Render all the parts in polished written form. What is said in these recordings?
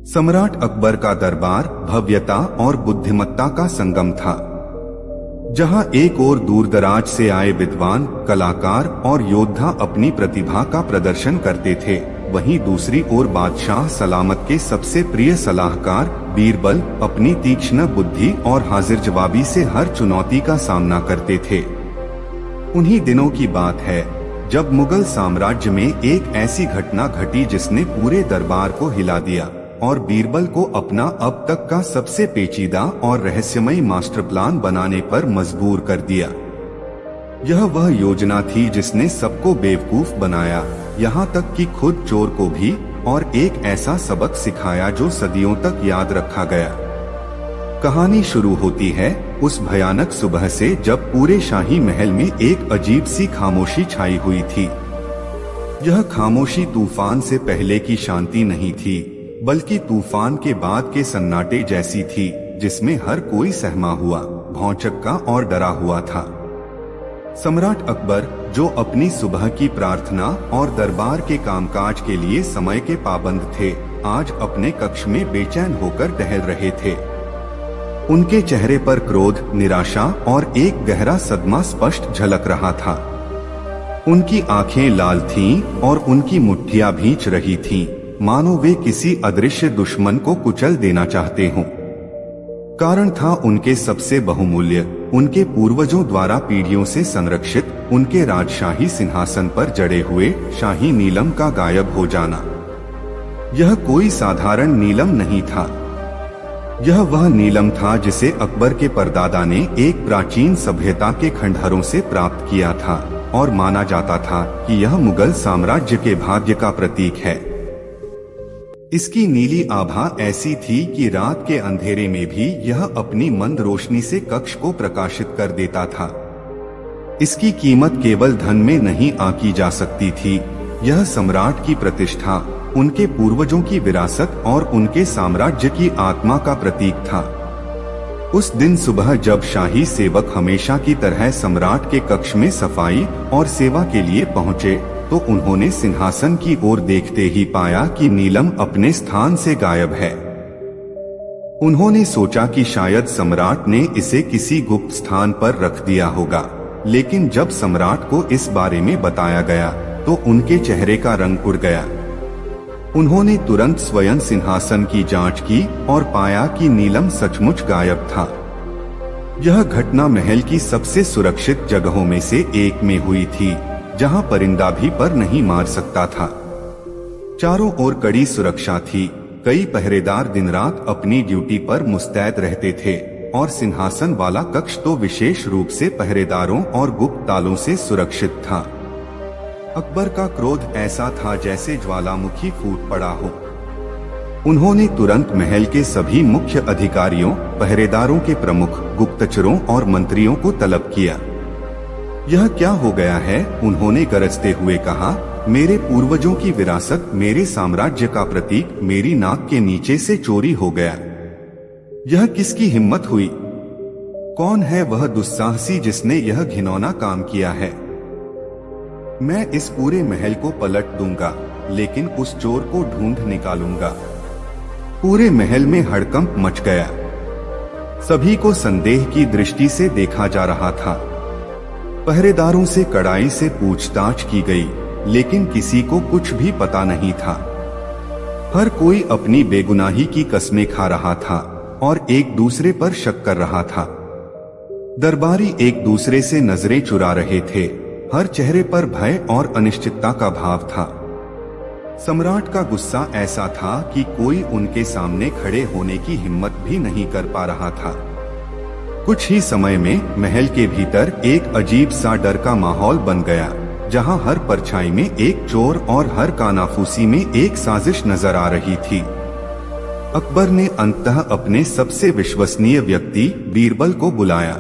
सम्राट अकबर का दरबार भव्यता और बुद्धिमत्ता का संगम था, जहां एक ओर दूरदराज से आए विद्वान, कलाकार और योद्धा अपनी प्रतिभा का प्रदर्शन करते थे, वहीं दूसरी ओर बादशाह सलामत के सबसे प्रिय सलाहकार बीरबल अपनी तीक्ष्ण बुद्धि और हाजिर जवाबी से हर चुनौती का सामना करते थे। उन्हीं दिनों की बात है जब मुगल साम्राज्य में एक ऐसी घटना घटी जिसने पूरे दरबार को हिला दिया और बीरबल को अपना अब तक का सबसे पेचीदा और रहस्यमयी मास्टर प्लान बनाने पर मजबूर कर दिया। यह वह योजना थी जिसने सबको बेवकूफ बनाया, यहाँ तक कि खुद चोर को भी, और एक ऐसा सबक सिखाया जो सदियों तक याद रखा गया। कहानी शुरू होती है उस भयानक सुबह से जब पूरे शाही महल में एक अजीब सी खामोशी छाई हुई थी। यह खामोशी तूफान से पहले की शांति नहीं थी, बल्कि तूफान के बाद के सन्नाटे जैसी थी, जिसमें हर कोई सहमा हुआ, भौचक्का और डरा हुआ था। सम्राट अकबर, जो अपनी सुबह की प्रार्थना और दरबार के कामकाज के लिए समय के पाबंद थे, आज अपने कक्ष में बेचैन होकर टहल रहे थे। उनके चेहरे पर क्रोध, निराशा और एक गहरा सदमा स्पष्ट झलक रहा था। उनकी आंखें लाल थीं और उनकी मुट्ठियां भींच रही थीं, मानो वे किसी अदृश्य दुश्मन को कुचल देना चाहते हों। कारण था उनके सबसे बहुमूल्य, उनके पूर्वजों द्वारा पीढ़ियों से संरक्षित, उनके राजशाही सिंहासन पर जड़े हुए शाही नीलम का गायब हो जाना। यह कोई साधारण नीलम नहीं था। यह वह नीलम था जिसे अकबर के परदादा ने एक प्राचीन सभ्यता के खंडहरों से प्राप्त किया था और माना जाता था कि यह मुगल साम्राज्य के भाग्य का प्रतीक है। इसकी नीली आभा ऐसी थी कि रात के अंधेरे में भी यह अपनी मंद रोशनी से कक्ष को प्रकाशित कर देता था। इसकी कीमत केवल धन में नहीं आंकी जा सकती थी। यह सम्राट की प्रतिष्ठा, उनके पूर्वजों की विरासत और उनके साम्राज्य की आत्मा का प्रतीक था। उस दिन सुबह जब शाही सेवक हमेशा की तरह सम्राट के कक्ष में सफाई और सेवा के लिए पहुंचे, तो उन्होंने सिंहासन की ओर देखते ही पाया कि नीलम अपने स्थान से गायब है। उन्होंने सोचा कि शायद सम्राट ने इसे किसी गुप्त स्थान पर रख दिया होगा, लेकिन जब सम्राट को इस बारे में बताया गया तो उनके चेहरे का रंग उड़ गया। उन्होंने तुरंत स्वयं सिंहासन की जांच की और पाया कि नीलम सचमुच गायब था। यह घटना महल की सबसे सुरक्षित जगहों में से एक में हुई थी, जहां परिंदा भी पर नहीं मार सकता था। चारों ओर कड़ी सुरक्षा थी, कई पहरेदार दिन रात अपनी ड्यूटी पर मुस्तैद रहते थे और सिंहासन वाला कक्ष तो विशेष रूप से पहरेदारों और गुप्त तालों से सुरक्षित था। अकबर का क्रोध ऐसा था जैसे ज्वालामुखी फूट पड़ा हो। उन्होंने तुरंत महल के सभी मुख्य अधिकारियों, पहरेदारों के प्रमुख, गुप्तचरों और मंत्रियों को तलब किया। यह क्या हो गया है? उन्होंने गरजते हुए कहा। मेरे पूर्वजों की विरासत, मेरे साम्राज्य का प्रतीक मेरी नाक के नीचे से चोरी हो गया। यह किसकी हिम्मत हुई? कौन है वह दुस्साहसी जिसने यह घिनौना काम किया है? मैं इस पूरे महल को पलट दूंगा, लेकिन उस चोर को ढूंढ निकालूंगा। पूरे महल में हड़कंप मच गया। सभी को संदेह की दृष्टि से देखा जा रहा था। पहरेदारों से कड़ाई से पूछताछ की गई, लेकिन किसी को कुछ भी पता नहीं था। हर कोई अपनी बेगुनाही की कस्में खा रहा था और एक दूसरे पर शक कर रहा था। दरबारी एक दूसरे से नजरें चुरा रहे थे। हर चेहरे पर भय और अनिश्चितता का भाव था। सम्राट का गुस्सा ऐसा था कि कोई उनके सामने खड़े होने की हिम्मत भी नहीं कर पा रहा था। कुछ ही समय में महल के भीतर एक अजीब सा डर का माहौल बन गया, जहां हर परछाई में एक चोर और हर कानाफूसी में एक साजिश नजर आ रही थी। अकबर ने अंततः अपने सबसे विश्वसनीय व्यक्ति बीरबल को बुलाया।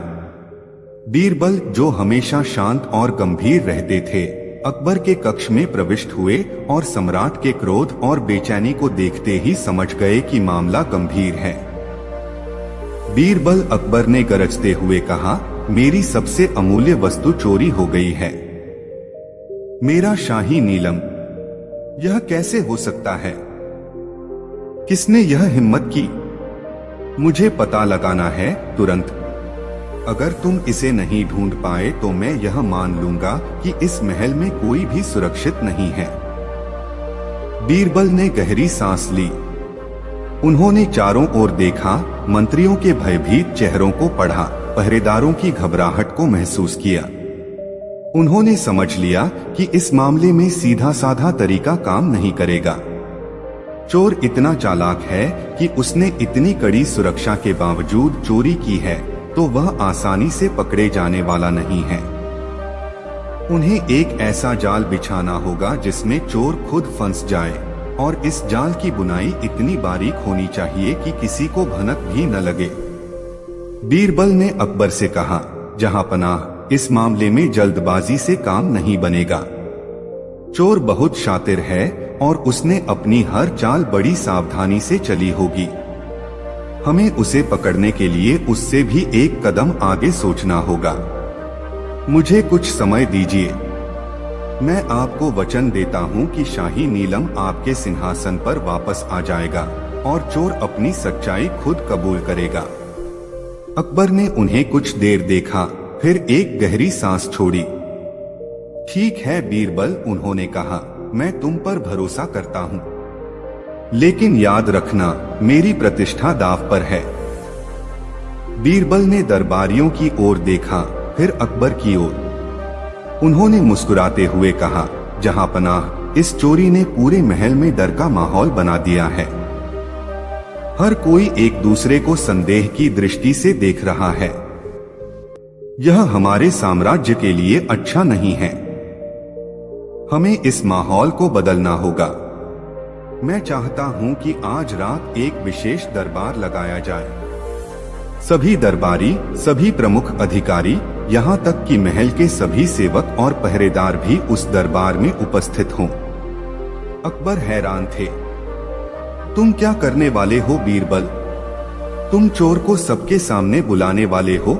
बीरबल, जो हमेशा शांत और गंभीर रहते थे, अकबर के कक्ष में प्रविष्ट हुए और सम्राट के क्रोध और बेचैनी को देखते ही समझ गए कि मामला गंभीर है। बीरबल, अकबर ने गरजते हुए कहा, मेरी सबसे अमूल्य वस्तु चोरी हो गई है, मेरा शाही नीलम। यह कैसे हो सकता है? किसने यह हिम्मत की? मुझे पता लगाना है तुरंत। अगर तुम इसे नहीं ढूंढ पाए तो मैं यह मान लूंगा कि इस महल में कोई भी सुरक्षित नहीं है। बीरबल ने गहरी सांस ली। उन्होंने चारों ओर देखा, मंत्रियों के भयभीत चेहरों को पढ़ा, पहरेदारों की घबराहट को महसूस किया। उन्होंने समझ लिया कि इस मामले में सीधा साधा तरीका काम नहीं करेगा। चोर इतना चालाक है कि उसने इतनी कड़ी सुरक्षा के बावजूद चोरी की है, तो वह आसानी से पकड़े जाने वाला नहीं है। उन्हें एक ऐसा जाल बिछाना होगा जिसमें चोर खुद फंस जाए, और इस जाल की बुनाई इतनी बारीक होनी चाहिए कि किसी को भनक भी न लगे। बीरबल ने अकबर से कहा, जहांपनाह, इस मामले में जल्दबाजी से काम नहीं बनेगा। चोर बहुत शातिर है और उसने अपनी हर चाल बड़ी सावधानी से चली होगी। हमें उसे पकड़ने के लिए उससे भी एक कदम आगे सोचना होगा। मुझे कुछ समय दीजिए। मैं आपको वचन देता हूं कि शाही नीलम आपके सिंहासन पर वापस आ जाएगा और चोर अपनी सच्चाई खुद कबूल करेगा। अकबर ने उन्हें कुछ देर देखा, फिर एक गहरी सांस छोड़ी। ठीक है बीरबल, उन्होंने कहा, मैं तुम पर भरोसा करता हूं, लेकिन याद रखना, मेरी प्रतिष्ठा दांव पर है। बीरबल ने दरबारियों की ओर देखा, फिर अकबर की ओर। उन्होंने मुस्कुराते हुए कहा, जहांपनाह, इस चोरी ने पूरे महल में डर का माहौल बना दिया है। हर कोई एक दूसरे को संदेह की दृष्टि से देख रहा है। यह हमारे साम्राज्य के लिए अच्छा नहीं है। हमें इस माहौल को बदलना होगा। मैं चाहता हूं कि आज रात एक विशेष दरबार लगाया जाए। सभी दरबारी, सभी प्रमुख अधिकारी, यहाँ तक कि महल के सभी सेवक और पहरेदार भी उस दरबार में उपस्थित हों। अकबर हैरान थे। तुम क्या करने वाले हो बीरबल? तुम चोर को सबके सामने बुलाने वाले हो?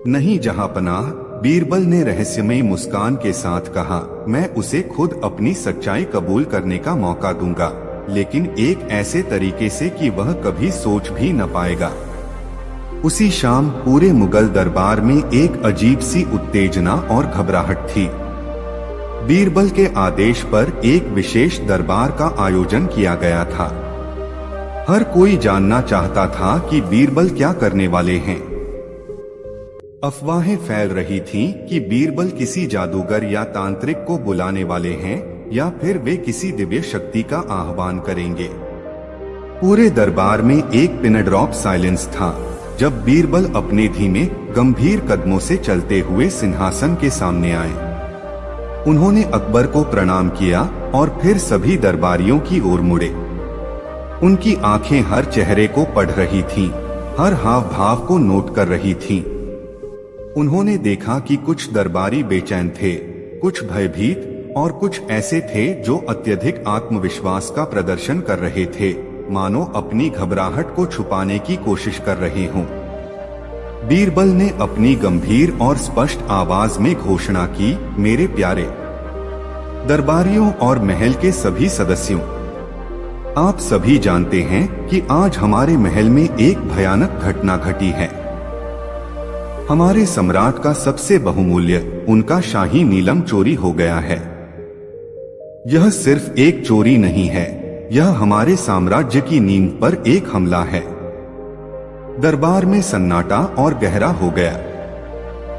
नहीं जहांपनाह, बीरबल ने रहस्यमयी मुस्कान के साथ कहा, मैं उसे खुद अपनी सच्चाई कबूल करने का मौका दूंगा, लेकिन एक ऐसे तरीके से कि वह कभी सोच भी न पाएगा। उसी शाम पूरे मुगल दरबार में एक अजीब सी उत्तेजना और घबराहट थी। बीरबल के आदेश पर एक विशेष दरबार का आयोजन किया गया था। हर कोई जानना चाहता था कि बीरबल क्या करने वाले हैं। अफवाहें फैल रही थीं कि बीरबल किसी जादूगर या तांत्रिक को बुलाने वाले हैं, या फिर वे किसी दिव्य शक्ति का आह्वान करेंगे। पूरे दरबार में एक पिन ड्रॉप साइलेंस था जब बीरबल अपने धीमे, गंभीर कदमों से चलते हुए सिंहासन के सामने आए। उन्होंने अकबर को प्रणाम किया और फिर सभी दरबारियों की ओर मुड़े। उनकी आंखें हर चेहरे को पढ़ रही थीं, हर हाव भाव को नोट कर रही थीं। उन्होंने देखा कि कुछ दरबारी बेचैन थे, कुछ भयभीत और कुछ ऐसे थे जो अत्यधिक आत्मविश्वास का प्रदर्शन कर रहे थे, मानो अपनी घबराहट को छुपाने की कोशिश कर रहे हों। बीरबल ने अपनी गंभीर और स्पष्ट आवाज में घोषणा की, मेरे प्यारे दरबारियों और महल के सभी सदस्यों, आप सभी जानते हैं कि आज हमारे महल में एक भयानक घटना घटी है। हमारे सम्राट का सबसे बहुमूल्य, उनका शाही नीलम चोरी हो गया है। यह सिर्फ एक चोरी नहीं है, यह हमारे साम्राज्य की नींव पर एक हमला है। दरबार में सन्नाटा और गहरा हो गया।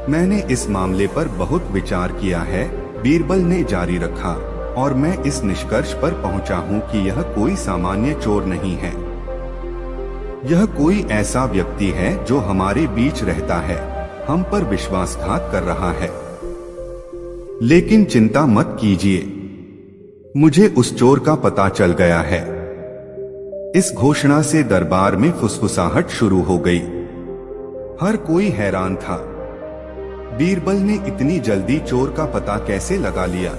मैंने इस मामले पर बहुत विचार किया है, बीरबल ने जारी रखा, और मैं इस निष्कर्ष पर पहुंचा हूं कि यह कोई सामान्य चोर नहीं है। यह कोई ऐसा व्यक्ति है जो हमारे बीच रहता है, हम पर विश्वासघात कर रहा है। लेकिन चिंता मत कीजिए, मुझे उस चोर का पता चल गया है। इस घोषणा से दरबार में फुसफुसाहट शुरू हो गई। हर कोई हैरान था। बीरबल ने इतनी जल्दी चोर का पता कैसे लगा लिया?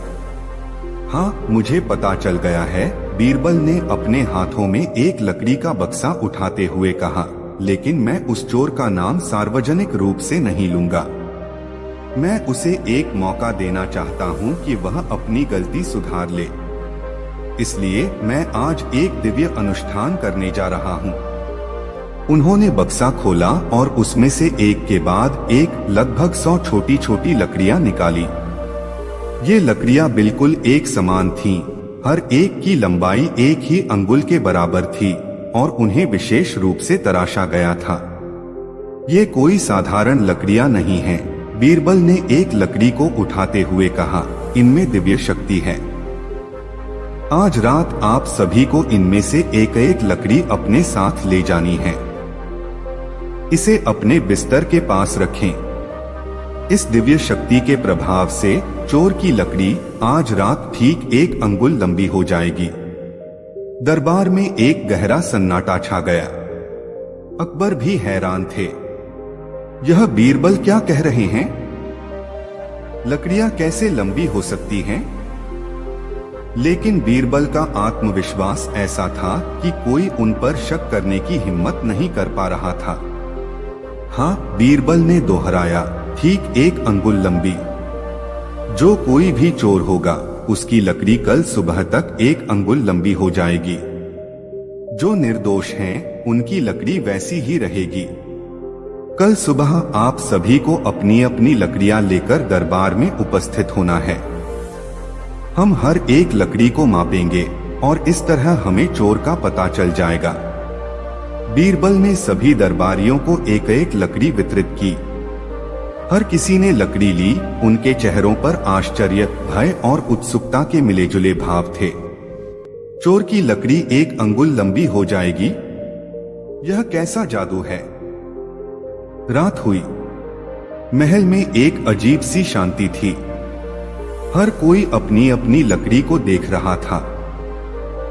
हाँ, मुझे पता चल गया है, बीरबल ने अपने हाथों में एक लकड़ी का बक्सा उठाते हुए कहा, लेकिन मैं उस चोर का नाम सार्वजनिक रूप से नहीं लूंगा। मैं उसे एक मौका देना चाहता हूं कि वह अपनी गलती सुधार ले। इसलिए मैं आज एक दिव्य अनुष्ठान करने जा रहा हूँ। उन्होंने बक्सा खोला और उसमें से एक के बाद एक लगभग 100 छोटी छोटी लकड़ियां निकाली। ये लकड़ियां बिल्कुल एक समान थीं, हर एक की लंबाई एक ही अंगुल के बराबर थी और उन्हें विशेष रूप से तराशा गया था। ये कोई साधारण लकड़ियां नहीं हैं। बीरबल ने एक लकड़ी को उठाते हुए कहा, इनमें दिव्य शक्ति है। आज रात आप सभी को इनमें से एक एक लकड़ी अपने साथ ले जानी है। इसे अपने बिस्तर के पास रखें। इस दिव्य शक्ति के प्रभाव से चोर की लकड़ी आज रात ठीक 1 अंगुल लंबी हो जाएगी। दरबार में एक गहरा सन्नाटा छा गया। अकबर भी हैरान थे। यह बीरबल क्या कह रहे हैं? लकड़ियां कैसे लंबी हो सकती हैं? लेकिन बीरबल का आत्मविश्वास ऐसा था कि कोई उन पर शक करने की हिम्मत नहीं कर पा रहा था। हाँ, बीरबल ने दोहराया, ठीक 1 अंगुल लंबी। जो कोई भी चोर होगा उसकी लकड़ी कल सुबह तक 1 अंगुल लंबी हो जाएगी। जो निर्दोष हैं, उनकी लकड़ी वैसी ही रहेगी। कल सुबह आप सभी को अपनी अपनी लकड़ियां लेकर दरबार में उपस्थित होना है। हम हर एक लकड़ी को मापेंगे और इस तरह हमें चोर का पता चल जाएगा। बीरबल ने सभी दरबारियों को एक एक लकड़ी वितरित की। हर किसी ने लकड़ी ली। उनके चेहरों पर आश्चर्य, भय और उत्सुकता के मिले जुले भाव थे। चोर की लकड़ी 1 अंगुल लंबी हो जाएगी? यह कैसा जादू है? रात हुई। महल में एक अजीब सी शांति थी। हर कोई अपनी अपनी लकड़ी को देख रहा था।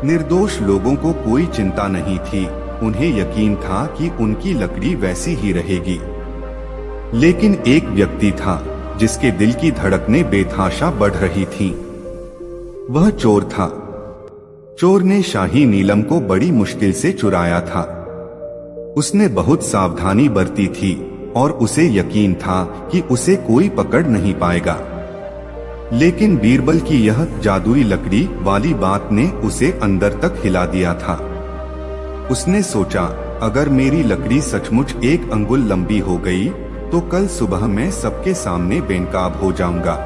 निर्दोष लोगों को कोई चिंता नहीं थी। उन्हें यकीन था कि उनकी लकड़ी वैसी ही रहेगी। लेकिन एक व्यक्ति था जिसके दिल की धड़कनें बेतहाशा बढ़ रही थीं। वह चोर था। चोर ने शाही नीलम को बड़ी मुश्किल से चुराया था। उसने बहुत सावधानी बरती थी और उसे यकीन था कि उसे कोई पकड़ नहीं पाएगा। लेकिन बीरबल की यह जादुई लकड़ी वाली बात ने उसे अंदर तक हिला दिया था। उसने सोचा, अगर मेरी लकड़ी सचमुच 1 अंगुल लंबी हो गई तो कल सुबह मैं सबके सामने बेनकाब हो जाऊंगा।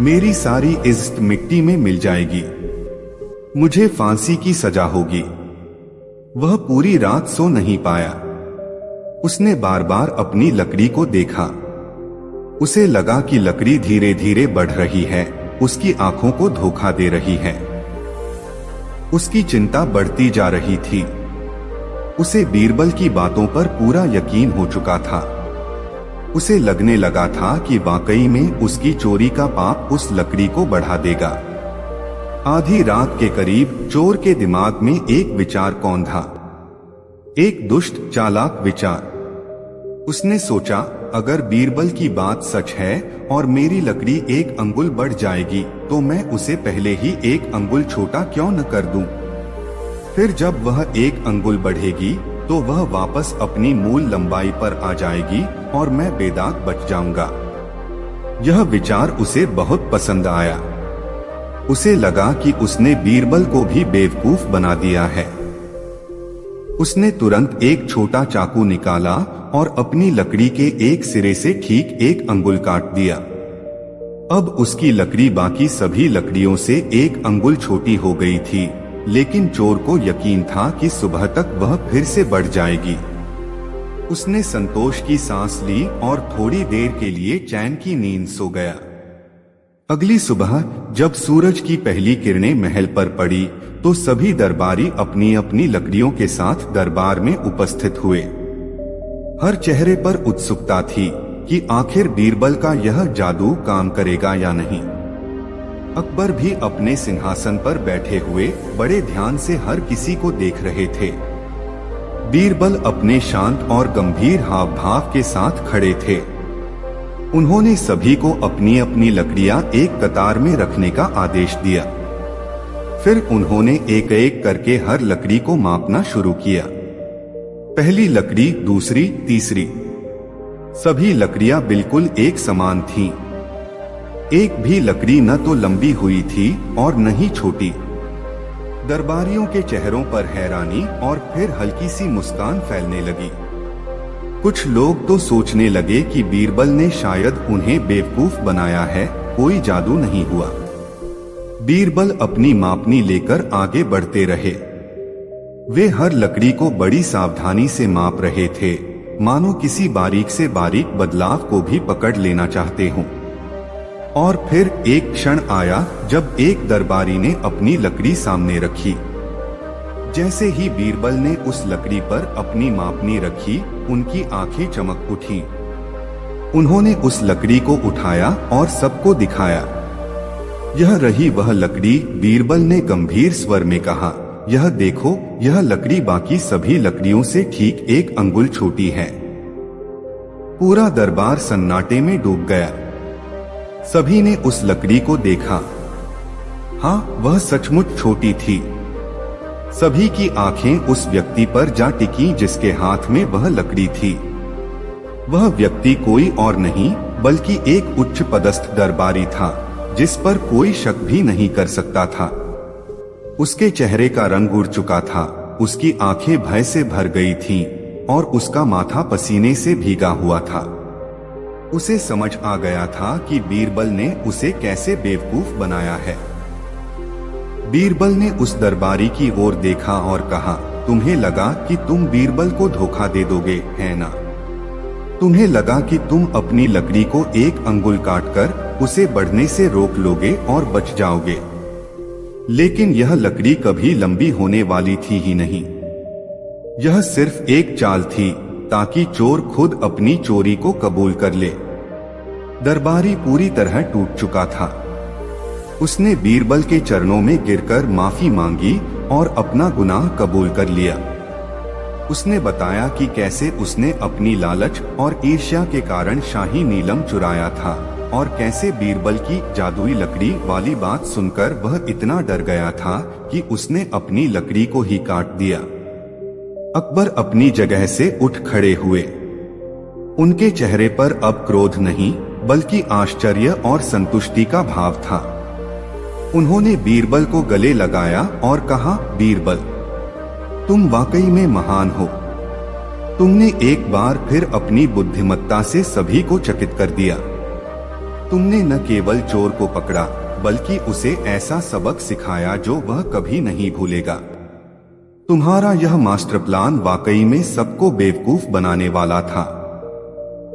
मेरी सारी इज्जत मिट्टी में मिल जाएगी। मुझे फांसी की सजा होगी। वह पूरी रात सो नहीं पाया। उसने बार बार अपनी लकड़ी को देखा। उसे लगा कि लकड़ी धीरे धीरे बढ़ रही है, उसकी आंखों को धोखा दे रही है। उसकी चिंता बढ़ती जा रही थी। उसे बीरबल की बातों पर पूरा यकीन हो चुका था। उसे लगने लगा था कि वाकई में उसकी चोरी का पाप उस लकड़ी को बढ़ा देगा। आधी रात के करीब चोर के दिमाग में एक विचार कौंधा, एक दुष्ट चालाक विचार। उसने सोचा, अगर बीरबल की बात सच है और मेरी लकड़ी 1 अंगुल बढ़ जाएगी तो मैं उसे पहले ही 1 अंगुल छोटा क्यों न कर दूं? फिर जब वह 1 अंगुल बढ़ेगी तो वह वापस अपनी मूल लंबाई पर आ जाएगी और मैं बेदाग बच जाऊंगा। यह विचार उसे बहुत पसंद आया। उसे लगा कि उसने बीरबल को भी बेवकूफ बना दिया है। उसने तुरंत एक छोटा चाकू निकाला और अपनी लकड़ी के एक सिरे से ठीक 1 अंगुल काट दिया। अब उसकी लकड़ी बाकी सभी लकड़ियों से 1 अंगुल छोटी हो गई थी, लेकिन चोर को यकीन था कि सुबह तक वह फिर से बढ़ जाएगी। उसने संतोष की सांस ली और थोड़ी देर के लिए चैन की नींद सो गया। अगली सुबह जब सूरज की पहली किरणें महल पर पड़ी तो सभी दरबारी अपनी अपनी लकड़ियों के साथ दरबार में उपस्थित हुए। हर चेहरे पर उत्सुकता थी कि आखिर बीरबल का यह जादू काम करेगा या नहीं। अकबर भी अपने सिंहासन पर बैठे हुए बड़े ध्यान से हर किसी को देख रहे थे। बीरबल अपने शांत और गंभीर हाव भाव के साथ खड़े थे। उन्होंने सभी को अपनी अपनी लकड़ियां एक कतार में रखने का आदेश दिया। फिर उन्होंने एक एक करके हर लकड़ी को मापना शुरू किया। पहली लकड़ी, दूसरी, तीसरी, सभी लकड़ियां बिल्कुल एक समान थीं। एक भी लकड़ी न तो लंबी हुई थी और न ही छोटी। दरबारियों के चेहरों पर हैरानी और फिर हल्की सी मुस्कान फैलने लगी। कुछ लोग तो सोचने लगे कि बीरबल ने शायद उन्हें बेवकूफ बनाया है, कोई जादू नहीं हुआ। बीरबल अपनी मापनी लेकर आगे बढ़ते रहे। वे हर लकड़ी को बड़ी सावधानी से माप रहे थे, मानो किसी बारीक से बारीक बदलाव को भी पकड़ लेना चाहते हों। और फिर एक क्षण आया जब एक दरबारी ने अपनी लकड़ी सामने रखी। जैसे ही बीरबल ने उस लकड़ी पर अपनी मापनी रखी, उनकी आंखें चमक उठी। उन्होंने उस लकड़ी को उठाया और सबको दिखाया। यह रही वह लकड़ी, बीरबल ने गंभीर स्वर में कहा। यह देखो, यह लकड़ी बाकी सभी लकड़ियों से ठीक 1 अंगुल छोटी है। पूरा दरबार सन्नाटे में डूब गया। सभी ने उस लकड़ी को देखा। हाँ, वह सचमुच छोटी थी। सभी की आंखें उस व्यक्ति पर जा टिकी जिसके हाथ में वह लकड़ी थी। वह व्यक्ति कोई और नहीं बल्कि एक उच्च पदस्थ दरबारी था, जिस पर कोई शक भी नहीं कर सकता था। उसके चेहरे का रंग उड़ चुका था, उसकी आंखें भय से भर गई थीं और उसका माथा पसीने से भीगा हुआ था। उसे समझ आ गया था कि बीरबल ने उसे कैसे बेवकूफ बनाया है। बीरबल ने उस दरबारी की ओर देखा और कहा, तुम्हें लगा कि तुम बीरबल को धोखा दे दोगे, है ना? तुम्हें लगा कि तुम अपनी लकड़ी को 1 अंगुल काटकर उसे बढ़ने से रोक लोगे और बच जाओगे। लेकिन यह लकड़ी कभी लंबी होने वाली थी ही नहीं। यह सिर्फ एक चाल थी ताकि चोर खुद अपनी चोरी को कबूल कर ले। दरबारी पूरी तरह टूट चुका था। उसने बीरबल के चरणों में गिरकर माफी मांगी और अपना गुनाह कबूल कर लिया। उसने बताया कि कैसे उसने अपनी लालच और ईर्ष्या के कारण शाही नीलम चुराया था और कैसे बीरबल की जादुई लकड़ी वाली बात सुनकर वह इतना डर गया था कि उसने अपनी लकड़ी को ही काट दिया। अकबर अपनी जगह से उठ खड़े हुए। उनके चेहरे पर अब क्रोध नहीं बल्कि आश्चर्य और संतुष्टि का भाव था। उन्होंने बीरबल को गले लगाया और कहा, बीरबल, तुम वाकई में महान हो। तुमने एक बार फिर अपनी बुद्धिमत्ता से सभी को चकित कर दिया। तुमने न केवल चोर को पकड़ा बल्कि उसे ऐसा सबक सिखाया जो वह कभी नहीं भूलेगा। तुम्हारा यह मास्टर प्लान वाकई में सबको बेवकूफ बनाने वाला था।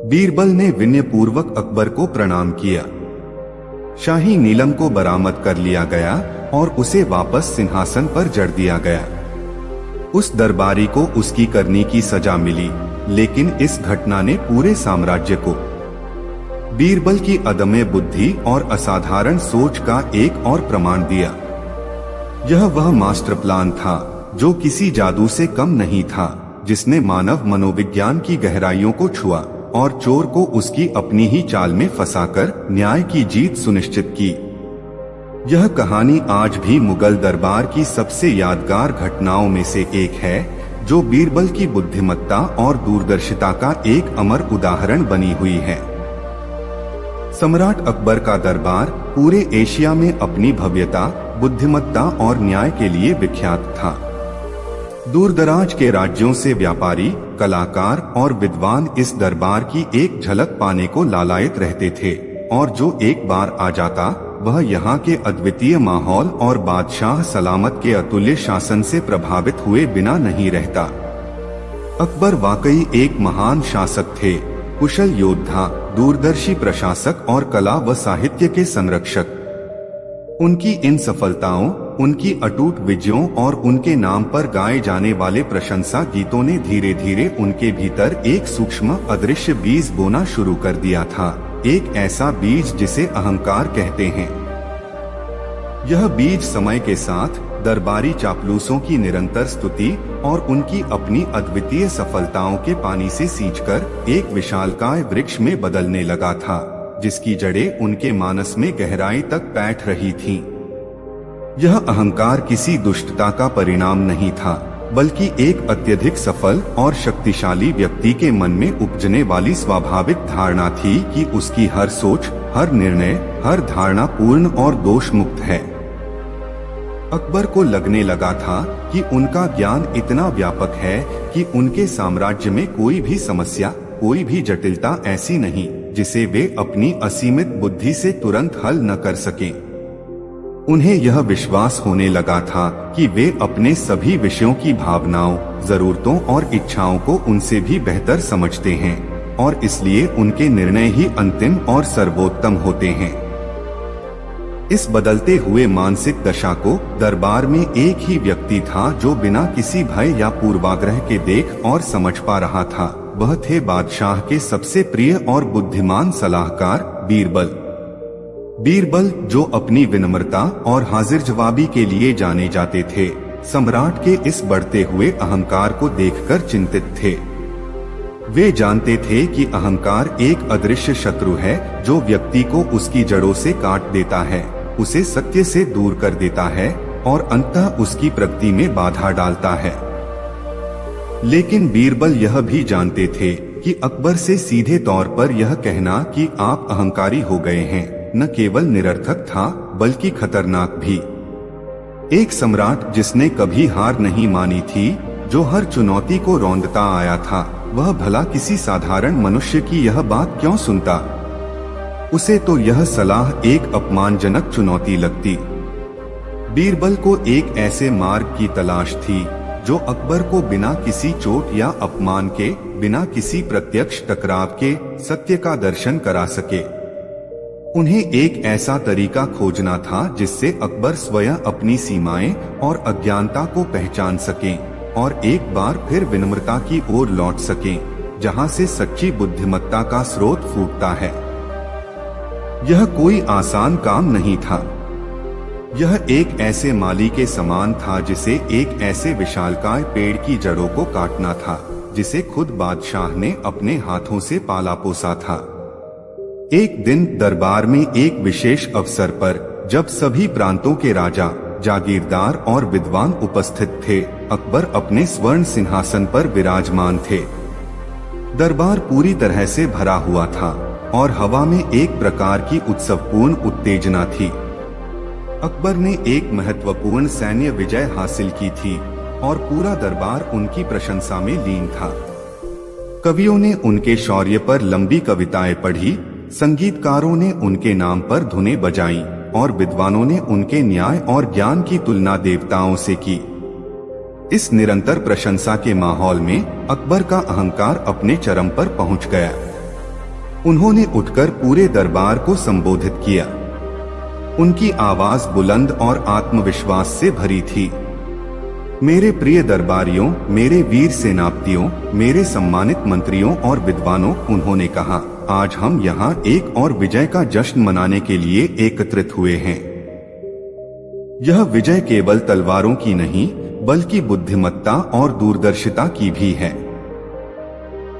बीरबल ने विनयपूर्वक अकबर को प्रणाम किया। शाही नीलम को बरामद कर लिया गया और उसे वापस सिंहासन पर जड़ दिया गया। उस दरबारी को उसकी करनी की सजा मिली, लेकिन इस घटना ने पूरे साम्राज्य को बीरबल की अदम्य बुद्धि और असाधारण सोच का एक और प्रमाण दिया। यह वह मास्टर प्लान था जो किसी जादू से कम नहीं था, जिसने मानव मनोविज्ञान की गहराइयों को छुआ और चोर को उसकी अपनी ही चाल में फंसाकर न्याय की जीत सुनिश्चित की। यह कहानी आज भी मुगल दरबार की सबसे यादगार घटनाओं में से एक है, जो बीरबल की बुद्धिमत्ता और दूरदर्शिता का एक अमर उदाहरण बनी हुई है। सम्राट अकबर का दरबार पूरे एशिया में अपनी भव्यता, बुद्धिमत्ता और न्याय के लिए विख्यात था। दूरदराज के राज्यों से व्यापारी, कलाकार और विद्वान इस दरबार की एक झलक पाने को लालायित रहते थे, और जो एक बार आ जाता वह यहाँ के अद्वितीय माहौल और बादशाह सलामत के अतुल्य शासन से प्रभावित हुए बिना नहीं रहता। अकबर वाकई एक महान शासक थे, कुशल योद्धा, दूरदर्शी प्रशासक और कला व साहित्य के संरक्षक। उनकी इन सफलताओं, उनकी अटूट विजयों और उनके नाम पर गाए जाने वाले प्रशंसा गीतों ने धीरे धीरे उनके भीतर एक सूक्ष्म अदृश्य बीज बोना शुरू कर दिया था, एक ऐसा बीज जिसे अहंकार कहते हैं। यह बीज समय के साथ दरबारी चापलूसों की निरंतर स्तुति और उनकी अपनी अद्वितीय सफलताओं के पानी से सींचकर एक विशालकाय वृक्ष में बदलने लगा था, जिसकी जड़ें उनके मानस में गहराई तक बैठ रही थीं। यह अहंकार किसी दुष्टता का परिणाम नहीं था, बल्कि एक अत्यधिक सफल और शक्तिशाली व्यक्ति के मन में उपजने वाली स्वाभाविक धारणा थी कि उसकी हर सोच, हर निर्णय, हर धारणा पूर्ण और दोष मुक्त है। अकबर को लगने लगा था कि उनका ज्ञान इतना व्यापक है कि उनके साम्राज्य में कोई भी समस्या, कोई भी जटिलता ऐसी नहीं जिसे वे अपनी असीमित बुद्धि से तुरंत हल न कर सकें। उन्हें यह विश्वास होने लगा था कि वे अपने सभी विषयों की भावनाओं, जरूरतों और इच्छाओं को उनसे भी बेहतर समझते हैं और इसलिए उनके निर्णय ही अंतिम और सर्वोत्तम होते हैं। इस बदलते हुए मानसिक दशा को दरबार में एक ही व्यक्ति था जो बिना किसी भय या पूर्वाग्रह के देख और समझ पा रहा था। वह थे बादशाह के सबसे प्रिय और बुद्धिमान सलाहकार बीरबल। बीरबल, जो अपनी विनम्रता और हाजिर जवाबी के लिए जाने जाते थे, सम्राट के इस बढ़ते हुए अहंकार को देखकर चिंतित थे। वे जानते थे कि अहंकार एक अदृश्य शत्रु है जो व्यक्ति को उसकी जड़ों से काट देता है, उसे सत्य से दूर कर देता है और अंततः उसकी प्रगति में बाधा डालता है। लेकिन बीरबल यह भी जानते थे कि अकबर से सीधे तौर पर यह कहना कि आप अहंकारी हो गए हैं न केवल निरर्थक था बल्कि खतरनाक भी। एक सम्राट जिसने कभी हार नहीं मानी थी, जो हर चुनौती को रौंदता आया था, वह भला किसी साधारण मनुष्य की यह बात क्यों सुनता? उसे तो यह सलाह एक अपमानजनक चुनौती लगती। बीरबल को एक ऐसे मार्ग की तलाश थी जो अकबर को बिना किसी चोट या अपमान के, बिना किसी प्रत्यक्ष टकराव के सत्य का दर्शन करा सके। उन्हें एक ऐसा तरीका खोजना था जिससे अकबर स्वयं अपनी सीमाएं और अज्ञानता को पहचान सकें और एक बार फिर विनम्रता की ओर लौट सकें, जहां से सच्ची बुद्धिमत्ता का स्रोत फूटता है। यह कोई आसान काम नहीं था। यह एक ऐसे माली के समान था जिसे एक ऐसे विशालकाय पेड़ की जड़ों को काटना था, जिसे खुद बादशाह ने अपने हाथों से पाला पोसा था। एक दिन दरबार में एक विशेष अवसर पर, जब सभी प्रांतों के राजा, जागीरदार और विद्वान उपस्थित थे, अकबर अपने स्वर्ण सिंहासन पर विराजमान थे। दरबार पूरी तरह से भरा हुआ था और हवा में एक प्रकार की उत्सवपूर्ण उत्तेजना थी। अकबर ने एक महत्वपूर्ण सैन्य विजय हासिल की थी और पूरा दरबार उनकी प्रशंसा में लीन था। कवियों ने उनके शौर्य पर लंबी कविताएं पढ़ी, संगीतकारों ने उनके नाम पर धुनें बजाईं और विद्वानों ने उनके न्याय और ज्ञान की तुलना देवताओं से की। इस निरंतर प्रशंसा के माहौल में अकबर का अहंकार अपने चरम पर पहुंच गया। उन्होंने उठकर पूरे दरबार को संबोधित किया। उनकी आवाज बुलंद और आत्मविश्वास से भरी थी। मेरे प्रिय दरबारियों, मेरे वीर सेनापतियों, मेरे सम्मानित मंत्रियों और विद्वानों, उन्होंने कहा, आज हम यहाँ एक और विजय का जश्न मनाने के लिए एकत्रित हुए हैं। यह विजय केवल तलवारों की नहीं, बल्कि बुद्धिमत्ता और दूरदर्शिता की भी है।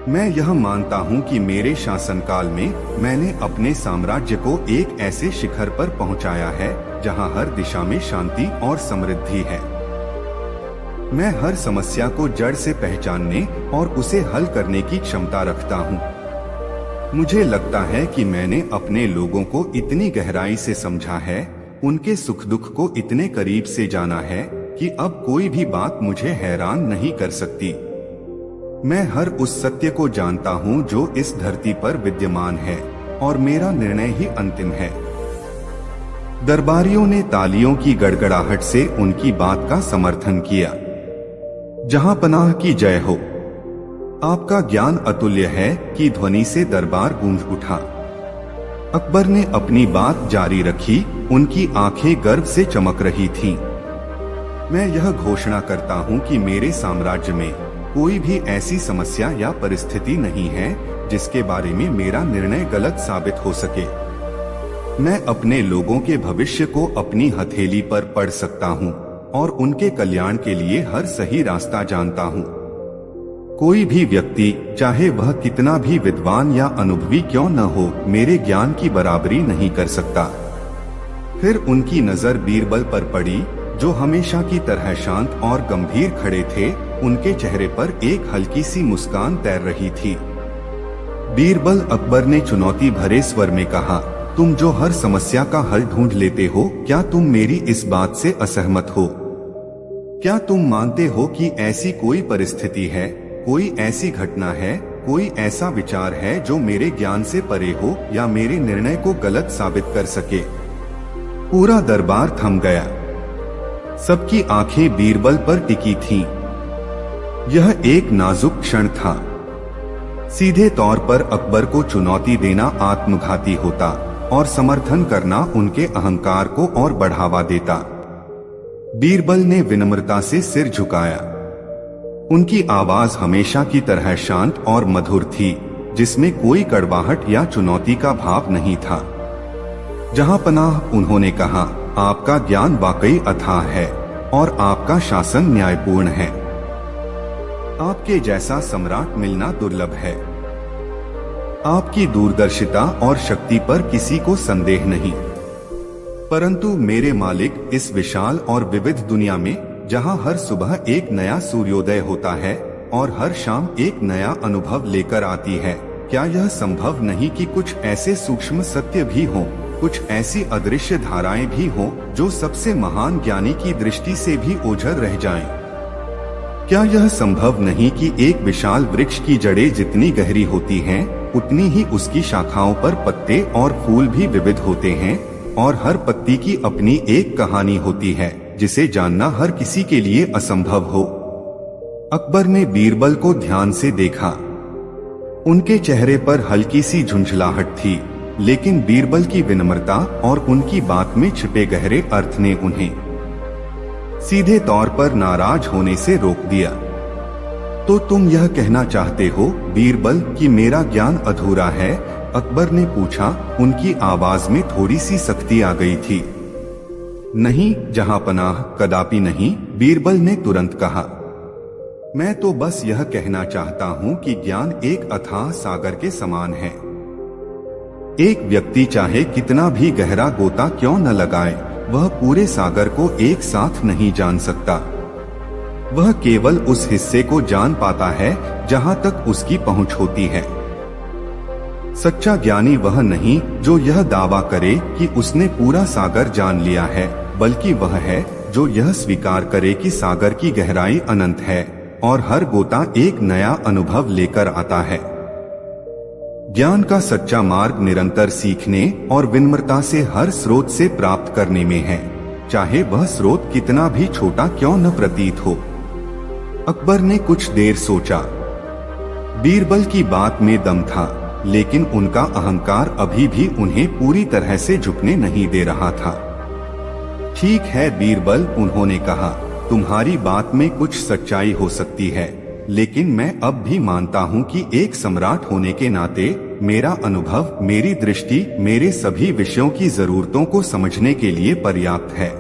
मैं यह मानता हूं कि मेरे शासनकाल में मैंने अपने साम्राज्य को एक ऐसे शिखर पर पहुंचाया है जहां हर दिशा में शांति और समृद्धि है। मैं हर समस्या को जड़ से पहचानने और उसे हल करने की क्षमता रखता हूं। मुझे लगता है कि मैंने अपने लोगों को इतनी गहराई से समझा है, उनके सुख दुख को इतने करीब से जाना है कि अब कोई भी बात मुझे हैरान नहीं कर सकती। मैं हर उस सत्य को जानता हूं जो इस धरती पर विद्यमान है और मेरा निर्णय ही अंतिम है। दरबारियों ने तालियों की गड़गड़ाहट से उनकी बात का समर्थन किया। जहां पनाह की जय हो। आपका ज्ञान अतुल्य है कि ध्वनि से दरबार गूंज उठा। अकबर ने अपनी बात जारी रखी, उनकी आंखें गर्व से चमक रही थीं। मैं यह घोषणा करता हूं कि मेरे साम्राज्य में कोई भी ऐसी समस्या या परिस्थिति नहीं है जिसके बारे में मेरा निर्णय गलत साबित हो सके। मैं अपने लोगों के भविष्य को अपनी हथेली पर पढ़ सकता हूं और उनके कल्याण के लिए हर सही रास्ता जानता हूं। कोई भी व्यक्ति, चाहे वह कितना भी विद्वान या अनुभवी क्यों न हो, मेरे ज्ञान की बराबरी नहीं कर सकता। फिर उनकी नजर बीरबल पर पड़ी, जो हमेशा की तरह शांत और गंभीर खड़े थे। उनके चेहरे पर एक हल्की सी मुस्कान तैर रही थी। बीरबल, अकबर ने चुनौती भरे स्वर में कहा, तुम जो हर समस्या का हल ढूंढ लेते हो, क्या तुम मेरी इस बात से असहमत हो? क्या तुम मानते हो कि ऐसी कोई परिस्थिति है, कोई ऐसी घटना है, कोई ऐसा विचार है जो मेरे ज्ञान से परे हो या मेरे निर्णय को गलत साबित कर सके? पूरा दरबार थम गया। सबकी आंखें बीरबल पर टिकी थीं। यह एक नाजुक क्षण था। सीधे तौर पर अकबर को चुनौती देना आत्मघाती होता और समर्थन करना उनके अहंकार को और बढ़ावा देता। बीरबल ने विनम्रता से सिर झुकाया। उनकी आवाज हमेशा की तरह शांत और मधुर थी, जिसमें कोई कड़वाहट या चुनौती का भाव नहीं था। जहां पनाह, उन्होंने कहा, आपका ज्ञान वाकई अथाह है और आपका शासन न्यायपूर्ण है। आपके जैसा सम्राट मिलना दुर्लभ है। आपकी दूरदर्शिता और शक्ति पर किसी को संदेह नहीं। परंतु मेरे मालिक, इस विशाल और विविध दुनिया में, जहां हर सुबह एक नया सूर्योदय होता है और हर शाम एक नया अनुभव लेकर आती है, क्या यह संभव नहीं कि कुछ ऐसे सूक्ष्म सत्य भी हों, कुछ ऐसी अदृश्य धाराएं भी हों जो सबसे महान ज्ञानी की दृष्टि से भी ओझल रह जाएं? क्या यह संभव नहीं कि एक विशाल वृक्ष की जड़ें जितनी गहरी होती हैं, उतनी ही उसकी शाखाओं पर पत्ते और फूल भी विविध होते हैं, और हर पत्ती की अपनी एक कहानी होती है जिसे जानना हर किसी के लिए असंभव हो? अकबर ने बीरबल को ध्यान से देखा। उनके चेहरे पर हल्की सी झुंझलाहट थी, लेकिन बीरबल की विनम्रता और उनकी बात में छिपे गहरे अर्थ ने उन्हें सीधे तौर पर नाराज होने से रोक दिया। तो तुम यह कहना चाहते हो, बीरबल, कि मेरा ज्ञान अधूरा है? अकबर ने पूछा। उनकी आवाज में थोड़ी सी सख्ती आ गई थी। नहीं जहांपनाह, कदापि नहीं, बीरबल ने तुरंत कहा। मैं तो बस यह कहना चाहता हूँ कि ज्ञान एक अथाह सागर के समान है। एक व्यक्ति चाहे कितना भी गहरा गोता क्यों न लगाए, वह पूरे सागर को एक साथ नहीं जान सकता। वह केवल उस हिस्से को जान पाता है जहां तक उसकी पहुंच होती है। सच्चा ज्ञानी वह नहीं जो यह दावा करे कि उसने पूरा सागर जान लिया है, बल्कि वह है जो यह स्वीकार करे कि सागर की गहराई अनंत है और हर गोता एक नया अनुभव लेकर आता है। ज्ञान का सच्चा मार्ग निरंतर सीखने और विनम्रता से हर स्रोत से प्राप्त करने में है, चाहे वह स्रोत कितना भी छोटा क्यों न प्रतीत हो। अकबर ने कुछ देर सोचा। बीरबल की बात में दम था, लेकिन उनका अहंकार अभी भी उन्हें पूरी तरह से झुकने नहीं दे रहा था। ठीक है बीरबल, उन्होंने कहा, तुम्हारी बात में कुछ सच्चाई हो सकती है, लेकिन मैं अब भी मानता हूं कि एक सम्राट होने के नाते मेरा अनुभव, मेरी दृष्टि, मेरे सभी विषयों की जरूरतों को समझने के लिए पर्याप्त है।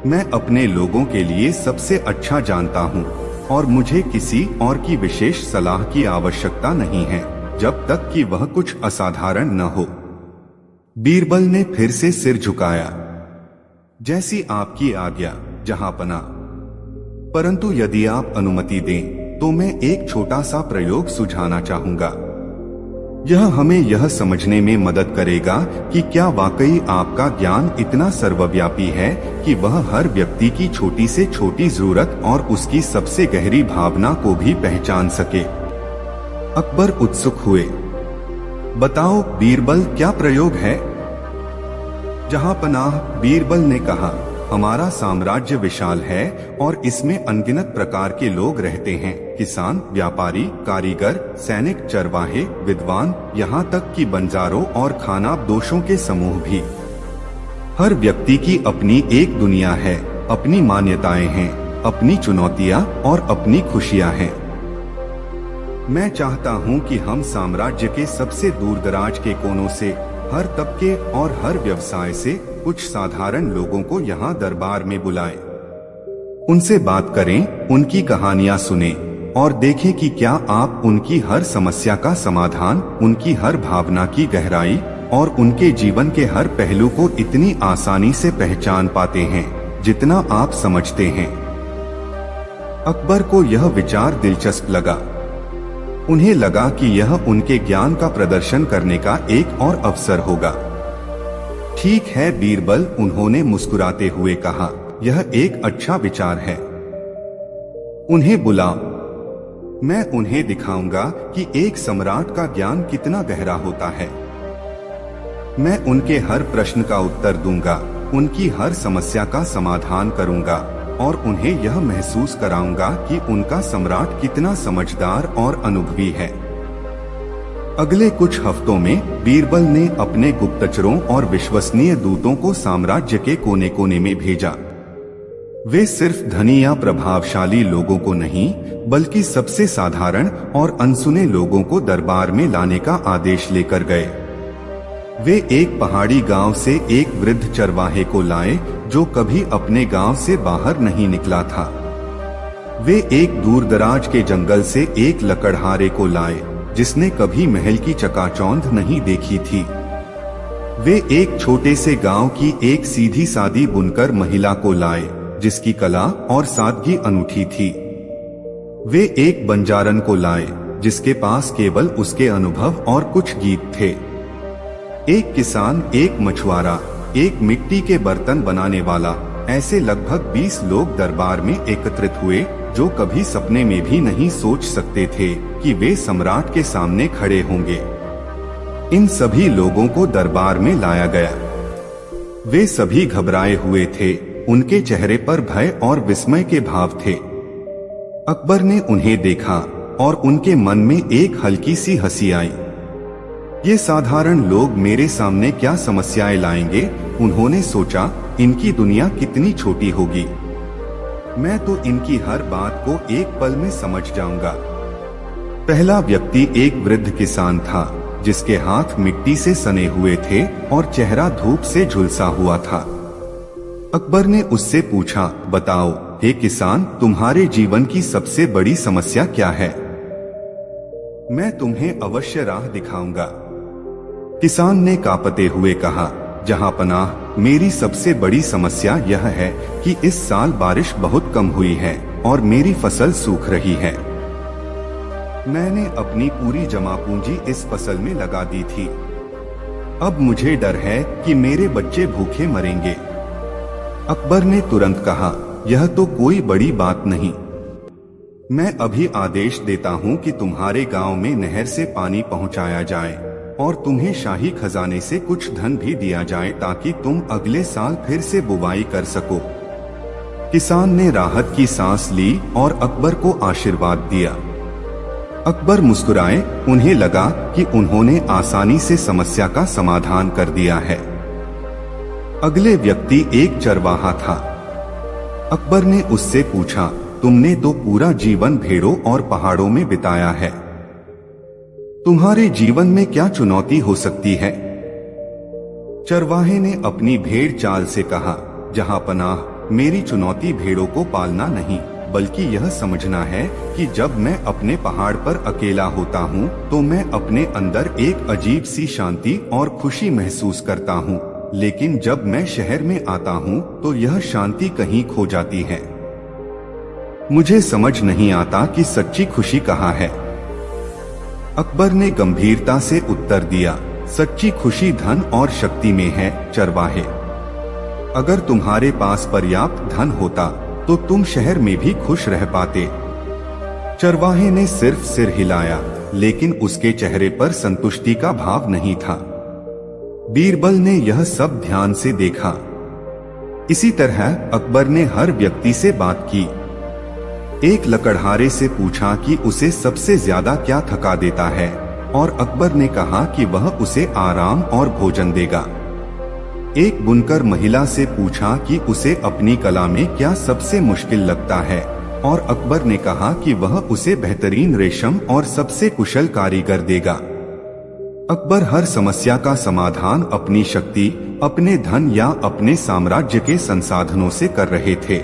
मैं अपने लोगों के लिए सबसे अच्छा जानता हूं और मुझे किसी और की विशेष सलाह की आवश्यकता नहीं है, जब तक कि वह कुछ असाधारण न हो। बीरबल ने फिर से सिर झुकाया। जैसी आपकी आज्ञा जहांपना। परंतु यदि आप अनुमति दें तो मैं एक छोटा सा प्रयोग सुझाना चाहूंगा। यह हमें यह समझने में मदद करेगा कि क्या वाकई आपका ज्ञान इतना सर्वव्यापी है कि वह हर व्यक्ति की छोटी से छोटी जरूरत और उसकी सबसे गहरी भावना को भी पहचान सके। अकबर उत्सुक हुए। बताओ बीरबल, क्या प्रयोग है? जहांपनाह, बीरबल ने कहा, हमारा साम्राज्य विशाल है और इसमें अनगिनत प्रकार के लोग रहते हैं। किसान, व्यापारी, कारीगर, सैनिक, चरवाहे, विद्वान, यहाँ तक कि बंजारों और खानाबदोशों के समूह भी। हर व्यक्ति की अपनी एक दुनिया है, अपनी मान्यताएं हैं, अपनी चुनौतियां और अपनी खुशियां हैं। मैं चाहता हूं कि हम साम्राज्य के सबसे दूरदराज के कोनों से, हर तबके और हर व्यवसाय से कुछ साधारण लोगों को यहाँ दरबार में बुलाएं। उनसे बात करें, उनकी कहानियां सुनें और देखें कि क्या आप उनकी हर समस्या का समाधान, उनकी हर भावना की गहराई और उनके जीवन के हर पहलू को इतनी आसानी से पहचान पाते हैं जितना आप समझते हैं। अकबर को यह विचार दिलचस्प लगा। उन्हें लगा कि यह उनके ज्ञान का प्रदर्शन करने का एक और अवसर होगा। ठीक है बीरबल, उन्होंने मुस्कुराते हुए कहा, यह एक अच्छा विचार है। उन्हें बुलाओ, मैं उन्हें दिखाऊंगा कि एक सम्राट का ज्ञान कितना गहरा होता है। मैं उनके हर प्रश्न का उत्तर दूंगा, उनकी हर समस्या का समाधान करूंगा और उन्हें यह महसूस कराऊंगा कि उनका सम्राट कितना समझदार और अनुभवी है। अगले कुछ हफ्तों में बीरबल ने अपने गुप्तचरों और विश्वसनीय दूतों को साम्राज्य के कोने कोने में भेजा। वे सिर्फ धनी या प्रभावशाली लोगों को नहीं, बल्कि सबसे साधारण और अनसुने लोगों को दरबार में लाने का आदेश लेकर गए। वे एक पहाड़ी गांव से एक वृद्ध चरवाहे को लाए जो कभी अपने गांव से बाहर नहीं निकला था। वे एक दूरदराज के जंगल से एक लकड़हारे को लाए जिसने कभी महल की चकाचौंध नहीं देखी थी। वे एक छोटे से गांव की एक सीधी सादी बुनकर महिला को लाए जिसकी कला और सादगी अनूठी थी। वे एक बंजारन को लाए जिसके पास केवल उसके अनुभव और कुछ गीत थे। एक किसान, एक मछुआरा, एक मिट्टी के बर्तन बनाने वाला, ऐसे लगभग 20 लोग दरबार में एकत्रित हुए जो कभी सपने में भी नहीं सोच सकते थे कि वे सम्राट के सामने खड़े होंगे। इन सभी लोगों को दरबार में लाया गया। वे सभी घबराए हुए थे, उनके चेहरे पर भय और विस्मय के भाव थे। अकबर ने उन्हें देखा और उनके मन में एक हल्की सी हंसी आई। ये साधारण लोग मेरे सामने क्या समस्याएं लाएंगे, उन्होंने सोचा, इनकी दुनिया कितनी छोटी होगी। मैं तो इनकी हर बात को एक पल में समझ जाऊंगा। पहला व्यक्ति एक वृद्ध किसान था जिसके हाथ मिट्टी से सने हुए थे और चेहरा धूप से झुलसा हुआ था। अकबर ने उससे पूछा, बताओ हे किसान, तुम्हारे जीवन की सबसे बड़ी समस्या क्या है? मैं तुम्हें अवश्य राह दिखाऊंगा। किसान ने कांपते हुए कहा, जहांपनाह, मेरी सबसे बड़ी समस्या यह है कि इस साल बारिश बहुत कम हुई है और मेरी फसल सूख रही है। मैंने अपनी पूरी जमा पूंजी इस फसल में लगा दी थी। अब मुझे डर है कि मेरे बच्चे भूखे मरेंगे। अकबर ने तुरंत कहा, यह तो कोई बड़ी बात नहीं। मैं अभी आदेश देता हूँ कि तुम्हारे गांव में नहर से पानी पहुँचाया जाए और तुम्हें शाही खजाने से कुछ धन भी दिया जाए ताकि तुम अगले साल फिर से बुवाई कर सको। किसान ने राहत की सांस ली और अकबर को आशीर्वाद दिया। अकबर मुस्कुराए, उन्हें लगा कि उन्होंने आसानी से समस्या का समाधान कर दिया है। अगले व्यक्ति एक चरवाहा था। अकबर ने उससे पूछा, तुमने तो पूरा जीवन भेड़ों और पहाड़ों में बिताया है, तुम्हारे जीवन में क्या चुनौती हो सकती है? चरवाहे ने अपनी भेड़ चाल से कहा, जहांपनाह, मेरी चुनौती भेड़ों को पालना नहीं, बल्कि यह समझना है कि जब मैं अपने पहाड़ पर अकेला होता हूँ तो मैं अपने अंदर एक अजीब सी शांति और खुशी महसूस करता हूँ, लेकिन जब मैं शहर में आता हूँ तो यह शांति कहीं खो जाती है। मुझे समझ नहीं आता कि सच्ची खुशी कहाँ है। अकबर ने गंभीरता से उत्तर दिया, सच्ची खुशी धन और शक्ति में है चरवाहे। अगर तुम्हारे पास पर्याप्त धन होता तो तुम शहर में भी खुश रह पाते। चरवाहे ने सिर्फ सिर हिलाया, लेकिन उसके चेहरे पर संतुष्टि का भाव नहीं था। बीरबल ने यह सब ध्यान से देखा। इसी तरह अकबर ने हर व्यक्ति से बात की। एक लकड़हारे से पूछा कि उसे सबसे ज्यादा क्या थका देता है और अकबर ने कहा कि वह उसे आराम और भोजन देगा। एक बुनकर महिला से पूछा कि उसे अपनी कला में क्या सबसे मुश्किल लगता है और अकबर ने कहा कि वह उसे बेहतरीन रेशम और सबसे कुशल कारीगर देगा। अकबर हर समस्या का समाधान अपनी शक्ति, अपने धन या अपने साम्राज्य के संसाधनों से कर रहे थे।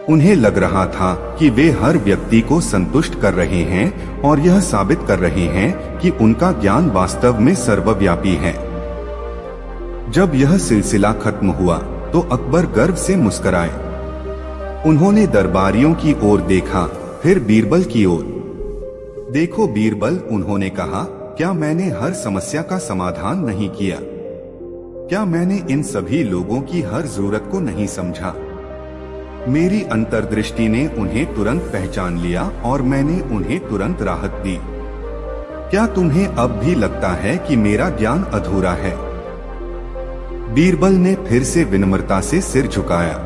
उन्हें लग रहा था कि वे हर व्यक्ति को संतुष्ट कर रहे हैं और यह साबित कर रहे हैं कि उनका ज्ञान वास्तव में सर्वव्यापी है। जब यह सिलसिला खत्म हुआ तो अकबर गर्व से मुस्कुराए। उन्होंने दरबारियों की ओर देखा, फिर बीरबल की ओर। देखो बीरबल, उन्होंने कहा, क्या मैंने हर समस्या का समाधान नहीं किया? क्या मैंने इन सभी लोगों की हर जरूरत को नहीं समझा? मेरी अंतर्दृष्टि ने उन्हें तुरंत पहचान लिया और मैंने उन्हें तुरंत राहत दी। क्या तुम्हें अब भी लगता है कि मेरा ज्ञान अधूरा है? बीरबल ने फिर से विनम्रता से सिर झुकाया।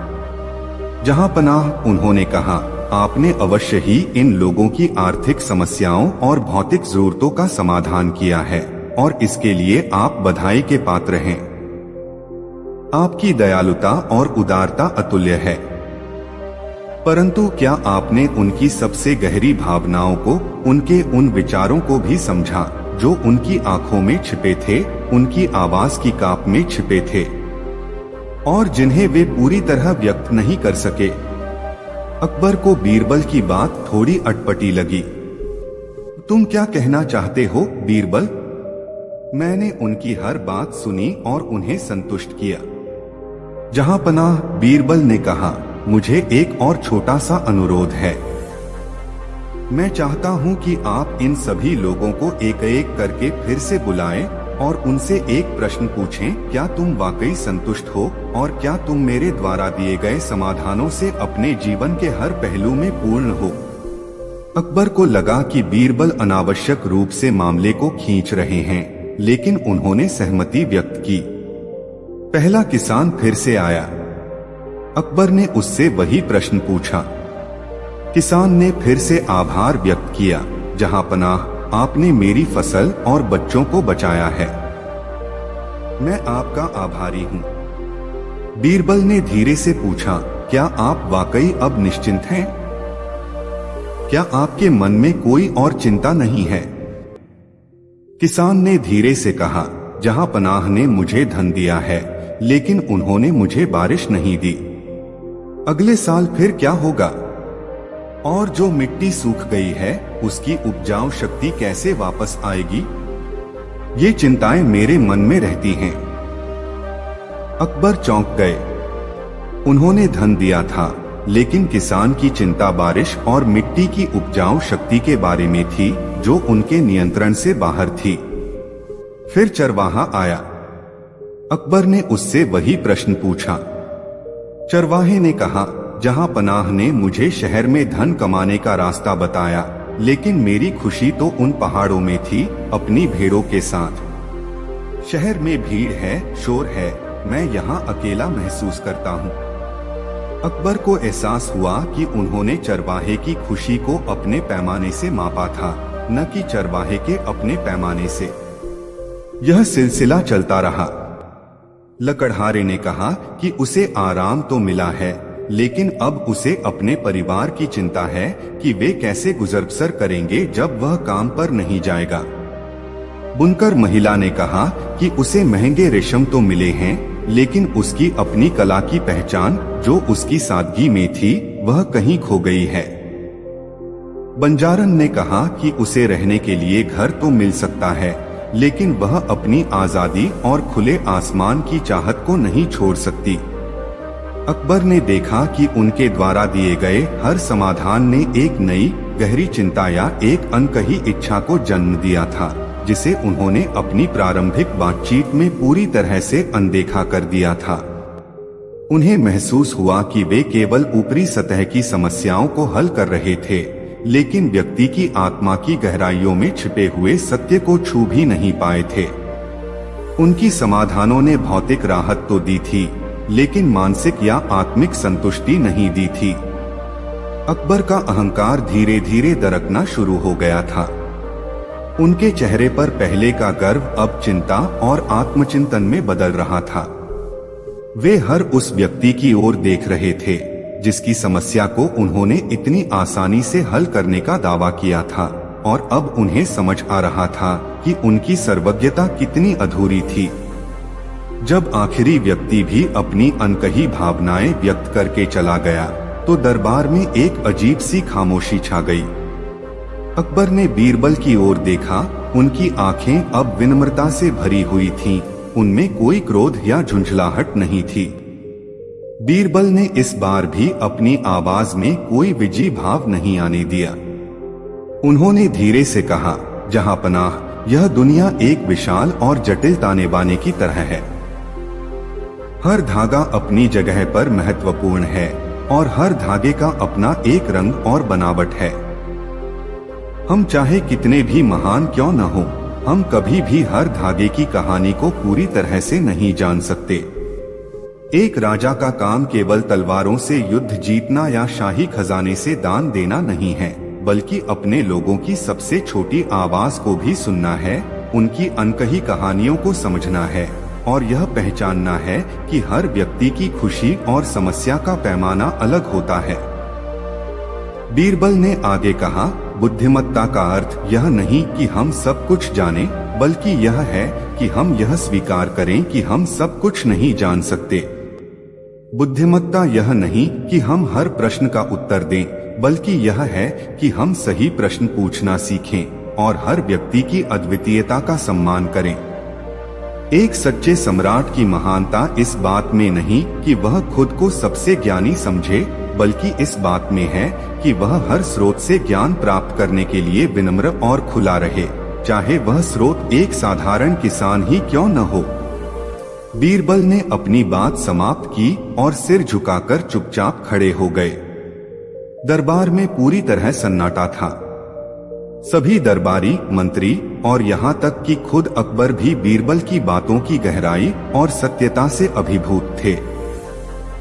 जहां पनाह, उन्होंने कहा, आपने अवश्य ही इन लोगों की आर्थिक समस्याओं और भौतिक जरूरतों का समाधान किया है और इसके लिए आप बधाई के पात्र हैं। आपकी दयालुता और उदारता अतुल्य है। परंतु क्या आपने उनकी सबसे गहरी भावनाओं को, उनके उन विचारों को भी समझा जो उनकी आंखों में छिपे थे, उनकी आवाज की काप में छिपे थे और जिन्हें वे पूरी तरह व्यक्त नहीं कर सके? अकबर को बीरबल की बात थोड़ी अटपटी लगी। तुम क्या कहना चाहते हो बीरबल? मैंने उनकी हर बात सुनी और उन्हें संतुष्ट किया। जहां पनाह, बीरबल ने कहा, मुझे एक और छोटा सा अनुरोध है। मैं चाहता हूं कि आप इन सभी लोगों को एक एक करके फिर से बुलाएं और उनसे एक प्रश्न पूछें, क्या तुम वाकई संतुष्ट हो और क्या तुम मेरे द्वारा दिए गए समाधानों से अपने जीवन के हर पहलू में पूर्ण हो? अकबर को लगा कि बीरबल अनावश्यक रूप से मामले को खींच रहे हैं, लेकिन उन्होंने सहमति व्यक्त की। पहला किसान फिर से आया। अकबर ने उससे वही प्रश्न पूछा। किसान ने फिर से आभार व्यक्त किया। जहां पनाह, आपने मेरी फसल और बच्चों को बचाया है। मैं आपका आभारी हूं। बीरबल ने धीरे से पूछा, क्या आप वाकई अब निश्चिंत हैं? क्या आपके मन में कोई और चिंता नहीं है? किसान ने धीरे से कहा, जहां पनाह ने मुझे धन दिया है, लेकिन उन्होंने मुझे बारिश नहीं दी। अगले साल फिर क्या होगा? और जो मिट्टी सूख गई है, उसकी उपजाऊ शक्ति कैसे वापस आएगी? ये चिंताएं मेरे मन में रहती हैं। अकबर चौंक गए। उन्होंने धन दिया था, लेकिन किसान की चिंता बारिश और मिट्टी की उपजाऊ शक्ति के बारे में थी, जो उनके नियंत्रण से बाहर थी। फिर चरवाहा आया। अकबर ने उससे वही प्रश्न पूछा। चरवाहे ने कहा, जहां पनाह ने मुझे शहर में धन कमाने का रास्ता बताया, लेकिन मेरी खुशी तो उन पहाड़ों में थी, अपनी भेड़ों के साथ। शहर में भीड़ है, शोर है, मैं यहाँ अकेला महसूस करता हूँ। अकबर को एहसास हुआ कि उन्होंने चरवाहे की खुशी को अपने पैमाने से मापा था, न कि चरवाहे के अपने पैमाने से। यह सिलसिला चलता रहा। लकड़हारे ने कहा कि उसे आराम तो मिला है, लेकिन अब उसे अपने परिवार की चिंता है कि वे कैसे गुजर बसर करेंगे जब वह काम पर नहीं जाएगा। बुनकर महिला ने कहा कि उसे महंगे रेशम तो मिले हैं, लेकिन उसकी अपनी कला की पहचान, जो उसकी सादगी में थी, वह कहीं खो गई है। बंजारन ने कहा कि उसे रहने के लिए घर तो मिल सकता है, लेकिन वह अपनी आजादी और खुले आसमान की चाहत को नहीं छोड़ सकती। अकबर ने देखा कि उनके द्वारा दिए गए हर समाधान ने एक नई गहरी चिंता या एक अनकही इच्छा को जन्म दिया था, जिसे उन्होंने अपनी प्रारंभिक बातचीत में पूरी तरह से अनदेखा कर दिया था। उन्हें महसूस हुआ कि वे केवल ऊपरी सतह की समस्याओं को हल कर रहे थे, लेकिन व्यक्ति की आत्मा की गहराइयों में छिपे हुए सत्य को छू भी नहीं पाए थे। उनकी समाधानों ने भौतिक राहत तो दी थी, लेकिन मानसिक या आत्मिक संतुष्टि नहीं दी थी। अकबर का अहंकार धीरे धीरे दरकना शुरू हो गया था। उनके चेहरे पर पहले का गर्व अब चिंता और आत्मचिंतन में बदल रहा था। वे हर उस व्यक्ति की ओर देख रहे थे जिसकी समस्या को उन्होंने इतनी आसानी से हल करने का दावा किया था, और अब उन्हें समझ आ रहा था कि उनकी सर्वज्ञता कितनी अधूरी थी। जब आखिरी व्यक्ति भी अपनी अनकही भावनाएं व्यक्त करके चला गया, तो दरबार में एक अजीब सी खामोशी छा गई। अकबर ने बीरबल की ओर देखा। उनकी आंखें अब विनम्रता से भरी हुई थीं, उनमें कोई क्रोध या झुंझलाहट नहीं थी। बीरबल ने इस बार भी अपनी आवाज में कोई विजयी भाव नहीं आने दिया। उन्होंने धीरे से कहा, जहां पनाह, यह दुनिया एक विशाल और जटिल ताने बाने की तरह है। हर धागा अपनी जगह पर महत्वपूर्ण है और हर धागे का अपना एक रंग और बनावट है। हम चाहे कितने भी महान क्यों न हो, हम कभी भी हर धागे की कहानी को पूरी तरह से नहीं जान सकते। एक राजा का काम केवल तलवारों से युद्ध जीतना या शाही खजाने से दान देना नहीं है, बल्कि अपने लोगों की सबसे छोटी आवाज को भी सुनना है, उनकी अनकही कहानियों को समझना है और यह पहचानना है कि हर व्यक्ति की खुशी और समस्या का पैमाना अलग होता है। बीरबल ने आगे कहा, बुद्धिमत्ता का अर्थ यह नहीं कि हम सब कुछ जाने, बल्कि यह है कि हम यह स्वीकार करें कि हम सब कुछ नहीं जान सकते। बुद्धिमत्ता यह नहीं कि हम हर प्रश्न का उत्तर दें, बल्कि यह है कि हम सही प्रश्न पूछना सीखें और हर व्यक्ति की अद्वितीयता का सम्मान करें। एक सच्चे सम्राट की महानता इस बात में नहीं कि वह खुद को सबसे ज्ञानी समझे, बल्कि इस बात में है कि वह हर स्रोत से ज्ञान प्राप्त करने के लिए विनम्र और खुला रहे, चाहे वह स्रोत एक साधारण किसान ही क्यों न हो। बीरबल ने अपनी बात समाप्त की और सिर झुकाकर चुपचाप खड़े हो गए। दरबार में पूरी तरह सन्नाटा था। सभी दरबारी, मंत्री और यहाँ तक कि खुद अकबर भी बीरबल की बातों की गहराई और सत्यता से अभिभूत थे।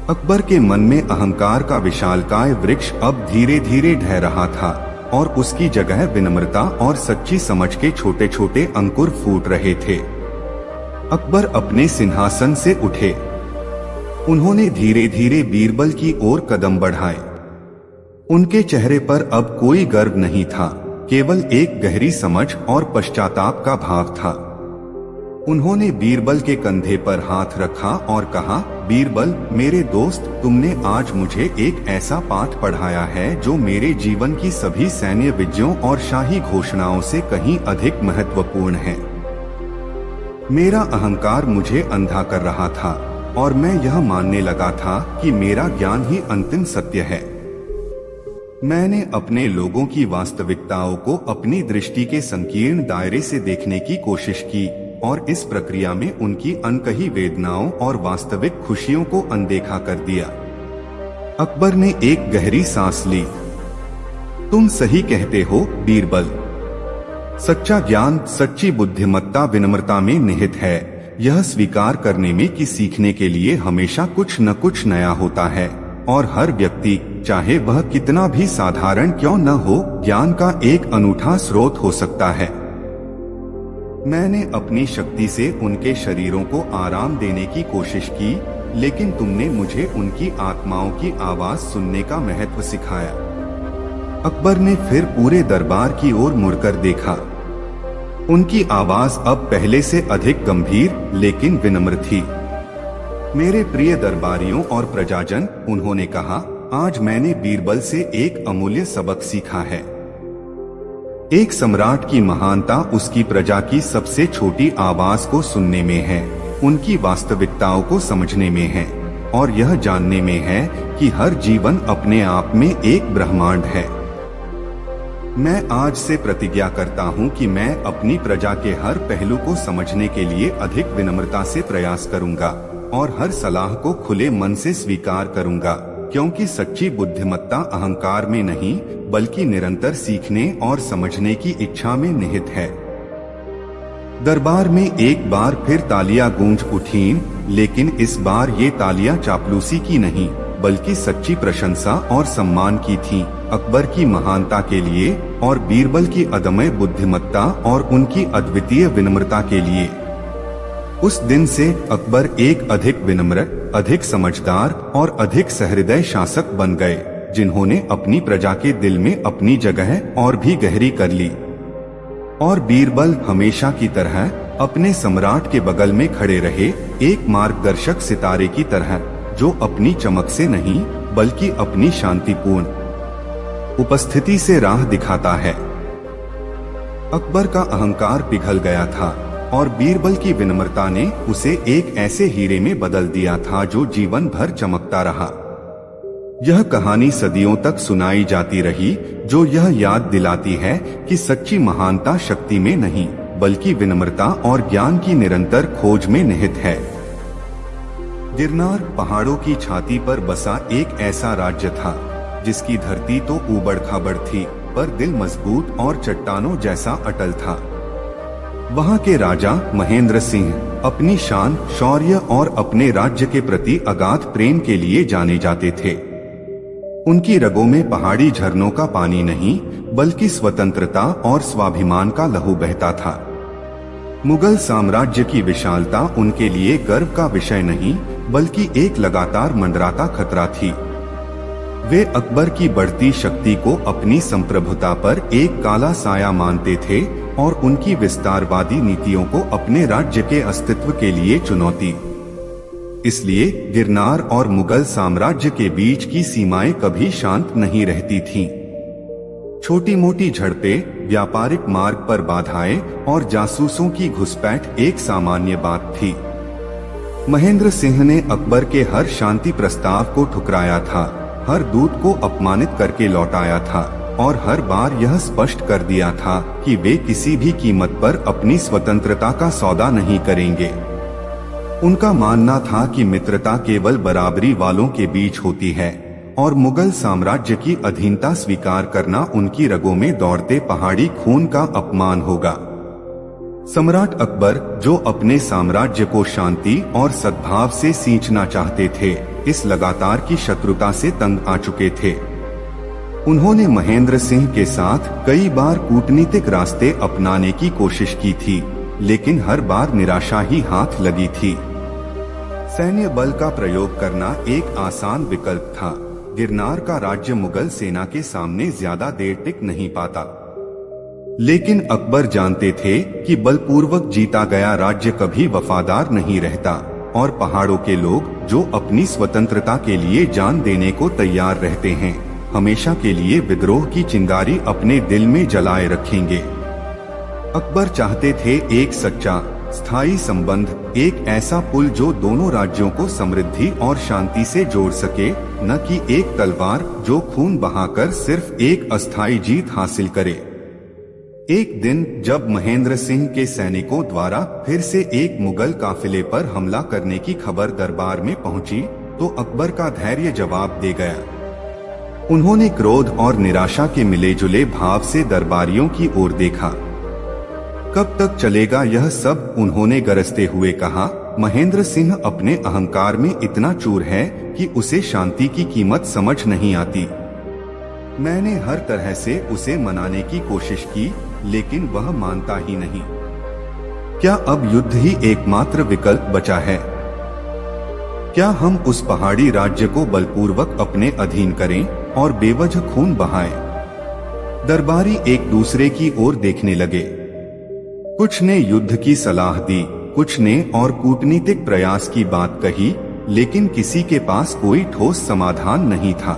अकबर के मन में अहंकार का विशालकाय वृक्ष अब धीरे धीरे ढह रहा था और उसकी जगह विनम्रता और सच्ची समझ के छोटे छोटे अंकुर फूट रहे थे। अकबर अपने सिंहासन से उठे। उन्होंने धीरे धीरे बीरबल की ओर कदम बढ़ाए। उनके चेहरे पर अब कोई गर्व नहीं था, केवल एक गहरी समझ और पश्चाताप का भाव था। उन्होंने बीरबल के कंधे पर हाथ रखा और कहा, बीरबल मेरे दोस्त, तुमने आज मुझे एक ऐसा पाठ पढ़ाया है जो मेरे जीवन की सभी सैन्य विजयों और शाही घोषणाओं से कहीं अधिक महत्वपूर्ण है। मेरा अहंकार मुझे अंधा कर रहा था और मैं यह मानने लगा था कि मेरा ज्ञान ही अंतिम सत्य है। मैंने अपने लोगों की वास्तविकताओं को अपनी दृष्टि के संकीर्ण दायरे से देखने की कोशिश की और इस प्रक्रिया में उनकी अनकही वेदनाओं और वास्तविक खुशियों को अनदेखा कर दिया। अकबर ने एक गहरी सांस ली। तुम सही कहते हो बीरबल। सच्चा ज्ञान, सच्ची बुद्धिमत्ता विनम्रता में निहित है, यह स्वीकार करने में कि सीखने के लिए हमेशा कुछ न कुछ नया होता है और हर व्यक्ति, चाहे वह कितना भी साधारण क्यों न हो, ज्ञान का एक अनूठा स्रोत हो सकता है। मैंने अपनी शक्ति से उनके शरीरों को आराम देने की कोशिश की, लेकिन तुमने मुझे उनकी आत्माओं की आवाज सुनने का महत्व सिखाया। अकबर ने फिर पूरे दरबार की ओर मुड़कर देखा। उनकी आवाज अब पहले से अधिक गंभीर लेकिन विनम्र थी। मेरे प्रिय दरबारियों और प्रजाजन, उन्होंने कहा, आज मैंने बीरबल से एक अमूल्य सबक सीखा है। एक सम्राट की महानता उसकी प्रजा की सबसे छोटी आवाज को सुनने में है, उनकी वास्तविकताओं को समझने में है और यह जानने में है कि हर जीवन अपने आप में एक ब्रह्मांड है। मैं आज से प्रतिज्ञा करता हूँ कि मैं अपनी प्रजा के हर पहलू को समझने के लिए अधिक विनम्रता से प्रयास करूँगा और हर सलाह को खुले मन से स्वीकार करूँगा, क्योंकि सच्ची बुद्धिमत्ता अहंकार में नहीं बल्कि निरंतर सीखने और समझने की इच्छा में निहित है। दरबार में एक बार फिर तालियां गूंज उठीं, लेकिन इस बार ये तालियां चापलूसी की नहीं बल्कि सच्ची प्रशंसा और सम्मान की थीं, अकबर की महानता के लिए और बीरबल की अदम्य बुद्धिमत्ता और उनकी अद्वितीय विनम्रता के लिए। उस दिन से अकबर एक अधिक विनम्र, अधिक समझदार और अधिक सहृदय शासक बन गए, जिन्होंने अपनी प्रजा के दिल में अपनी जगह और भी गहरी कर ली। और बीरबल हमेशा की तरह अपने सम्राट के बगल में खड़े रहे, एक मार्गदर्शक सितारे की तरह जो अपनी चमक से नहीं बल्कि अपनी शांतिपूर्ण उपस्थिति से राह दिखाता है। अकबर का अहंकार पिघल गया था और बीरबल की विनम्रता ने उसे एक ऐसे हीरे में बदल दिया था जो जीवन भर चमकता रहा। यह कहानी सदियों तक सुनाई जाती रही, जो यह याद दिलाती है कि सच्ची महानता शक्ति में नहीं बल्कि विनम्रता और ज्ञान की निरंतर खोज में निहित है। गिरनार पहाड़ों की छाती पर बसा एक ऐसा राज्य था जिसकी धरती तो ऊबड़ खाबड़ थी, पर दिल मजबूत और चट्टानों जैसा अटल था। वहाँ के राजा महेंद्र सिंह अपनी शान, शौर्य और अपने राज्य के प्रति अगाध प्रेम के लिए जाने जाते थे। उनकी रगों में पहाड़ी झरनों का पानी नहीं बल्कि स्वतंत्रता और स्वाभिमान का लहू बहता था। मुगल साम्राज्य की विशालता उनके लिए गर्व का विषय नहीं बल्कि एक लगातार मंडराता खतरा थी। वे अकबर की बढ़ती शक्ति को अपनी संप्रभुता पर एक काला साया मानते थे और उनकी विस्तारवादी नीतियों को अपने राज्य के अस्तित्व के लिए चुनौती। इसलिए गिरनार और मुगल साम्राज्य के बीच की सीमाएं कभी शांत नहीं रहती थीं। छोटी मोटी झड़पें, व्यापारिक मार्ग पर बाधाएं और जासूसों की घुसपैठ एक सामान्य बात थी। महेंद्र सिंह ने अकबर के हर शांति प्रस्ताव को ठुकराया था, हर दूत को अपमानित करके लौटाया था और हर बार यह स्पष्ट कर दिया था कि वे किसी भी कीमत पर अपनी स्वतंत्रता का सौदा नहीं करेंगे। उनका मानना था कि मित्रता केवल बराबरी वालों के बीच होती है और मुगल साम्राज्य की अधीनता स्वीकार करना उनकी रगों में दौड़ते पहाड़ी खून का अपमान होगा। सम्राट अकबर, जो अपने साम्राज्य को शांति और सद्भाव से सींचना चाहते थे, इस लगातार की शत्रुता से तंग आ चुके थे। उन्होंने महेंद्र सिंह के साथ कई बार कूटनीतिक रास्ते अपनाने की कोशिश की थी, लेकिन हर बार निराशा ही हाथ लगी थी। सैन्य बल का प्रयोग करना एक आसान विकल्प था। गिरनार का राज्य मुगल सेना के सामने ज्यादा देर टिक नहीं पाता, लेकिन अकबर जानते थे कि बलपूर्वक जीता गया राज्य कभी वफादार नहीं रहता और पहाड़ों के लोग, जो अपनी स्वतंत्रता के लिए जान देने को तैयार रहते हैं, हमेशा के लिए विद्रोह की चिंगारी अपने दिल में जलाए रखेंगे। अकबर चाहते थे एक सच्चा, स्थायी संबंध, एक ऐसा पुल जो दोनों राज्यों को समृद्धि और शांति से जोड़ सके, न कि एक तलवार जो खून बहाकर सिर्फ एक अस्थायी जीत हासिल करे। एक दिन जब महेंद्र सिंह के सैनिकों द्वारा फिर से एक मुगल काफिले पर हमला करने की खबर दरबार में पहुंची, तो अकबर का धैर्य जवाब दे गया। उन्होंने क्रोध और निराशा के मिले जुले भाव से दरबारियों की ओर देखा। कब तक चलेगा यह सब, उन्होंने गरजते हुए कहा। महेंद्र सिंह अपने अहंकार में इतना चूर है कि उसे शांति की कीमत समझ नहीं आती। मैंने हर तरह से उसे मनाने की कोशिश की, लेकिन वह मानता ही नहीं। क्या अब युद्ध ही एकमात्र विकल्प बचा है? क्या हम उस पहाड़ी राज्य को बलपूर्वक अपने अधीन करें और बेवजह खून बहाएं? दरबारी एक दूसरे की ओर देखने लगे। कुछ ने युद्ध की सलाह दी, कुछ ने और कूटनीतिक प्रयास की बात कही, लेकिन किसी के पास कोई ठोस समाधान नहीं था।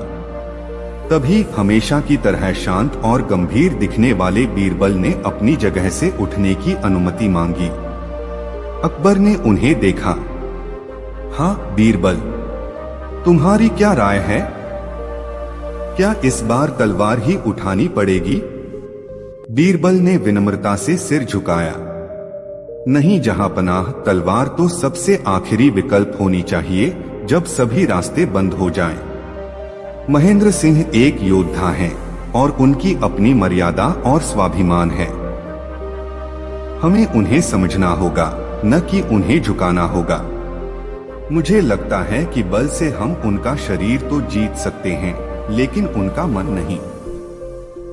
तभी हमेशा की तरह शांत और गंभीर दिखने वाले बीरबल ने अपनी जगह से उठने की अनुमति मांगी। अकबर ने उन्हें देखा। हाँ बीरबल, तुम्हारी क्या राय है? क्या इस बार तलवार ही उठानी पड़ेगी? बीरबल ने विनम्रता से सिर झुकाया। नहीं जहांपनाह, तलवार तो सबसे आखिरी विकल्प होनी चाहिए, जब सभी रास्ते बंद हो जाएं। महेंद्र सिंह एक योद्धा हैं और उनकी अपनी मर्यादा और स्वाभिमान है। हमें उन्हें समझना होगा, न कि उन्हें झुकाना होगा। मुझे लगता है कि बल से हम उनका शरीर तो जीत सकते हैं, लेकिन उनका मन नहीं।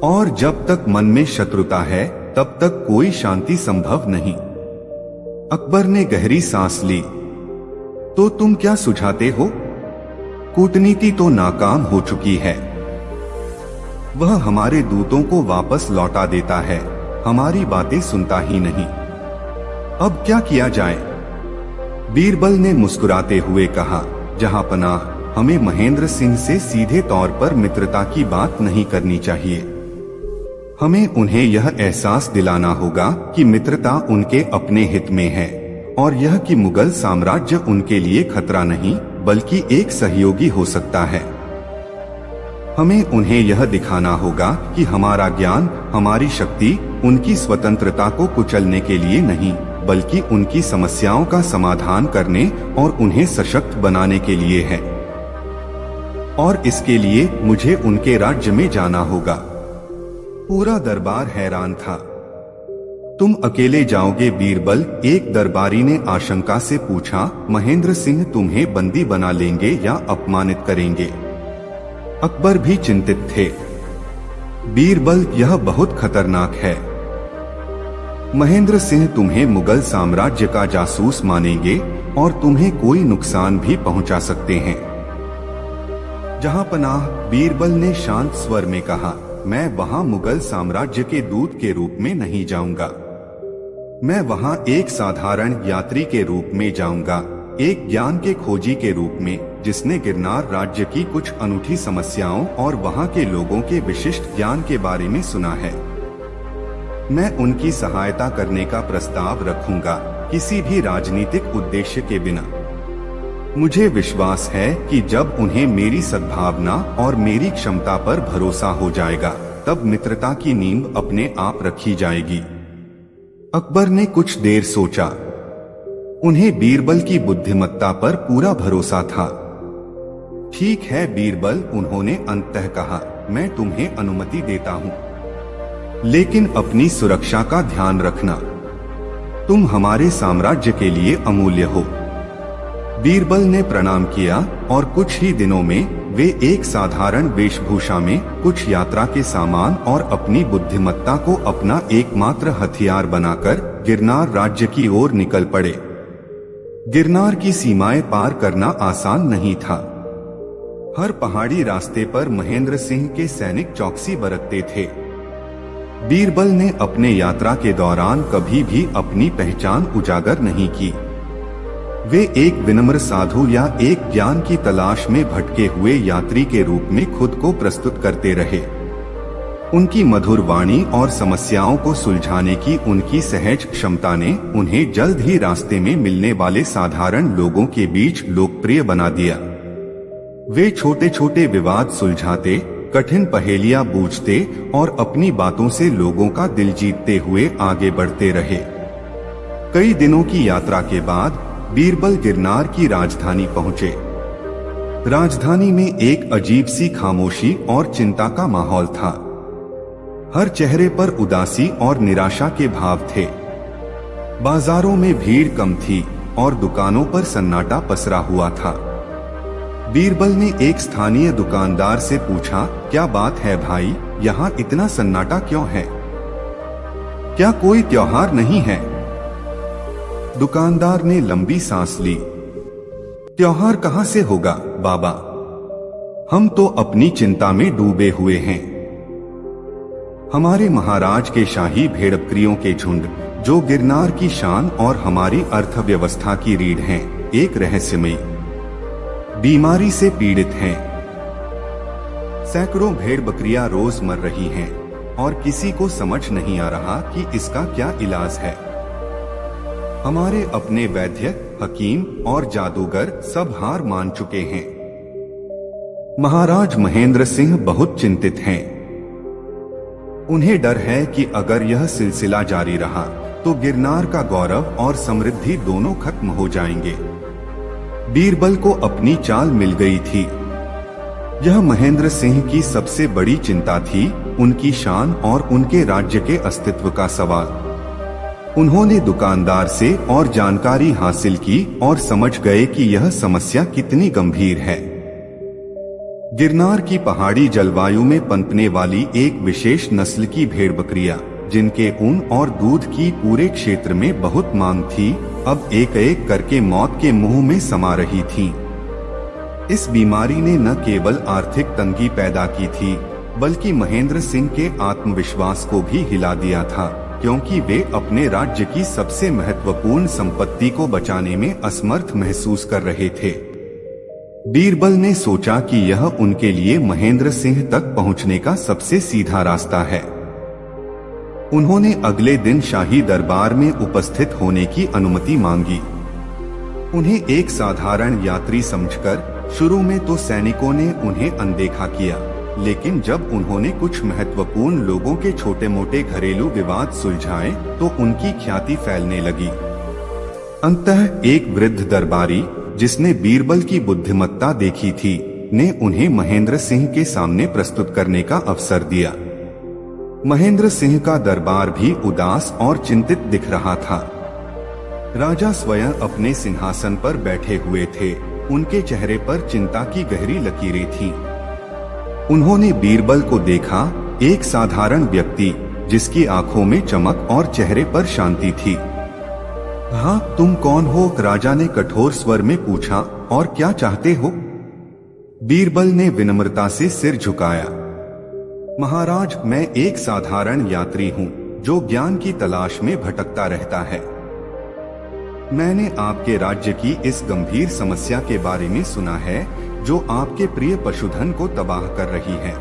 और जब तक मन में शत्रुता है, तब तक कोई शांति संभव नहीं। अकबर ने गहरी सांस ली। तो तुम क्या सुझाते हो? कूटनीति तो नाकाम हो चुकी है। वह हमारे दूतों को वापस लौटा देता है, हमारी बातें सुनता ही नहीं। अब क्या किया जाए? बीरबल ने मुस्कुराते हुए कहा, जहांपनाह, हमें महेंद्र सिंह से सीधे तौर पर मित्रता की बात नहीं करनी चाहिए। हमें उन्हें यह एहसास दिलाना होगा कि मित्रता उनके अपने हित में है और यह कि मुगल साम्राज्य उनके लिए खतरा नहीं बल्कि एक सहयोगी हो सकता है। हमें उन्हें यह दिखाना होगा कि हमारा ज्ञान, हमारी शक्ति उनकी स्वतंत्रता को कुचलने के लिए नहीं, बल्कि उनकी समस्याओं का समाधान करने और उन्हें सशक्त बनाने के लिए है। और इसके लिए मुझे उनके राज्य में जाना होगा। पूरा दरबार हैरान था। तुम अकेले जाओगे बीरबल? एक दरबारी ने आशंका से पूछा। महेंद्र सिंह तुम्हें बंदी बना लेंगे या अपमानित करेंगे? अकबर भी चिंतित थे। बीरबल, यह बहुत खतरनाक है। महेंद्र सिंह तुम्हें मुगल साम्राज्य का जासूस मानेंगे और तुम्हें कोई नुकसान भी पहुंचा सकते हैं। जहां पनाह, बीरबल ने शांत स्वर में कहा, मैं वहां मुगल साम्राज्य के दूत के रूप में नहीं जाऊंगा। मैं वहां एक साधारण यात्री के रूप में जाऊंगा, एक ज्ञान के खोजी के रूप में, जिसने गिरनार राज्य की कुछ अनूठी समस्याओं और वहां के लोगों के विशिष्ट ज्ञान के बारे में सुना है। मैं उनकी सहायता करने का प्रस्ताव रखूंगा, किसी भी राजनीतिक उद्देश्य के बिना। मुझे विश्वास है कि जब उन्हें मेरी सद्भावना और मेरी क्षमता पर भरोसा हो जाएगा, तब मित्रता की नींव अपने आप रखी जाएगी। अकबर ने कुछ देर सोचा। उन्हें बीरबल की बुद्धिमत्ता पर पूरा भरोसा था। ठीक है बीरबल, उन्होंने अंततः कहा, मैं तुम्हें अनुमति देता हूँ, लेकिन अपनी सुरक्षा का ध्यान रखना। तुम हमारे साम्राज्य के लिए अमूल्य हो। बीरबल ने प्रणाम किया और कुछ ही दिनों में वे एक साधारण वेशभूषा में कुछ यात्रा के सामान और अपनी बुद्धिमत्ता को अपना एकमात्र हथियार बनाकर गिरनार राज्य की ओर निकल पड़े। गिरनार की सीमाएं पार करना आसान नहीं था। हर पहाड़ी रास्ते पर महेंद्र सिंह के सैनिक चौकसी बरतते थे। बीरबल ने अपने यात्रा के दौरान कभी भी अपनी पहचान उजागर नहीं की। वे एक विनम्र साधु या एक ज्ञान की तलाश में भटके हुए यात्री के रूप में खुद को प्रस्तुत करते रहे। उनकी मधुर वाणी और समस्याओं को सुलझाने की उनकी सहज क्षमता ने उन्हें जल्द ही रास्ते में मिलने वाले साधारण लोगों के बीच लोकप्रिय बना दिया। वे छोटे छोटे विवाद सुलझाते, कठिन पहेलियां बूझते और अपनी बातों से लोगों का दिल जीतते हुए आगे बढ़ते रहे। कई दिनों की यात्रा के बाद बीरबल गिरनार की राजधानी पहुंचे। राजधानी में एक अजीब सी खामोशी और चिंता का माहौल था। हर चेहरे पर उदासी और निराशा के भाव थे। बाजारों में भीड़ कम थी और दुकानों पर सन्नाटा पसरा हुआ था। बीरबल ने एक स्थानीय दुकानदार से पूछा, क्या बात है भाई, यहाँ इतना सन्नाटा क्यों है? क्या कोई त्योहार नहीं है? दुकानदार ने लंबी सांस ली। त्योहार कहाँ से होगा बाबा, हम तो अपनी चिंता में डूबे हुए हैं। हमारे महाराज के शाही भेड़बकरियों के झुंड, जो गिरनार की शान और हमारी अर्थव्यवस्था की रीढ़ हैं, एक रहस्यमयी बीमारी से पीड़ित हैं। सैकड़ों भेड़ बकरियां रोज मर रही हैं और किसी को समझ नहीं आ रहा कि इसका क्या इलाज है। हमारे अपने वैद्य, हकीम और जादूगर सब हार मान चुके हैं। महाराज महेंद्र सिंह बहुत चिंतित हैं। उन्हें डर है कि अगर यह सिलसिला जारी रहा तो गिरनार का गौरव और समृद्धि दोनों खत्म हो जाएंगे। बीरबल को अपनी चाल मिल गई थी। यह महेंद्र सिंह की सबसे बड़ी चिंता थी, उनकी शान और उनके राज्य के अस्तित्व का सवाल। उन्होंने दुकानदार से और जानकारी हासिल की और समझ गए कि यह समस्या कितनी गंभीर है। गिरनार की पहाड़ी जलवायु में पनपने वाली एक विशेष नस्ल की भेड़ बकरियां, जिनके ऊन और दूध की पूरे क्षेत्र में बहुत मांग थी, अब एक एक करके मौत के मुंह में समा रही थीं। इस बीमारी ने न केवल आर्थिक तंगी पैदा की थी, बल्कि महेंद्र सिंह के आत्मविश्वास को भी हिला दिया था, क्योंकि वे अपने राज्य की सबसे महत्वपूर्ण संपत्ति को बचाने में असमर्थ महसूस कर रहे थे। बीरबल ने सोचा कि यह उनके लिए महेंद्र सिंह तक पहुंचने का सबसे सीधा रास्ता है। उन्होंने अगले दिन शाही दरबार में उपस्थित होने की अनुमति मांगी। उन्हें एक साधारण यात्री समझकर शुरू में तो सैनिकों ने उन्हें अनदेखा किया, लेकिन जब उन्होंने कुछ महत्वपूर्ण लोगों के छोटे मोटे घरेलू विवाद सुलझाए तो उनकी ख्याति फैलने लगी। अंततः एक वृद्ध दरबारी, जिसने बीरबल की बुद्धिमत्ता देखी थी, ने उन्हें महेंद्र सिंह के सामने प्रस्तुत करने का अवसर दिया। महेंद्र सिंह का दरबार भी उदास और चिंतित दिख रहा था। राजा स्वयं अपने सिंहासन पर बैठे हुए थे। उनके चेहरे पर चिंता की गहरी लकीरें थीं। उन्होंने बीरबल को देखा, एक साधारण व्यक्ति जिसकी आंखों में चमक और चेहरे पर शांति थी। हाँ, तुम कौन हो? राजा ने कठोर स्वर में पूछा। और क्या चाहते हो? बीरबल ने विनम्रता से सिर झुकाया। महाराज, मैं एक साधारण यात्री हूँ जो ज्ञान की तलाश में भटकता रहता है। मैंने आपके राज्य की इस गंभीर समस्या के बारे में सुना है जो आपके प्रिय पशुधन को तबाह कर रही है।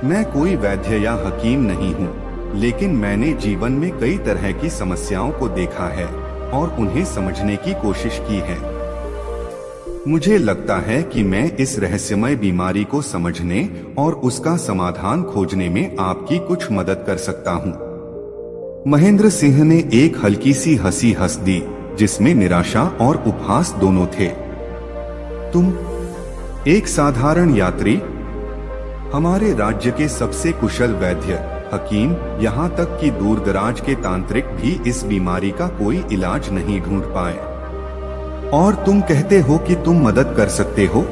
मैं कोई वैद्य या हकीम नहीं हूँ, लेकिन मैंने जीवन में कई तरह की समस्याओं को देखा है और उन्हें समझने की कोशिश की है। मुझे लगता है कि मैं इस रहस्यमय बीमारी को समझने और उसका समाधान खोजने में आपकी कुछ मदद कर सकता हूँ। महेंद्र सिंह ने एक हल्की सी हंसी हंस दी, जिसमें निराशा और उपहास दोनों थे। तुम एक साधारण यात्री? हमारे राज्य के सबसे कुशल वैद्य, हकीम, यहाँ तक कि दूर दराज के तांत्रिक भी इस बीमारी का कोई इलाज नहीं ढूंढ पाए। और तुम कहते हो कि तुम मदद कर सकते हो?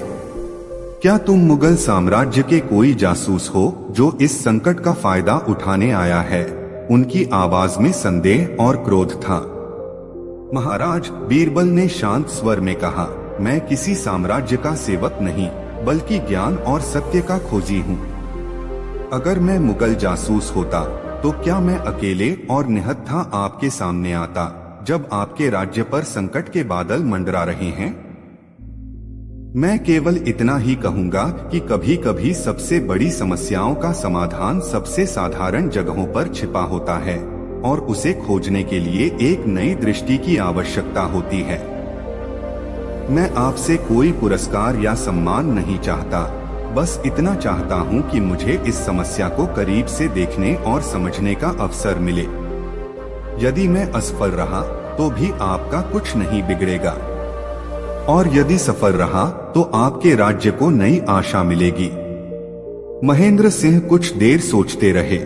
क्या तुम मुगल साम्राज्य के कोई जासूस हो जो इस संकट का फायदा उठाने आया है? उनकी आवाज में संदेह और क्रोध था। महाराज, बीरबल ने शांत स्वर में कहा, मैं किसी साम्राज्य का सेवक नहीं, बल्कि ज्ञान और सत्य का खोजी हूँ। अगर मैं मुगल जासूस होता तो क्या मैं अकेले और निहत्था आपके सामने आता जब आपके राज्य पर संकट के बादल मंडरा रहे हैं? मैं केवल इतना ही कहूंगा कि कभी कभी सबसे बड़ी समस्याओं का समाधान सबसे साधारण जगहों पर छिपा होता है और उसे खोजने के लिए एक नई दृष्टि की आवश्यकता होती है। मैं आपसे कोई पुरस्कार या सम्मान नहीं चाहता, बस इतना चाहता हूं कि मुझे इस समस्या को करीब से देखने और समझने का अवसर मिले। यदि मैं असफल रहा तो भी आपका कुछ नहीं बिगड़ेगा, और यदि सफल रहा तो आपके राज्य को नई आशा मिलेगी। महेंद्र सिंह कुछ देर सोचते रहे।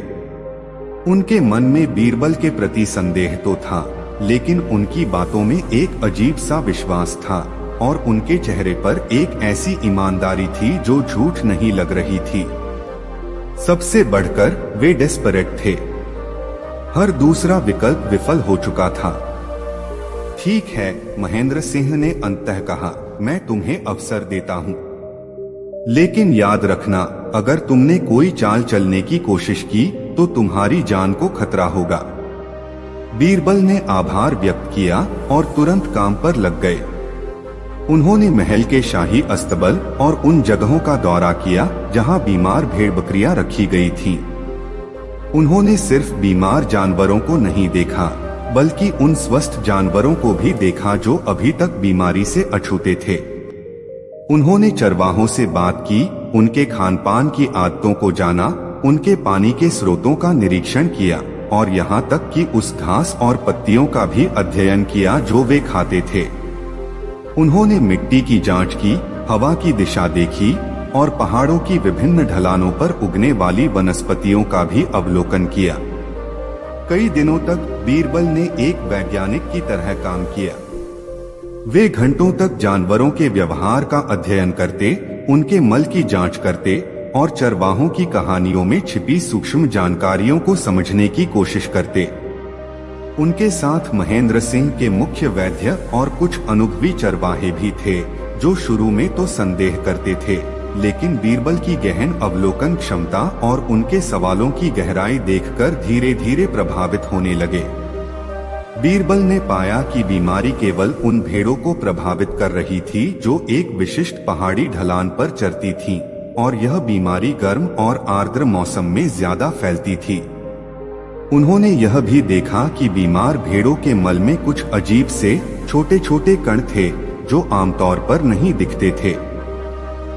उनके मन में बीरबल के प्रति संदेह तो था, लेकिन उनकी बातों में एक अजीब सा विश्वास था और उनके चेहरे पर एक ऐसी ईमानदारी थी जो झूठ नहीं लग रही थी। सबसे बढ़कर वे डेस्परेट थे। हर दूसरा विकल्प विफल हो चुका था। ठीक है, महेंद्र सिंह ने अंततः कहा, मैं तुम्हें अवसर देता हूँ, लेकिन याद रखना, अगर तुमने कोई चाल चलने की कोशिश की तो तुम्हारी जान को खतरा होगा। बीरबल ने आभार व्यक्त किया और तुरंत काम पर लग गए। उन्होंने महल के शाही अस्तबल और उन जगहों का दौरा किया जहां बीमार भेड़ बकरियां रखी गई थीं। उन्होंने सिर्फ बीमार जानवरों को नहीं देखा, बल्कि उन स्वस्थ जानवरों को भी देखा जो अभी तक बीमारी से अछूते थे। उन्होंने चरवाहों से बात की, उनके खान पान की आदतों को जाना, उनके पानी के स्रोतों का निरीक्षण किया और यहाँ तक कि उस घास और पत्तियों का भी अध्ययन किया जो वे खाते थे। उन्होंने मिट्टी की जांच की, हवा की दिशा देखी और पहाड़ों की विभिन्न ढलानों पर उगने वाली वनस्पतियों का भी अवलोकन किया। कई दिनों तक बीरबल ने एक वैज्ञानिक की तरह काम किया। वे घंटों तक जानवरों के व्यवहार का अध्ययन करते, उनके मल की जांच करते और चरवाहों की कहानियों में छिपी सूक्ष्म जानकारियों को समझने की कोशिश करते। उनके साथ महेंद्र सिंह के मुख्य वैद्य और कुछ अनुभवी चरवाहे भी थे जो शुरू में तो संदेह करते थे, लेकिन बीरबल की गहन अवलोकन क्षमता और उनके सवालों की गहराई देखकर धीरे धीरे प्रभावित होने लगे। बीरबल ने पाया कि बीमारी केवल उन भेड़ों को प्रभावित कर रही थी जो एक विशिष्ट पहाड़ी ढलान पर चरती थीं, और यह बीमारी गर्म और आर्द्र मौसम में ज्यादा फैलती थी। उन्होंने यह भी देखा कि बीमार भेड़ों के मल में कुछ अजीब से छोटे छोटे कण थे जो आमतौर पर नहीं दिखते थे।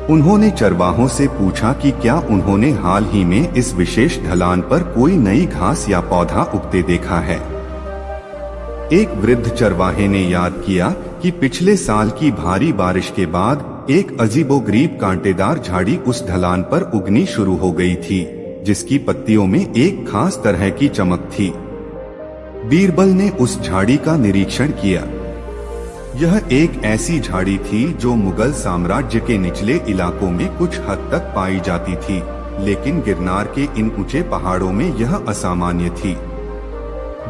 उन्होंने चरवाहों से पूछा कि क्या उन्होंने हाल ही में इस विशेष ढलान पर कोई नई घास या पौधा उगते देखा है। एक वृद्ध चरवाहे ने याद किया कि पिछले साल की भारी बारिश के बाद एक अजीबोगरीब कांटेदार झाड़ी उस ढलान पर उगनी शुरू हो गई थी, जिसकी पत्तियों में एक खास तरह की चमक थी। बीरबल ने उस झाड़ी का निरीक्षण किया। यह एक ऐसी झाड़ी थी जो मुगल साम्राज्य के निचले इलाकों में कुछ हद तक पाई जाती थी, लेकिन गिरनार के इन ऊंचे पहाड़ों में यह असामान्य थी।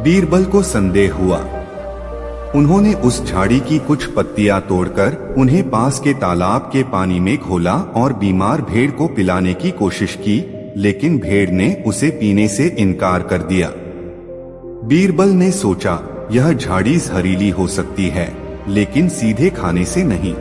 बीरबल को संदेह हुआ। उन्होंने उस झाड़ी की कुछ पत्तियां तोड़कर उन्हें पास के तालाब के पानी में घोला और बीमार भेड़ को पिलाने की कोशिश की, लेकिन भेड़ ने उसे पीने से इनकार कर दिया। बीरबल ने सोचा, यह झाड़ी जहरीली हो सकती है, लेकिन सीधे खाने से नहीं।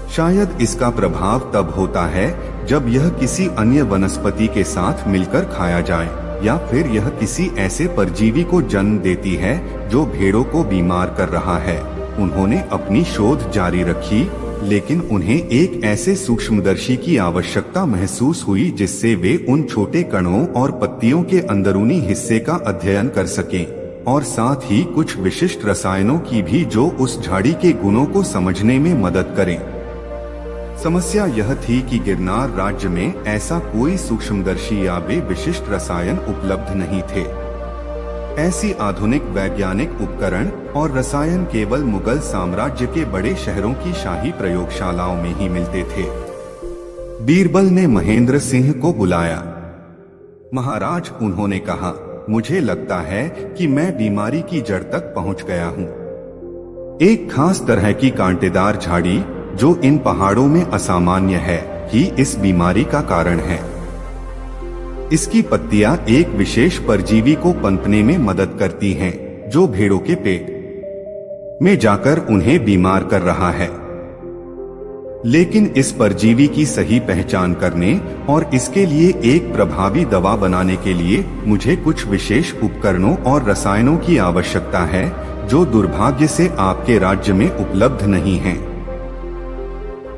शायद इसका प्रभाव तब होता है जब यह किसी अन्य वनस्पति के साथ मिलकर खाया जाए, या फिर यह किसी ऐसे परजीवी को जन्म देती है जो भेड़ों को बीमार कर रहा है। उन्होंने अपनी शोध जारी रखी, लेकिन उन्हें एक ऐसे सूक्ष्मदर्शी की आवश्यकता महसूस हुई जिससे वे उन छोटे कणों और पत्तियों के अंदरूनी हिस्से का अध्ययन कर सकें, और साथ ही कुछ विशिष्ट रसायनों की भी जो उस झाड़ी के गुणों को समझने में मदद करें। समस्या यह थी कि गिरनार राज्य में ऐसा कोई सूक्ष्मदर्शी या वे विशिष्ट रसायन उपलब्ध नहीं थे। ऐसी आधुनिक वैज्ञानिक उपकरण और रसायन केवल मुगल साम्राज्य के बड़े शहरों की शाही प्रयोगशालाओं में ही मिलते थे। बीरबल ने महेंद्र सिंह को बुलाया। महाराज, उन्होंने कहा, मुझे लगता है कि मैं बीमारी की जड़ तक पहुंच गया हूं। एक खास तरह की कांटेदार झाड़ी जो इन पहाड़ों में असामान्य है ही इस बीमारी का कारण है। इसकी पत्तियां एक विशेष परजीवी को पनपने में मदद करती हैं, जो भेड़ों के पेट में जाकर उन्हें बीमार कर रहा है। लेकिन इस परजीवी की सही पहचान करने और इसके लिए एक प्रभावी दवा बनाने के लिए मुझे कुछ विशेष उपकरणों और रसायनों की आवश्यकता है, जो दुर्भाग्य से आपके राज्य में उपलब्ध नहीं हैं।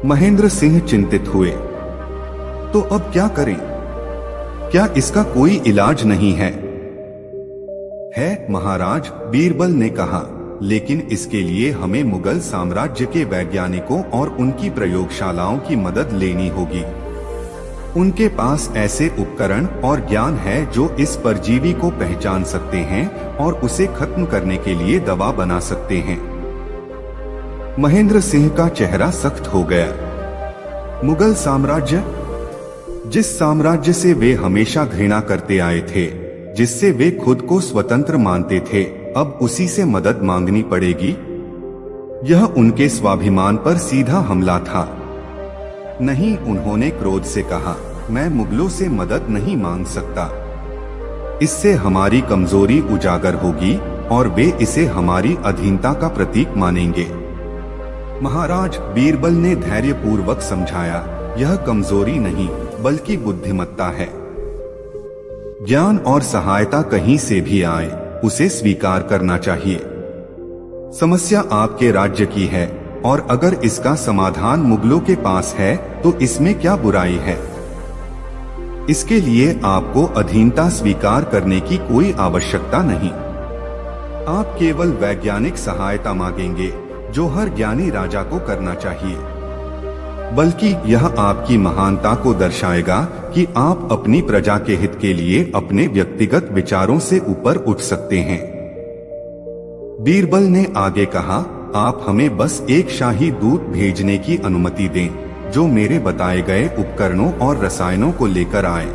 महेंद्र सिंह चिंतित हुए। तो अब क्या करें? क्या इसका कोई इलाज नहीं है? है महाराज, बीरबल ने कहा, लेकिन इसके लिए हमें मुगल साम्राज्य के वैज्ञानिकों और उनकी प्रयोगशालाओं की मदद लेनी होगी। उनके पास ऐसे उपकरण और ज्ञान है जो इस परजीवी को पहचान सकते हैं और उसे खत्म करने के लिए दवा बना सकते हैं। महेंद्र सिंह का चेहरा सख्त हो गया। मुगल साम्राज्य, जिस साम्राज्य से वे हमेशा घृणा करते आए थे, जिससे वे खुद को स्वतंत्र मानते थे, अब उसी से मदद मांगनी पड़ेगी। यह उनके स्वाभिमान पर सीधा हमला था। नहीं, उन्होंने क्रोध से कहा, मैं मुगलों से मदद नहीं मांग सकता। इससे हमारी कमजोरी उजागर होगी और वे इसे हमारी अधीनता का प्रतीक मानेंगे। महाराज, बीरबल ने धैर्यपूर्वक समझाया, यह कमजोरी नहीं बल्कि बुद्धिमत्ता है। ज्ञान और सहायता कहीं से भी आए, उसे स्वीकार करना चाहिए। समस्या आपके राज्य की है, और अगर इसका समाधान मुगलों के पास है तो इसमें क्या बुराई है? इसके लिए आपको अधीनता स्वीकार करने की कोई आवश्यकता नहीं। आप केवल वैज्ञानिक सहायता मांगेंगे, जो हर ज्ञानी राजा को करना चाहिए। बल्कि यह आपकी महानता को दर्शाएगा कि आप अपनी प्रजा के हित के लिए अपने व्यक्तिगत विचारों से ऊपर उठ सकते हैं। बीरबल ने आगे कहा, आप हमें बस एक शाही दूत भेजने की अनुमति दें, जो मेरे बताए गए उपकरणों और रसायनों को लेकर आए।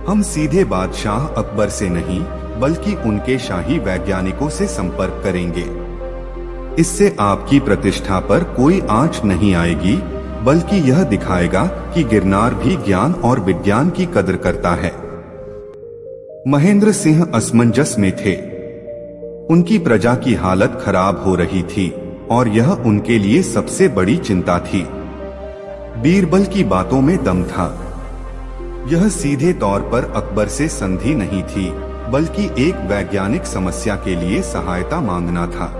हम सीधे बादशाह अकबर से नहीं, बल्कि उनके शाही वैज्ञानिकों से संपर्क करेंगे। इससे आपकी प्रतिष्ठा पर कोई आंच नहीं आएगी, बल्कि यह दिखाएगा कि गिरनार भी ज्ञान और विज्ञान की कदर करता है। महेंद्र सिंह असमंजस में थे। उनकी प्रजा की हालत खराब हो रही थी और यह उनके लिए सबसे बड़ी चिंता थी। बीरबल की बातों में दम था। यह सीधे तौर पर अकबर से संधि नहीं थी, बल्कि एक वैज्ञानिक समस्या के लिए सहायता मांगना था।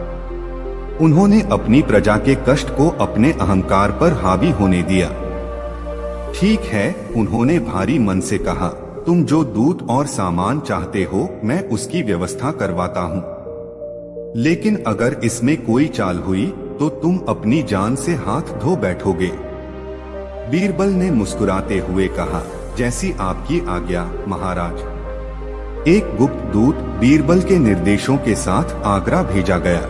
उन्होंने अपनी प्रजा के कष्ट को अपने अहंकार पर हावी होने दिया। ठीक है, उन्होंने भारी मन से कहा, तुम जो दूध और सामान चाहते हो मैं उसकी व्यवस्था करवाता हूँ, लेकिन अगर इसमें कोई चाल हुई तो तुम अपनी जान से हाथ धो बैठोगे। बीरबल ने मुस्कुराते हुए कहा, जैसी आपकी आज्ञा महाराज। एक गुप्त दूत बीरबल के निर्देशों के साथ आगरा भेजा गया।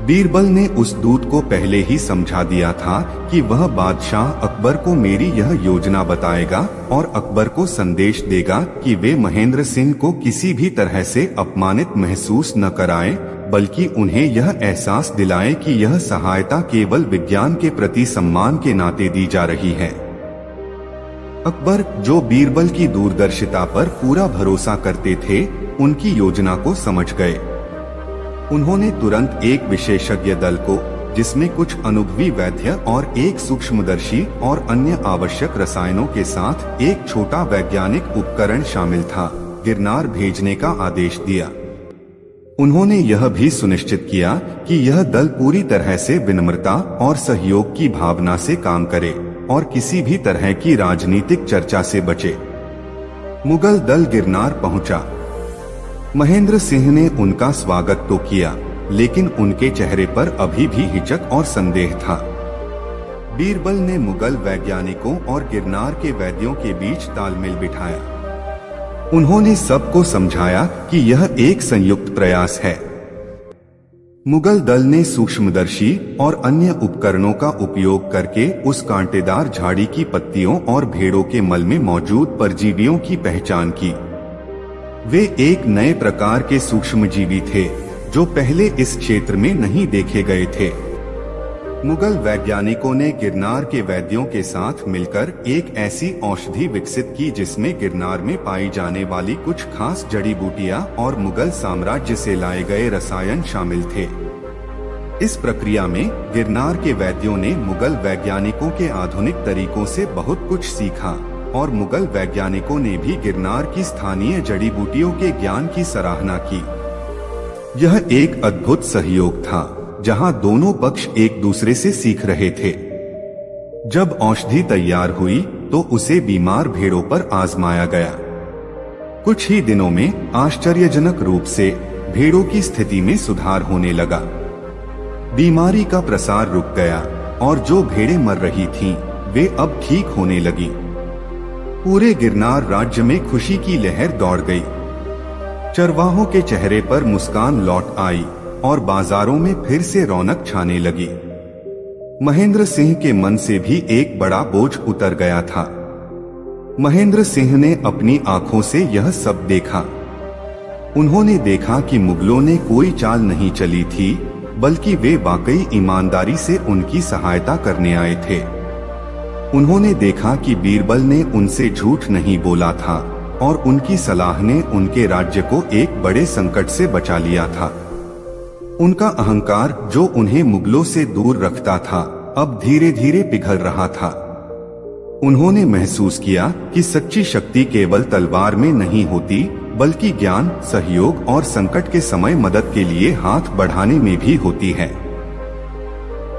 बीरबल ने उस दूत को पहले ही समझा दिया था कि वह बादशाह अकबर को मेरी यह योजना बताएगा और अकबर को संदेश देगा कि वे महेंद्र सिंह को किसी भी तरह से अपमानित महसूस न कराएं, बल्कि उन्हें यह एहसास दिलाएं कि यह सहायता केवल विज्ञान के प्रति सम्मान के नाते दी जा रही है। अकबर, जो बीरबल की दूरदर्शिता पर पूरा भरोसा करते थे, उनकी योजना को समझ गए। उन्होंने तुरंत एक विशेषज्ञ दल को, जिसमें कुछ अनुभवी वैद्य और एक सूक्ष्मदर्शी और अन्य आवश्यक रसायनों के साथ एक छोटा वैज्ञानिक उपकरण शामिल था, गिरनार भेजने का आदेश दिया। उन्होंने यह भी सुनिश्चित किया कि यह दल पूरी तरह से विनम्रता और सहयोग की भावना से काम करे और किसी भी तरह की राजनीतिक चर्चा से बचे। मुगल दल गिरनार पहुंचा। महेंद्र सिंह ने उनका स्वागत तो किया, लेकिन उनके चेहरे पर अभी भी हिचक और संदेह था। बीरबल ने मुगल वैज्ञानिकों और गिरनार के वैद्यों के बीच तालमेल बिठाया। उन्होंने सबको समझाया कि यह एक संयुक्त प्रयास है। मुगल दल ने सूक्ष्मदर्शी और अन्य उपकरणों का उपयोग करके उस कांटेदार झाड़ी की पत्तियों और भेड़ों के मल में मौजूद परजीवियों की पहचान की। वे एक नए प्रकार के सूक्ष्मजीवी थे जो पहले इस क्षेत्र में नहीं देखे गए थे। मुगल वैज्ञानिकों ने गिरनार के वैद्यों के साथ मिलकर एक ऐसी औषधि विकसित की जिसमें गिरनार में पाई जाने वाली कुछ खास जड़ी बूटियां और मुगल साम्राज्य से लाए गए रसायन शामिल थे। इस प्रक्रिया में गिरनार के वैद्यों ने मुगल वैज्ञानिकों के आधुनिक तरीकों से बहुत कुछ सीखा और मुगल वैज्ञानिकों ने भी गिरनार की स्थानीय जड़ी बूटियों के ज्ञान की सराहना की। यह एक अद्भुत सहयोग था, जहां दोनों पक्ष एक दूसरे से सीख रहे थे। जब औषधि तैयार हुई तो उसे बीमार भेड़ों पर आजमाया गया। कुछ ही दिनों में आश्चर्यजनक रूप से भेड़ों की स्थिति में सुधार होने लगा। बीमारी का प्रसार रुक गया और जो भेड़ें मर रही थीं, वे अब ठीक होने लगी। पूरे गिरनार राज्य में खुशी की लहर दौड़ गई। चरवाहों के चेहरे पर मुस्कान लौट आई और बाजारों में फिर से रौनक छाने लगी। महेंद्र सिंह के मन से भी एक बड़ा बोझ उतर गया था। महेंद्र सिंह ने अपनी आंखों से यह सब देखा। उन्होंने देखा कि मुगलों ने कोई चाल नहीं चली थी, बल्कि वे वाकई ईमानदारी से उनकी सहायता करने आए थे। उन्होंने देखा कि बीरबल ने उनसे झूठ नहीं बोला था और उनकी सलाह ने उनके राज्य को एक बड़े संकट से बचा लिया था। उनका अहंकार, जो उन्हें मुगलों से दूर रखता था, अब धीरे धीरे पिघल रहा था। उन्होंने महसूस किया कि सच्ची शक्ति केवल तलवार में नहीं होती, बल्कि ज्ञान, सहयोग और संकट के समय मदद के लिए हाथ बढ़ाने में भी होती है।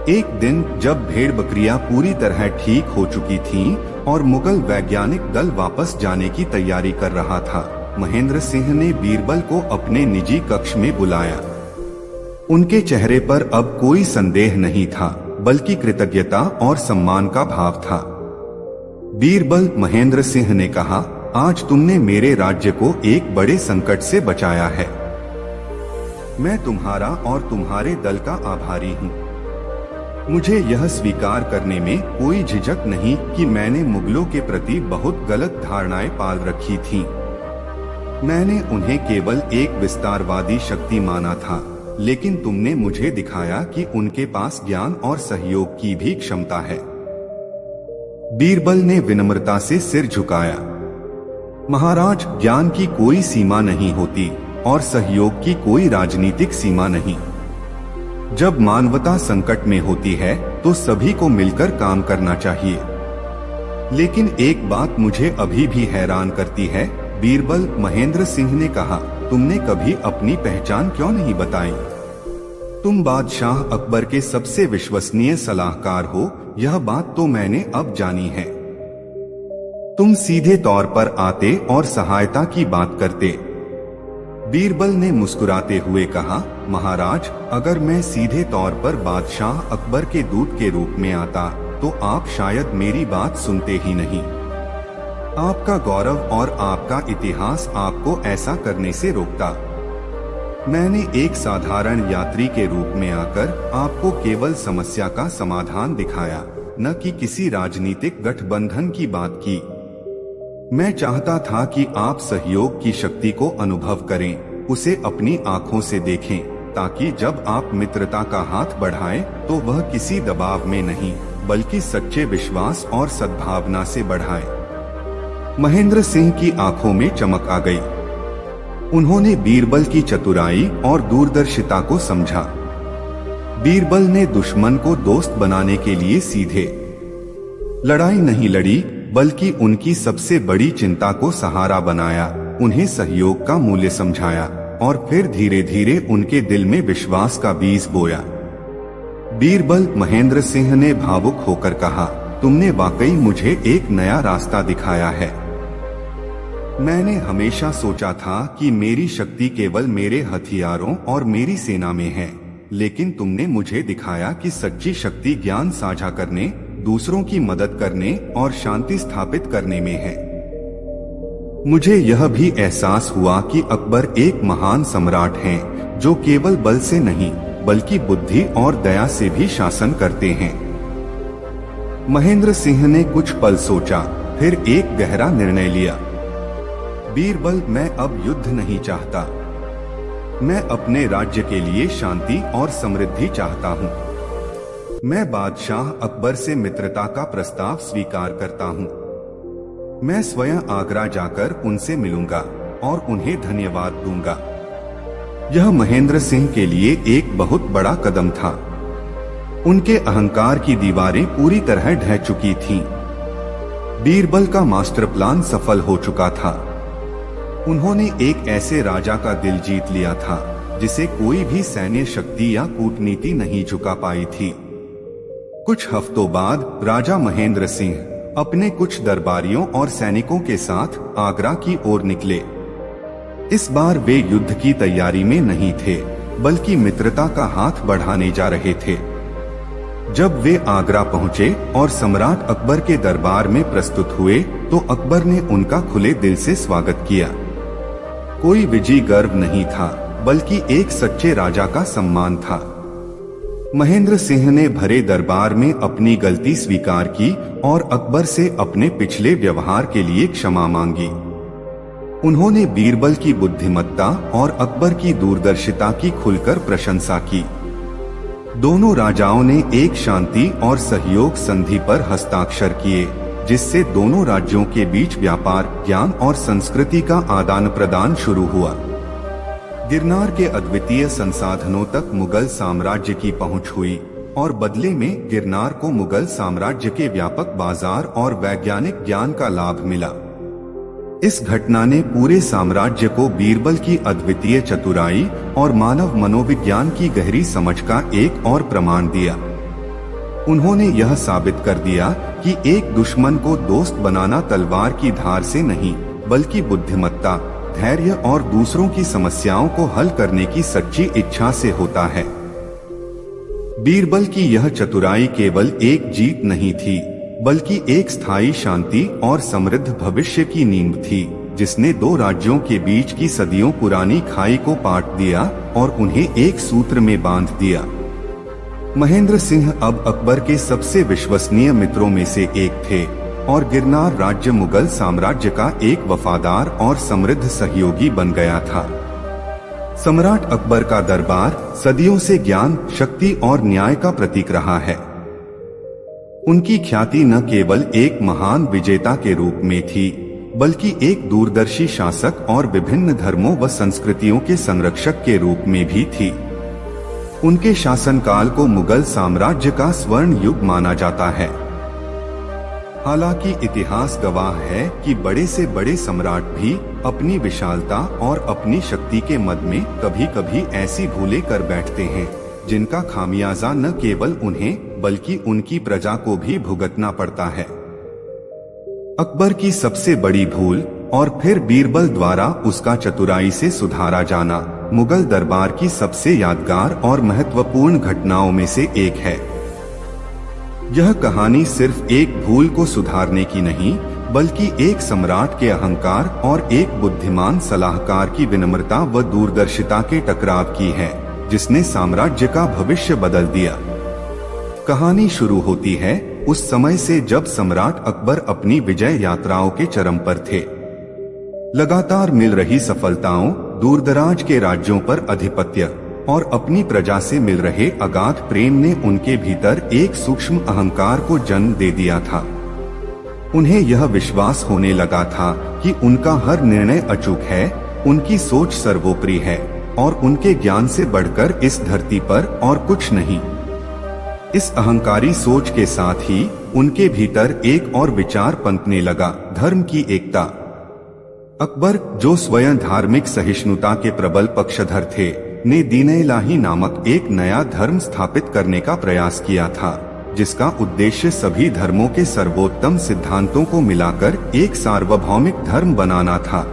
एक दिन जब भेड़ बकरियां पूरी तरह ठीक हो चुकी थीं और मुगल वैज्ञानिक दल वापस जाने की तैयारी कर रहा था, महेंद्र सिंह ने बीरबल को अपने निजी कक्ष में बुलाया। उनके चेहरे पर अब कोई संदेह नहीं था, बल्कि कृतज्ञता और सम्मान का भाव था। बीरबल, महेंद्र सिंह ने कहा, आज तुमने मेरे राज्य को एक बड़े संकट से बचाया है। मैं तुम्हारा और तुम्हारे दल का आभारी हूँ। मुझे यह स्वीकार करने में कोई झिझक नहीं कि मैंने मुगलों के प्रति बहुत गलत धारणाएं पाल रखी थीं। मैंने उन्हें केवल एक विस्तारवादी शक्ति माना था, लेकिन तुमने मुझे दिखाया कि उनके पास ज्ञान और सहयोग की भी क्षमता है। बीरबल ने विनम्रता से सिर झुकाया। महाराज, ज्ञान की कोई सीमा नहीं होती और सहयोग की कोई राजनीतिक सीमा नहीं। जब मानवता संकट में होती है तो सभी को मिलकर काम करना चाहिए। लेकिन एक बात मुझे अभी भी हैरान करती है, बीरबल, महेंद्र सिंह ने कहा, तुमने कभी अपनी पहचान क्यों नहीं बताई? तुम बादशाह अकबर के सबसे विश्वसनीय सलाहकार हो, यह बात तो मैंने अब जानी है। तुम सीधे तौर पर आते और सहायता की बात करते। बीरबल ने मुस्कुराते हुए कहा, महाराज, अगर मैं सीधे तौर पर बादशाह अकबर के दूत के रूप में आता तो आप शायद मेरी बात सुनते ही नहीं। आपका गौरव और आपका इतिहास आपको ऐसा करने से रोकता। मैंने एक साधारण यात्री के रूप में आकर आपको केवल समस्या का समाधान दिखाया, न कि किसी राजनीतिक गठबंधन की बात की। मैं चाहता था कि आप सहयोग की शक्ति को अनुभव करें, उसे अपनी आंखों से देखें, ताकि जब आप मित्रता का हाथ बढ़ाएं तो वह किसी दबाव में नहीं बल्कि सच्चे विश्वास और सद्भावना से बढ़ाए। महेंद्र सिंह की आंखों में चमक आ गई। उन्होंने बीरबल की चतुराई और दूरदर्शिता को समझा। बीरबल ने दुश्मन को दोस्त बनाने के लिए सीधे लड़ाई नहीं लड़ी, बल्कि उनकी सबसे बड़ी चिंता को सहारा बनाया, उन्हें सहयोग का मूल्य समझाया और फिर धीरे धीरे उनके दिल में विश्वास का बीज बोया। बीरबल, महेंद्र सिंह ने भावुक होकर कहा, तुमने वाकई मुझे एक नया रास्ता दिखाया है। मैंने हमेशा सोचा था कि मेरी शक्ति केवल मेरे हथियारों और मेरी सेना में है, लेकिन तुमने मुझे दिखाया कि सच्ची शक्ति ज्ञान साझा करने, दूसरों की मदद करने और शांति स्थापित करने में है। मुझे यह भी एहसास हुआ कि अकबर एक महान सम्राट हैं, जो केवल बल से नहीं बल्कि बुद्धि और दया से भी शासन करते हैं। महेंद्र सिंह ने कुछ पल सोचा, फिर एक गहरा निर्णय लिया। बीरबल, मैं अब युद्ध नहीं चाहता। मैं अपने राज्य के लिए शांति और समृद्धि चाहता हूँ। मैं बादशाह अकबर से मित्रता का प्रस्ताव स्वीकार करता हूँ। मैं स्वयं आगरा जाकर उनसे मिलूंगा और उन्हें धन्यवाद दूंगा। यह महेंद्र सिंह के लिए एक बहुत बड़ा कदम था। उनके अहंकार की दीवारें पूरी तरह ढह चुकी थीं। बीरबल का मास्टर प्लान सफल हो चुका था। उन्होंने एक ऐसे राजा का दिल जीत लिया था जिसे कोई भी सैन्य शक्ति या कूटनीति नहीं झुका पाई थी। कुछ हफ्तों बाद राजा महेंद्र सिंह अपने कुछ दरबारियों और सैनिकों के साथ आगरा की ओर निकले। इस बार वे युद्ध की तैयारी में नहीं थे, बल्कि मित्रता का हाथ बढ़ाने जा रहे थे। जब वे आगरा पहुंचे और सम्राट अकबर के दरबार में प्रस्तुत हुए, तो अकबर ने उनका खुले दिल से स्वागत किया। कोई विजयी गर्व नहीं था, बल्कि एक सच्चे राजा का सम्मान था। महेंद्र सिंह ने भरे दरबार में अपनी गलती स्वीकार की और अकबर से अपने पिछले व्यवहार के लिए क्षमा मांगी। उन्होंने बीरबल की बुद्धिमत्ता और अकबर की दूरदर्शिता की खुलकर प्रशंसा की। दोनों राजाओं ने एक शांति और सहयोग संधि पर हस्ताक्षर किए, जिससे दोनों राज्यों के बीच व्यापार, ज्ञान और संस्कृति का आदान प्रदान शुरू हुआ। गिरनार के अद्वितीय संसाधनों तक मुगल साम्राज्य की पहुंच हुई और बदले में गिरनार को मुगल साम्राज्य के व्यापक बाजार और वैज्ञानिक ज्ञान का लाभ मिला। इस घटना ने पूरे साम्राज्य को बीरबल की अद्वितीय चतुराई और मानव मनोविज्ञान की गहरी समझ का एक और प्रमाण दिया। उन्होंने यह साबित कर दिया कि एक दुश्मन को दोस्त बनाना तलवार की धार से नहीं, बल्कि बुद्धिमत्ता, धैर्य और दूसरों की समस्याओं को हल करने की सच्ची इच्छा से होता है। बीरबल की यह चतुराई केवल एक जीत नहीं थी, बल्कि एक स्थायी शांति और समृद्ध भविष्य की नींव थी, जिसने दो राज्यों के बीच की सदियों पुरानी खाई को पाट दिया और उन्हें एक सूत्र में बांध दिया। महेंद्र सिंह अब अकबर के सबसे विश्वसनीय मित्रों में से एक थे और गिरनार राज्य मुगल साम्राज्य का एक वफादार और समृद्ध सहयोगी बन गया था। सम्राट अकबर का दरबार सदियों से ज्ञान, शक्ति और न्याय का प्रतीक रहा है। उनकी ख्याति न केवल एक महान विजेता के रूप में थी, बल्कि एक दूरदर्शी शासक और विभिन्न धर्मों व संस्कृतियों के संरक्षक के रूप में भी थी। उनके शासनकाल को मुगल साम्राज्य का स्वर्ण युग माना जाता है। हालांकि इतिहास गवाह है कि बड़े से बड़े सम्राट भी अपनी विशालता और अपनी शक्ति के मद में कभी-कभी ऐसी भूलें कर बैठते हैं जिनका खामियाजा न केवल उन्हें बल्कि उनकी प्रजा को भी भुगतना पड़ता है। अकबर की सबसे बड़ी भूल और फिर बीरबल द्वारा उसका चतुराई से सुधारा जाना मुगल दरबार की सबसे यादगार और महत्वपूर्ण घटनाओं में से एक है। यह कहानी सिर्फ एक भूल को सुधारने की नहीं, बल्कि एक सम्राट के अहंकार और एक बुद्धिमान सलाहकार की विनम्रता व दूरदर्शिता के टकराव की है, जिसने साम्राज्य का भविष्य बदल दिया। कहानी शुरू होती है उस समय से जब सम्राट अकबर अपनी विजय यात्राओं के चरम पर थे। लगातार मिल रही सफलताओं, दूरदराज के राज्यों पर आधिपत्य और अपनी प्रजा से मिल रहे अगाध प्रेम ने उनके भीतर एक सूक्ष्म अहंकार को जन्म दे दिया था। उन्हें यह विश्वास होने लगा था कि उनका हर निर्णय अचूक है, उनकी सोच सर्वोपरि है और उनके ज्ञान से बढ़कर इस धरती पर और कुछ नहीं। इस अहंकारी सोच के साथ ही उनके भीतर एक और विचार पनपने लगा, धर्म की एकता। अकबर, जो स्वयं धार्मिक सहिष्णुता के प्रबल पक्षधर थे, ने दीन-ए-इलाही नामक एक नया धर्म स्थापित करने का प्रयास किया था, जिसका उद्देश्य सभी धर्मों के सर्वोत्तम सिद्धांतों को मिलाकर एक सार्वभौमिक धर्म बनाना था।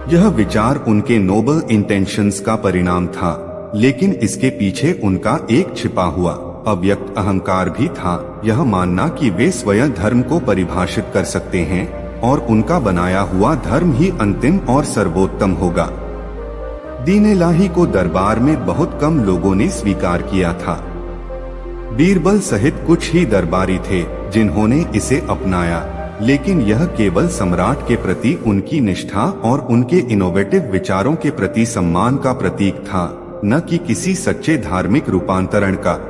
यह विचार उनके नोबल इंटेंशंस का परिणाम था, लेकिन इसके पीछे उनका एक छिपा हुआ अव्यक्त अहंकार भी था, यह मानना कि वे स्वयं धर्म को परिभाषित कर सकते हैं और उनका बनाया हुआ धर्म ही अंतिम और सर्वोत्तम होगा। दीन-ए-इलाही को दरबार में बहुत कम लोगों ने स्वीकार किया था। बीरबल सहित कुछ ही दरबारी थे जिन्होंने इसे अपनाया, लेकिन यह केवल सम्राट के प्रति उनकी निष्ठा और उनके इनोवेटिव विचारों के प्रति सम्मान का प्रतीक था, न कि किसी सच्चे धार्मिक रूपांतरण का।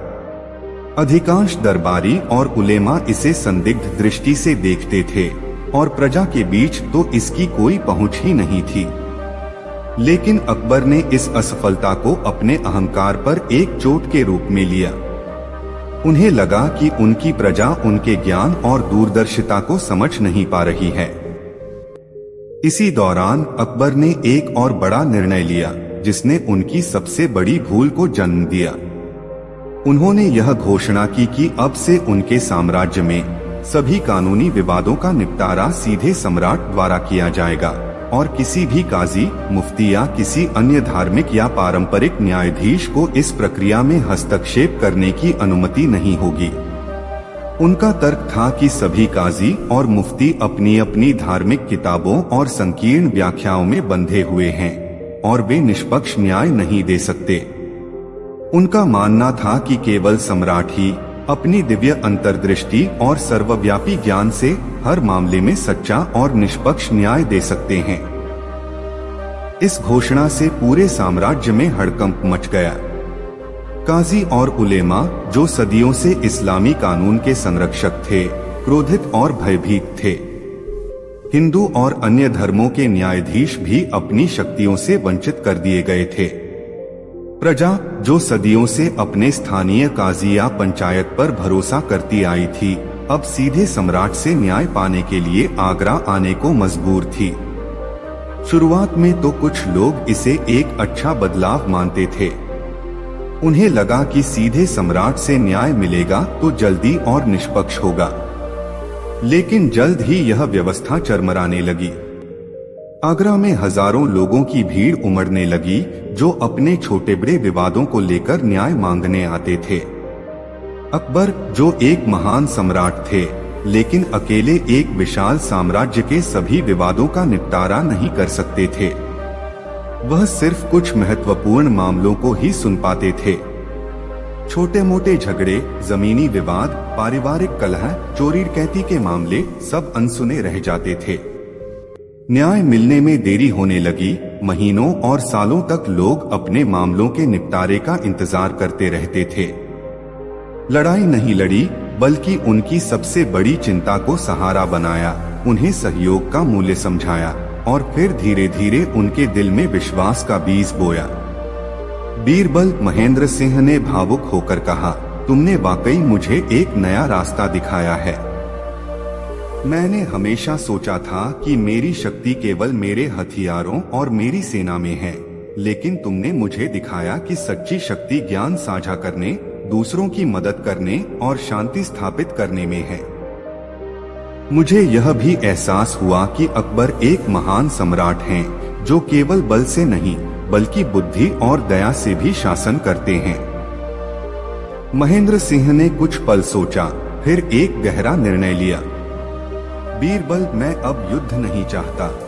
अधिकांश दरबारी और उलेमा इसे संदिग्ध दृष्टि से देखते थे और प्रजा के बीच तो इसकी कोई पहुंच ही नहीं थी। लेकिन अकबर ने इस असफलता को अपने अहंकार पर एक चोट के रूप में लिया। उन्हें लगा कि उनकी प्रजा उनके ज्ञान और दूरदर्शिता को समझ नहीं पा रही है। इसी दौरान अकबर ने एक और बड़ा निर्णय लिया, जिसने उनकी सबसे बड़ी भूल को जन्म दिया। उन्होंने यह घोषणा की कि अब से उनके साम्राज्य में सभी कानूनी विवादों का निपटारा सीधे सम्राट द्वारा किया जाएगा और किसी भी काजी, मुफ्ती या किसी अन्य धार्मिक या पारंपरिक न्यायाधीश को इस प्रक्रिया में हस्तक्षेप करने की अनुमति नहीं होगी। उनका तर्क था कि सभी काजी और मुफ्ती अपनी अपनी धार्मिक किताबों और संकीर्ण व्याख्याओं में बंधे हुए हैं और वे निष्पक्ष न्याय नहीं दे सकते। उनका मानना था कि केवल सम्राट ही अपनी दिव्य अंतर्दृष्टि और सर्वव्यापी ज्ञान से हर मामले में सच्चा और निष्पक्ष न्याय दे सकते हैं। इस घोषणा से पूरे साम्राज्य में हड़कंप मच गया। काजी और उलेमा, जो सदियों से इस्लामी कानून के संरक्षक थे, क्रोधित और भयभीत थे। हिंदू और अन्य धर्मों के न्यायाधीश भी अपनी शक्तियों से वंचित कर दिए गए थे। प्रजा, जो सदियों से अपने स्थानीय काजी या पंचायत पर भरोसा करती आई थी, अब सीधे सम्राट से न्याय पाने के लिए आगरा आने को मजबूर थी। शुरुआत में तो कुछ लोग इसे एक अच्छा बदलाव मानते थे। उन्हें लगा कि सीधे सम्राट से न्याय मिलेगा तो जल्दी और निष्पक्ष होगा। लेकिन जल्द ही यह व्यवस्था चरमराने लगी। आगरा में हजारों लोगों की भीड़ उमड़ने लगी, जो अपने छोटे बड़े विवादों को लेकर न्याय मांगने आते थे। अकबर, जो एक महान सम्राट थे, लेकिन अकेले एक विशाल साम्राज्य के सभी विवादों का निपटारा नहीं कर सकते थे। वह सिर्फ कुछ महत्वपूर्ण मामलों को ही सुन पाते थे। छोटे मोटे झगड़े, जमीनी विवाद, पारिवारिक कलह, चोरी डकैती के मामले सब अनसुने रह जाते थे। न्याय मिलने में देरी होने लगी। महीनों और सालों तक लोग अपने मामलों के निपटारे का इंतजार करते रहते थे। लड़ाई नहीं लड़ी, बल्कि उनकी सबसे बड़ी चिंता को सहारा बनाया, उन्हें सहयोग का मूल्य समझाया और फिर धीरे धीरे उनके दिल में विश्वास का बीज बोया। बीरबल, महेंद्र सिंह ने भावुक होकर कहा, तुमने वाकई मुझे एक नया रास्ता दिखाया है। मैंने हमेशा सोचा था कि मेरी शक्ति केवल मेरे हथियारों और मेरी सेना में है, लेकिन तुमने मुझे दिखाया कि सच्ची शक्ति ज्ञान साझा करने, दूसरों की मदद करने और शांति स्थापित करने में है। मुझे यह भी एहसास हुआ कि अकबर एक महान सम्राट हैं, जो केवल बल से नहीं बल्कि बुद्धि और दया से भी शासन करते हैं। महेंद्र सिंह ने कुछ पल सोचा, फिर एक गहरा निर्णय लिया। बीरबल, मैं अब युद्ध नहीं चाहता।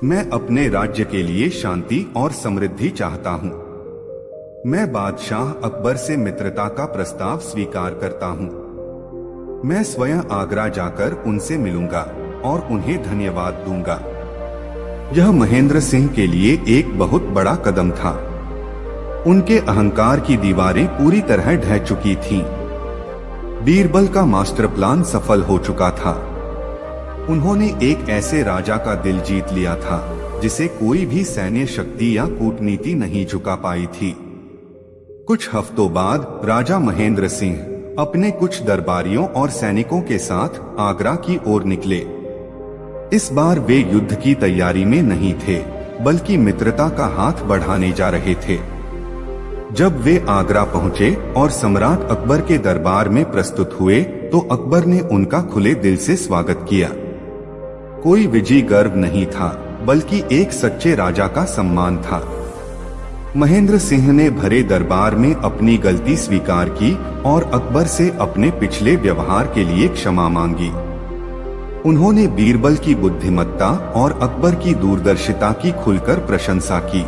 मैं अपने राज्य के लिए शांति और समृद्धि चाहता हूँ। मैं बादशाह अकबर से मित्रता का प्रस्ताव स्वीकार करता हूँ। मैं स्वयं आगरा जाकर उनसे मिलूंगा और उन्हें धन्यवाद दूंगा। यह महेंद्र सिंह के लिए एक बहुत बड़ा कदम था। उनके अहंकार की दीवारें पूरी तरह ढह चुकी थीं। बीरबल का मास्टर प्लान सफल हो चुका था। उन्होंने एक ऐसे राजा का दिल जीत लिया था जिसे कोई भी सैन्य शक्ति या कूटनीति नहीं झुका पाई थी। कुछ हफ्तों बाद राजा महेंद्र सिंह अपने कुछ दरबारियों और सैनिकों के साथ आगरा की ओर निकले। इस बार वे युद्ध की तैयारी में नहीं थे, बल्कि मित्रता का हाथ बढ़ाने जा रहे थे। जब वे आगरा पहुंचे और सम्राट अकबर के दरबार में प्रस्तुत हुए, तो अकबर ने उनका खुले दिल से स्वागत किया। कोई विजयी गर्व नहीं था, बल्कि एक सच्चे राजा का सम्मान था। महेंद्र सिंह ने भरे दरबार में अपनी गलती स्वीकार की और अकबर से अपने पिछले व्यवहार के लिए क्षमा मांगी। उन्होंने बीरबल की बुद्धिमत्ता और अकबर की दूरदर्शिता की खुलकर प्रशंसा की।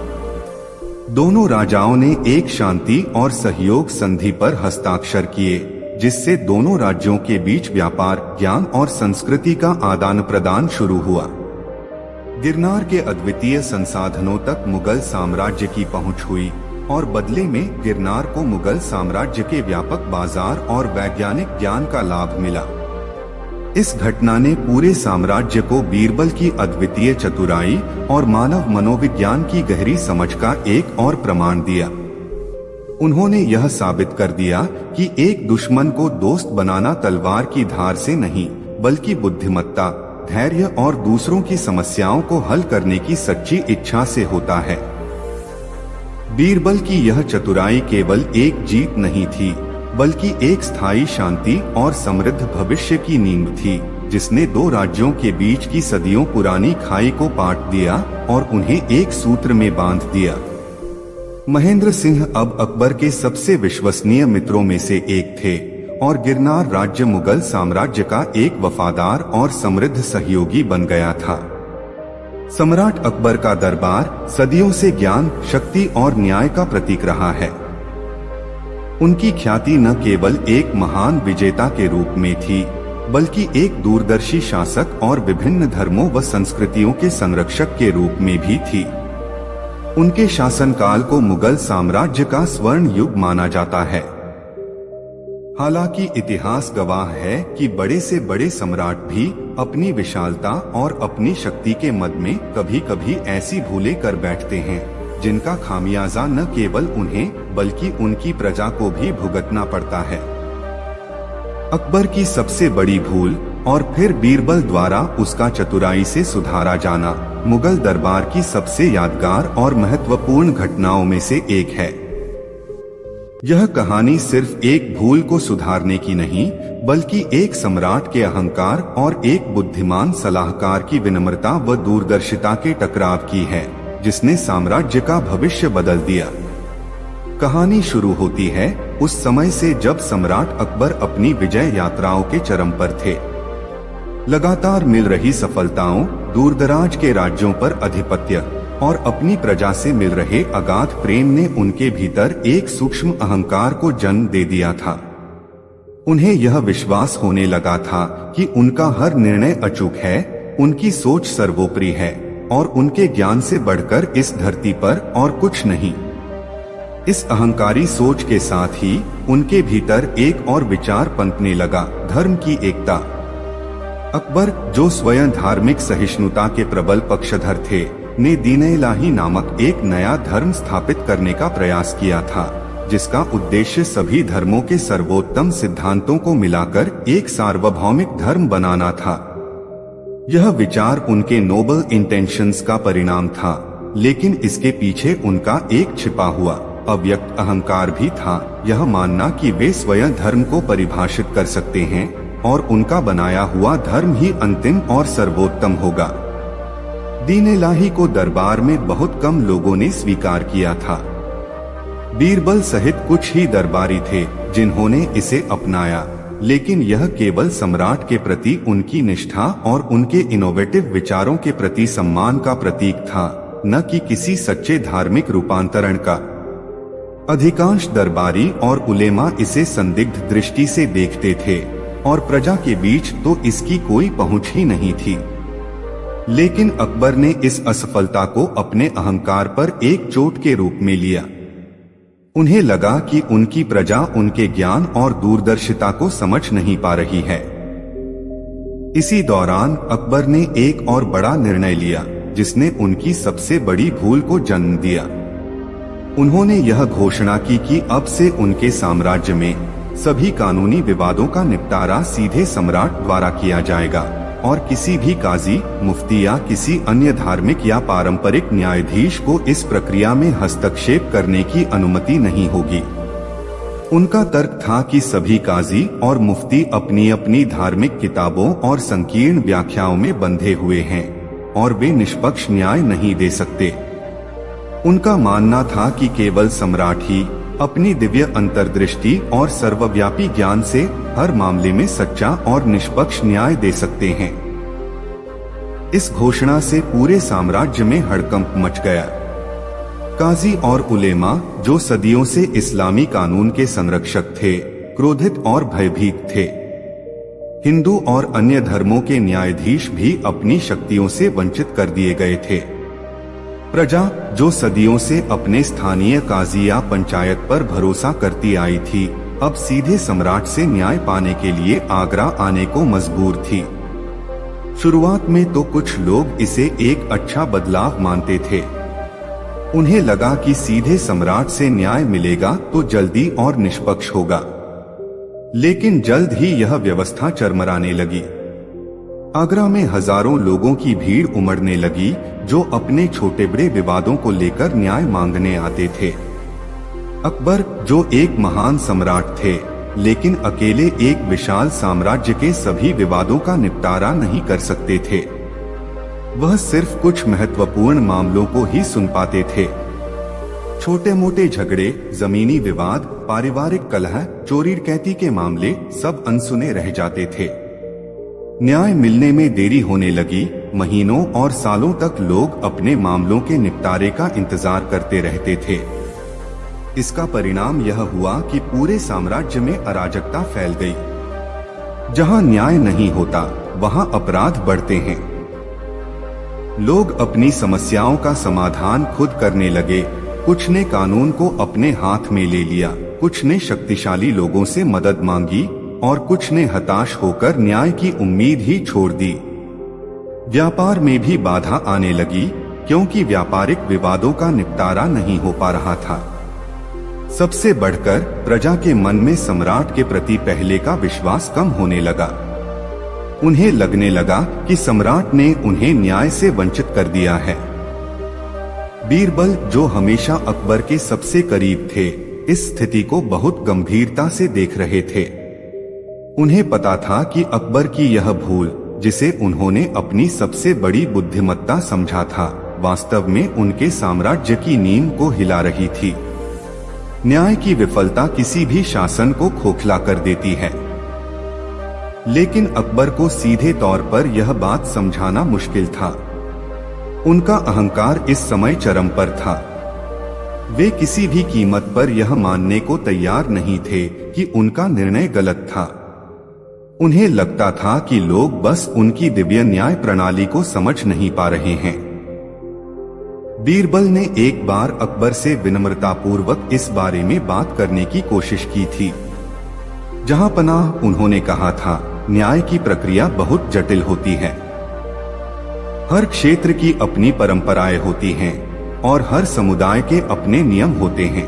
दोनों राजाओं ने एक शांति और सहयोग संधि पर हस्ताक्षर किए, जिससे दोनों राज्यों के बीच व्यापार, ज्ञान और संस्कृति का आदान प्रदान शुरू हुआ। गिरनार के अद्वितीय संसाधनों तक मुगल साम्राज्य की पहुंच हुई और बदले में गिरनार को मुगल साम्राज्य के व्यापक बाजार और वैज्ञानिक ज्ञान का लाभ मिला। इस घटना ने पूरे साम्राज्य को बीरबल की अद्वितीय चतुराई और मानव मनोविज्ञान की गहरी समझ का एक और प्रमाण दिया। उन्होंने यह साबित कर दिया कि एक दुश्मन को दोस्त बनाना तलवार की धार से नहीं, बल्कि बुद्धिमत्ता, धैर्य और दूसरों की समस्याओं को हल करने की सच्ची इच्छा से होता है। बीरबल की यह चतुराई केवल एक जीत नहीं थी, बल्कि एक स्थायी शांति और समृद्ध भविष्य की नींव थी, जिसने दो राज्यों के बीच की सदियों पुरानी खाई को पाट दिया और उन्हें एक सूत्र में बांध दिया। महेंद्र सिंह अब अकबर के सबसे विश्वसनीय मित्रों में से एक थे और गिरनार राज्य मुगल साम्राज्य का एक वफादार और समृद्ध सहयोगी बन गया था। सम्राट अकबर का दरबार सदियों से ज्ञान, शक्ति और न्याय का प्रतीक रहा है। उनकी ख्याति न केवल एक महान विजेता के रूप में थी, बल्कि एक दूरदर्शी शासक और विभिन्न धर्मों व संस्कृतियों के संरक्षक के रूप में भी थी। उनके शासनकाल को मुगल साम्राज्य का स्वर्ण युग माना जाता है। हालांकि इतिहास गवाह है कि बड़े से बड़े सम्राट भी अपनी विशालता और अपनी शक्ति के मद में कभी-कभी ऐसी भूलें कर बैठते हैं, जिनका खामियाजा न केवल उन्हें बल्कि उनकी प्रजा को भी भुगतना पड़ता है। अकबर की सबसे बड़ी भूल और फिर बीरबल द्वारा उसका चतुराई से सुधारा जाना मुगल दरबार की सबसे यादगार और महत्वपूर्ण घटनाओं में से एक है। यह कहानी सिर्फ एक भूल को सुधारने की नहीं, बल्कि एक सम्राट के अहंकार और एक बुद्धिमान सलाहकार की विनम्रता व दूरदर्शिता के टकराव की है, जिसने साम्राज्य का भविष्य बदल दिया। कहानी शुरू होती है उस समय से जब सम्राट अकबर अपनी विजय यात्राओं के चरम पर थे। लगातार मिल रही सफलताओं, दूरदराज के राज्यों पर आधिपत्य और अपनी प्रजा से मिल रहे अगाध प्रेम ने उनके भीतर एक सूक्ष्म अहंकार को जन्म दे दिया था। उन्हें यह विश्वास होने लगा था कि उनका हर निर्णय अचूक है, उनकी सोच सर्वोपरि है और उनके ज्ञान से बढ़कर इस धरती पर और कुछ नहीं। इस अहंकारी सोच के साथ ही उनके भीतर एक और विचार पनपने लगा, धर्म की एकता। अकबर, जो स्वयं धार्मिक सहिष्णुता के प्रबल पक्षधर थे, ने दीन-ए-इलाही नामक एक नया धर्म स्थापित करने का प्रयास किया था, जिसका उद्देश्य सभी धर्मों के सर्वोत्तम सिद्धांतों को मिलाकर एक सार्वभौमिक धर्म बनाना था। यह विचार उनके नोबल इंटेंशंस का परिणाम था, लेकिन इसके पीछे उनका एक छिपा हुआ अव्यक्त अहंकार भी था, यह मानना कि वे स्वयं धर्म को परिभाषित कर सकते हैं, और उनका बनाया हुआ धर्म ही अंतिम और सर्वोत्तम होगा। दीन इलाही को दरबार में बहुत कम लोगों ने स्वीकार किया था। बीरबल सहित कुछ ही दरबारी थे जिन्होंने इसे अपनाया, लेकिन यह केवल सम्राट के प्रति उनकी निष्ठा और उनके इनोवेटिव विचारों के प्रति सम्मान का प्रतीक था, न कि किसी सच्चे धार्मिक रूपांतरण का। अधिकांश दरबारी और उलेमा इसे संदिग्ध दृष्टि से देखते थे और प्रजा के बीच तो इसकी कोई पहुंच ही नहीं थी। लेकिन अकबर ने इस असफलता को अपने अहंकार पर एक चोट के रूप में लिया। उन्हें लगा कि उनकी प्रजा उनके ज्ञान और दूरदर्शिता को समझ नहीं पा रही है। इसी दौरान अकबर ने एक और बड़ा निर्णय लिया जिसने उनकी सबसे बड़ी भूल को जन्म दिया। उन्होंने यह घोषणा की कि अब से उनके साम्राज्य में सभी कानूनी विवादों का निपटारा सीधे सम्राट द्वारा किया जाएगा और किसी भी काजी, मुफ्ती या किसी अन्य धार्मिक या पारंपरिक न्यायाधीश को इस प्रक्रिया में हस्तक्षेप करने की अनुमति नहीं होगी। उनका तर्क था कि सभी काजी और मुफ्ती अपनी अपनी धार्मिक किताबों और संकीर्ण व्याख्याओं में बंधे हुए हैं और वे निष्पक्ष न्याय नहीं दे सकते। उनका मानना था कि केवल सम्राट ही अपनी दिव्य अंतर्दृष्टि और सर्वव्यापी ज्ञान से हर मामले में सच्चा और निष्पक्ष न्याय दे सकते हैं। इस घोषणा से पूरे साम्राज्य में हड़कंप मच गया। काजी और उलेमा, जो सदियों से इस्लामी कानून के संरक्षक थे, क्रोधित और भयभीत थे। हिंदू और अन्य धर्मों के न्यायाधीश भी अपनी शक्तियों से वंचित कर दिए गए थे। प्रजा, जो सदियों से अपने स्थानीय काजी या पंचायत पर भरोसा करती आई थी, अब सीधे सम्राट से न्याय पाने के लिए आगरा आने को मजबूर थी। शुरुआत में तो कुछ लोग इसे एक अच्छा बदलाव मानते थे। उन्हें लगा कि सीधे सम्राट से न्याय मिलेगा तो जल्दी और निष्पक्ष होगा। लेकिन जल्द ही यह व्यवस्था चरमराने लगी। आगरा में हजारों लोगों की भीड़ उमड़ने लगी जो अपने छोटे बड़े विवादों को लेकर न्याय मांगने आते थे। अकबर, जो एक महान सम्राट थे, लेकिन अकेले एक विशाल साम्राज्य के सभी विवादों का निपटारा नहीं कर सकते थे। वह सिर्फ कुछ महत्वपूर्ण मामलों को ही सुन पाते थे। छोटे मोटे झगड़े, जमीनी विवाद, पारिवारिक कलह, चोरी डकैती के मामले सब अनसुने रह जाते थे। न्याय मिलने में देरी होने लगी। महीनों और सालों तक लोग अपने मामलों के निपटारे का इंतजार करते रहते थे। इसका परिणाम यह हुआ कि पूरे साम्राज्य में अराजकता फैल गई। जहां न्याय नहीं होता, वहां अपराध बढ़ते हैं। लोग अपनी समस्याओं का समाधान खुद करने लगे। कुछ ने कानून को अपने हाथ में ले लिया, कुछ ने शक्तिशाली लोगों से मदद मांगी और कुछ ने हताश होकर न्याय की उम्मीद ही छोड़ दी। व्यापार में भी बाधा आने लगी क्योंकि व्यापारिक विवादों का निपटारा नहीं हो पा रहा था। सबसे बढ़कर प्रजा के मन में सम्राट के प्रति पहले का विश्वास कम होने लगा। उन्हें लगने लगा कि सम्राट ने उन्हें न्याय से वंचित कर दिया है। बीरबल, जो हमेशा अकबर के सबसे करीब थे, इस स्थिति को बहुत गंभीरता से देख रहे थे। उन्हें पता था कि अकबर की यह भूल, जिसे उन्होंने अपनी सबसे बड़ी बुद्धिमत्ता समझा था, वास्तव में उनके साम्राज्य की नींव को हिला रही थी। न्याय की विफलता किसी भी शासन को खोखला कर देती है। लेकिन अकबर को सीधे तौर पर यह बात समझाना मुश्किल था। उनका अहंकार इस समय चरम पर था। वे किसी भी कीमत पर यह मानने को तैयार नहीं थे कि उनका निर्णय गलत था। उन्हें लगता था कि लोग बस उनकी दिव्य न्याय प्रणाली को समझ नहीं पा रहे हैं। बीरबल ने एक बार अकबर से विनम्रतापूर्वक इस बारे में बात करने की कोशिश की थी। जहां पनाह, उन्होंने कहा था, न्याय की प्रक्रिया बहुत जटिल होती है। हर क्षेत्र की अपनी परंपराएं होती हैं और हर समुदाय के अपने नियम होते हैं।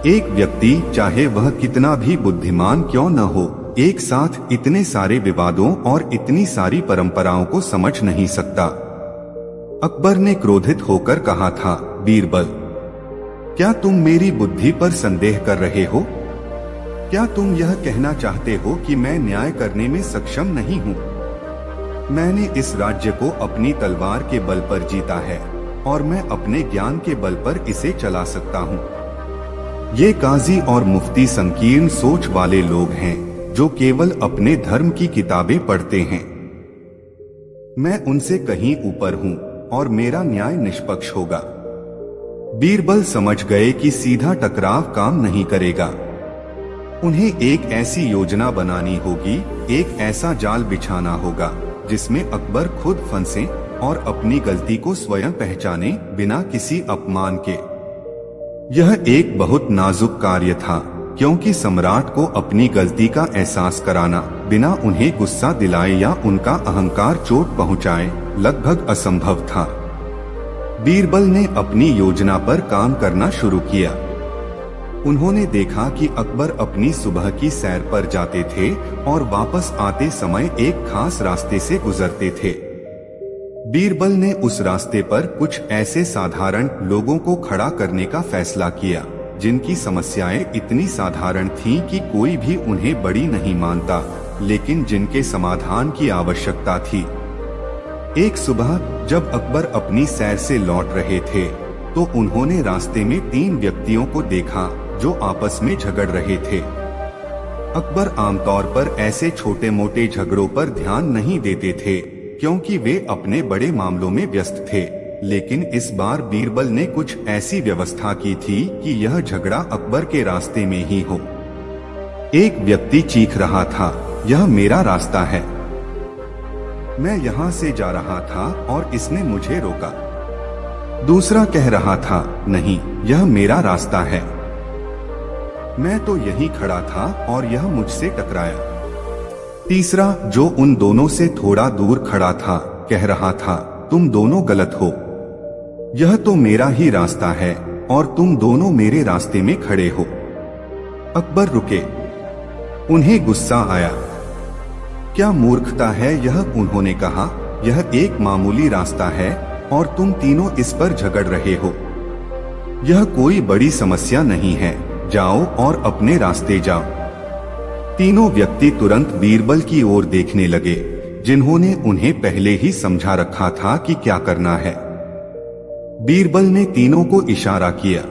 एक व्यक्ति, चाहे वह कितना भी बुद्धिमान क्यों न हो, एक साथ इतने सारे विवादों और इतनी सारी परंपराओं को समझ नहीं सकता। अकबर ने क्रोधित होकर कहा था, बीरबल, क्या तुम मेरी बुद्धि पर संदेह कर रहे हो? क्या तुम यह कहना चाहते हो कि मैं न्याय करने में सक्षम नहीं हूँ? मैंने इस राज्य को अपनी तलवार के बल पर जीता है और मैं अपने ज्ञान के बल पर इसे चला सकता हूँ। ये काजी और मुफ्ती संकीर्ण सोच वाले लोग हैं जो केवल अपने धर्म की किताबें पढ़ते हैं। मैं उनसे कहीं ऊपर हूँ और मेरा न्याय निष्पक्ष होगा। बीरबल समझ गए कि सीधा टकराव काम नहीं करेगा। उन्हें एक ऐसी योजना बनानी होगी, एक ऐसा जाल बिछाना होगा जिसमें अकबर खुद फंसे और अपनी गलती को स्वयं पहचाने बिना किसी अपमान के। यह एक बहुत नाजुक कार्य था क्योंकि सम्राट को अपनी गलती का एहसास कराना बिना उन्हें गुस्सा दिलाए या उनका अहंकार चोट पहुंचाए लगभग असंभव था। बीरबल ने अपनी योजना पर काम करना शुरू किया। उन्होंने देखा कि अकबर अपनी सुबह की सैर पर जाते थे और वापस आते समय एक खास रास्ते से गुजरते थे। बीरबल ने उस रास्ते पर कुछ ऐसे साधारण लोगों को खड़ा करने का फैसला किया जिनकी समस्याएं इतनी साधारण थीं कि कोई भी उन्हें बड़ी नहीं मानता, लेकिन जिनके समाधान की आवश्यकता थी। एक सुबह जब अकबर अपनी सैर से लौट रहे थे तो उन्होंने रास्ते में 3 व्यक्तियों को देखा जो आपस में झगड़ रहे थे। अकबर आमतौर पर ऐसे छोटे मोटे झगड़ों पर ध्यान नहीं देते थे क्योंकि वे अपने बड़े मामलों में व्यस्त थे, लेकिन इस बार बीरबल ने कुछ ऐसी व्यवस्था की थी कि यह झगड़ा अकबर के रास्ते में ही हो। एक व्यक्ति चीख रहा था, यह मेरा रास्ता है। मैं यहाँ से जा रहा था और इसने मुझे रोका। दूसरा कह रहा था, नहीं, यह मेरा रास्ता है। मैं तो यहीं खड़ा था और यह मुझसे टकराया। तीसरा, जो उन दोनों से थोड़ा दूर खड़ा था, कह रहा था, तुम दोनों गलत हो। यह तो मेरा ही रास्ता है और तुम दोनों मेरे रास्ते में खड़े हो। अकबर रुके। उन्हें गुस्सा आया। क्या मूर्खता है यह, उन्होंने कहा। यह एक मामूली रास्ता है और तुम तीनों इस पर झगड़ रहे हो। यह कोई बड़ी समस्या नहीं है, जाओ और अपने रास्ते जाओ। तीनों व्यक्ति तुरंत बीरबल की ओर देखने लगे, जिन्होंने उन्हें पहले ही समझा रखा था कि क्या करना है। बीरबल ने तीनों को इशारा किया।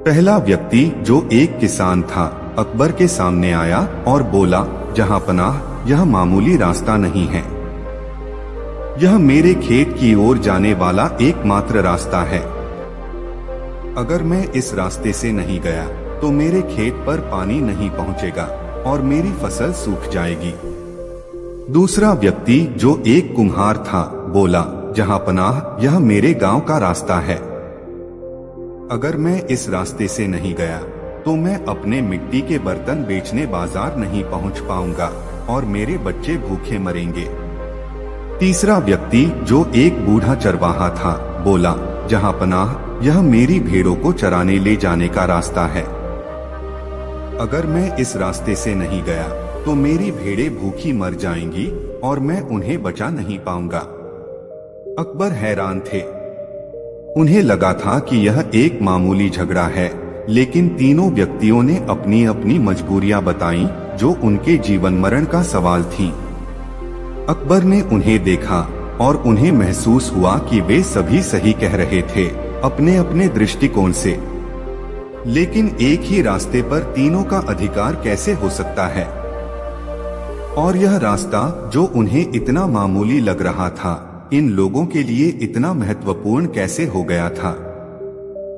पहला व्यक्ति, जो एक किसान था, अकबर के सामने आया और बोला, जहांपनाह, यह मामूली रास्ता नहीं है। यह मेरे खेत की ओर जाने वाला एकमात्र रास्ता है। अगर मैं इस रास्ते से नहीं गया तो मेरे खेत पर पानी नहीं पहुंचेगा और मेरी फसल सूख जाएगी। दूसरा व्यक्ति, जो एक कुम्हार था, बोला, जहांपनाह, यह मेरे गांव का रास्ता है। अगर मैं इस रास्ते से नहीं गया तो मैं अपने मिट्टी के बर्तन बेचने बाजार नहीं पहुंच पाऊंगा और मेरे बच्चे भूखे मरेंगे। तीसरा व्यक्ति, जो एक बूढ़ा चरवाहा था, बोला, जहांपनाह, यह मेरी भेड़ों को चराने ले जाने का रास्ता है। अगर मैं इस रास्ते से नहीं गया तो मेरी भेड़ें भूखी मर जाएंगी और मैं उन्हें बचा नहीं पाऊंगा। अकबर हैरान थे। उन्हें लगा था कि यह एक मामूली झगड़ा है, लेकिन तीनों व्यक्तियों ने अपनी अपनी मजबूरियां बताईं जो उनके जीवन मरण का सवाल थीं। अकबर ने उन्हें देखा और उन्हें महसूस हुआ कि वे सभी सही कह रहे थे अपने अपने दृष्टिकोण से, लेकिन एक ही रास्ते पर तीनों का अधिकार कैसे हो सकता है? और यह रास्ता जो उन्हें इतना मामूली लग रहा था, इन लोगों के लिए इतना महत्वपूर्ण कैसे हो गया था?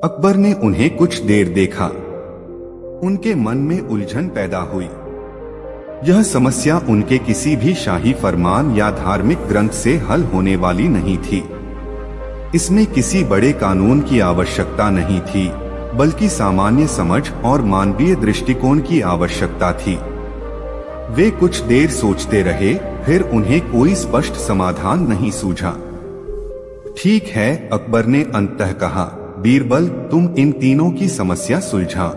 अकबर ने उन्हें कुछ देर देखा। उनके मन में उलझन पैदा हुई। यह समस्या उनके किसी भी शाही फरमान या धार्मिक ग्रंथ से हल होने वाली नहीं थी। इसमें किसी बड़े कानून की आवश्यकता नहीं थी, बल्कि सामान्य समझ और मानवीय दृष्टिकोण की आवश्यकता थी। वे कुछ देर सोचते रहे, फिर उन्हें कोई स्पष्ट समाधान नहीं सूझा। ठीक है, अकबर ने अंततः कहा, बीरबल, तुम इन तीनों की समस्या सुलझा।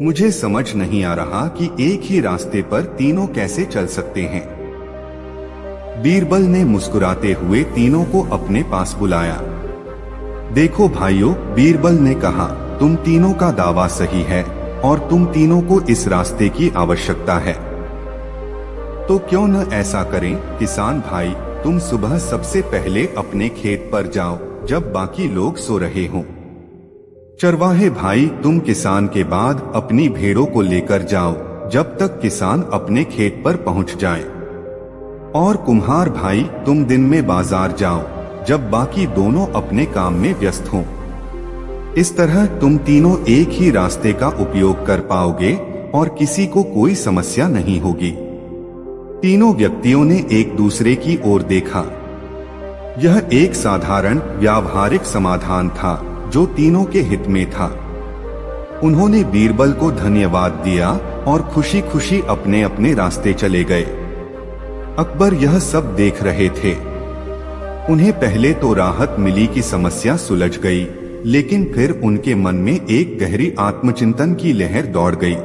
मुझे समझ नहीं आ रहा कि एक ही रास्ते पर तीनों कैसे चल सकते हैं। बीरबल ने मुस्कुराते हुए तीनों को अपने पास बुलाया। देखो भाइयों, बीरबल ने कहा, तुम तीनों का दावा सही है, और तुम तीनों को इस रास्ते की आवश्यकता है। तो क्यों न ऐसा करें किसान भाई, तुम सुबह सबसे पहले अपने खेत पर जाओ जब बाकी लोग सो रहे हों। चरवाहे भाई, तुम किसान के बाद अपनी भेड़ों को लेकर जाओ जब तक किसान अपने खेत पर पहुंच जाए। और कुम्हार भाई, तुम दिन में बाजार जाओ जब बाकी दोनों अपने काम में व्यस्त हों। इस तरह तुम तीनों एक ही रास्ते का उपयोग कर पाओगे और किसी को कोई समस्या नहीं होगी। तीनों व्यक्तियों ने एक दूसरे की ओर देखा। यह एक साधारण व्यावहारिक समाधान था जो तीनों के हित में था। उन्होंने बीरबल को धन्यवाद दिया और खुशी खुशी अपने अपने रास्ते चले गए। अकबर यह सब देख रहे थे। उन्हें पहले तो राहत मिली कि समस्या सुलझ गई, लेकिन फिर उनके मन में एक गहरी आत्मचिंतन की लहर दौड़ गई।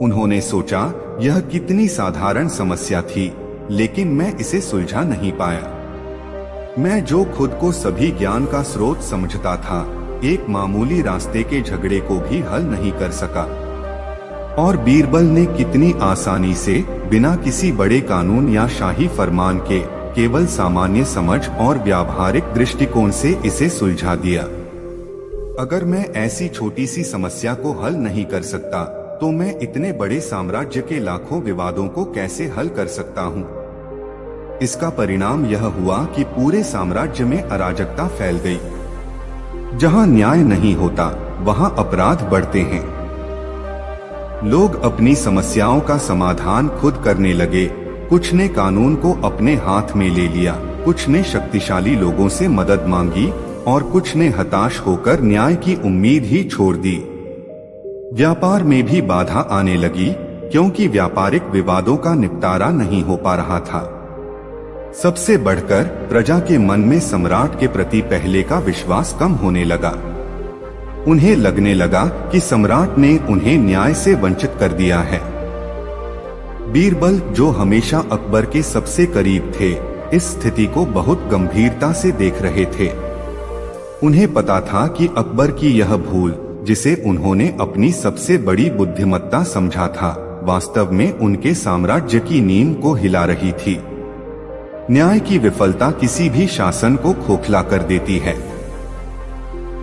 उन्होंने सोचा, यह कितनी साधारण समस्या थी, लेकिन मैं इसे सुलझा नहीं पाया। मैं जो खुद को सभी ज्ञान का स्रोत समझता था, एक मामूली रास्ते के झगड़े को भी हल नहीं कर सका। और बीरबल ने कितनी आसानी से, बिना किसी बड़े कानून या शाही फरमान के, केवल सामान्य समझ और व्यावहारिक दृष्टिकोण से इसे सुलझा दिया। अगर मैं ऐसी छोटी सी समस्या को हल नहीं कर सकता, तो मैं इतने बड़े साम्राज्य के लाखों विवादों को कैसे हल कर सकता हूँ? इसका परिणाम यह हुआ कि पूरे साम्राज्य में अराजकता फैल गई। जहाँ न्याय नहीं होता, वहाँ अपराध बढ़ते हैं। लोग अपनी समस्याओं का समाधान खुद करने लगे। कुछ ने कानून को अपने हाथ में ले लिया, कुछ ने शक्तिशाली लोगों से मदद मांगी और कुछ ने हताश होकर न्याय की उम्मीद ही छोड़ दी। व्यापार में भी बाधा आने लगी, क्योंकि व्यापारिक विवादों का निपटारा नहीं हो पा रहा था। सबसे बढ़कर प्रजा के मन में सम्राट के प्रति पहले का विश्वास कम होने लगा। उन्हें लगने लगा कि सम्राट ने उन्हें न्याय से वंचित कर दिया है। बीरबल, जो हमेशा अकबर के सबसे करीब थे, इस स्थिति को बहुत गंभीरता से देख रहे थे। उन्हें पता था कि अकबर की यह भूल, जिसे उन्होंने अपनी सबसे बड़ी बुद्धिमत्ता समझा था, वास्तव में उनके साम्राज्य की नींव को हिला रही थी। न्याय की विफलता किसी भी शासन को खोखला कर देती है।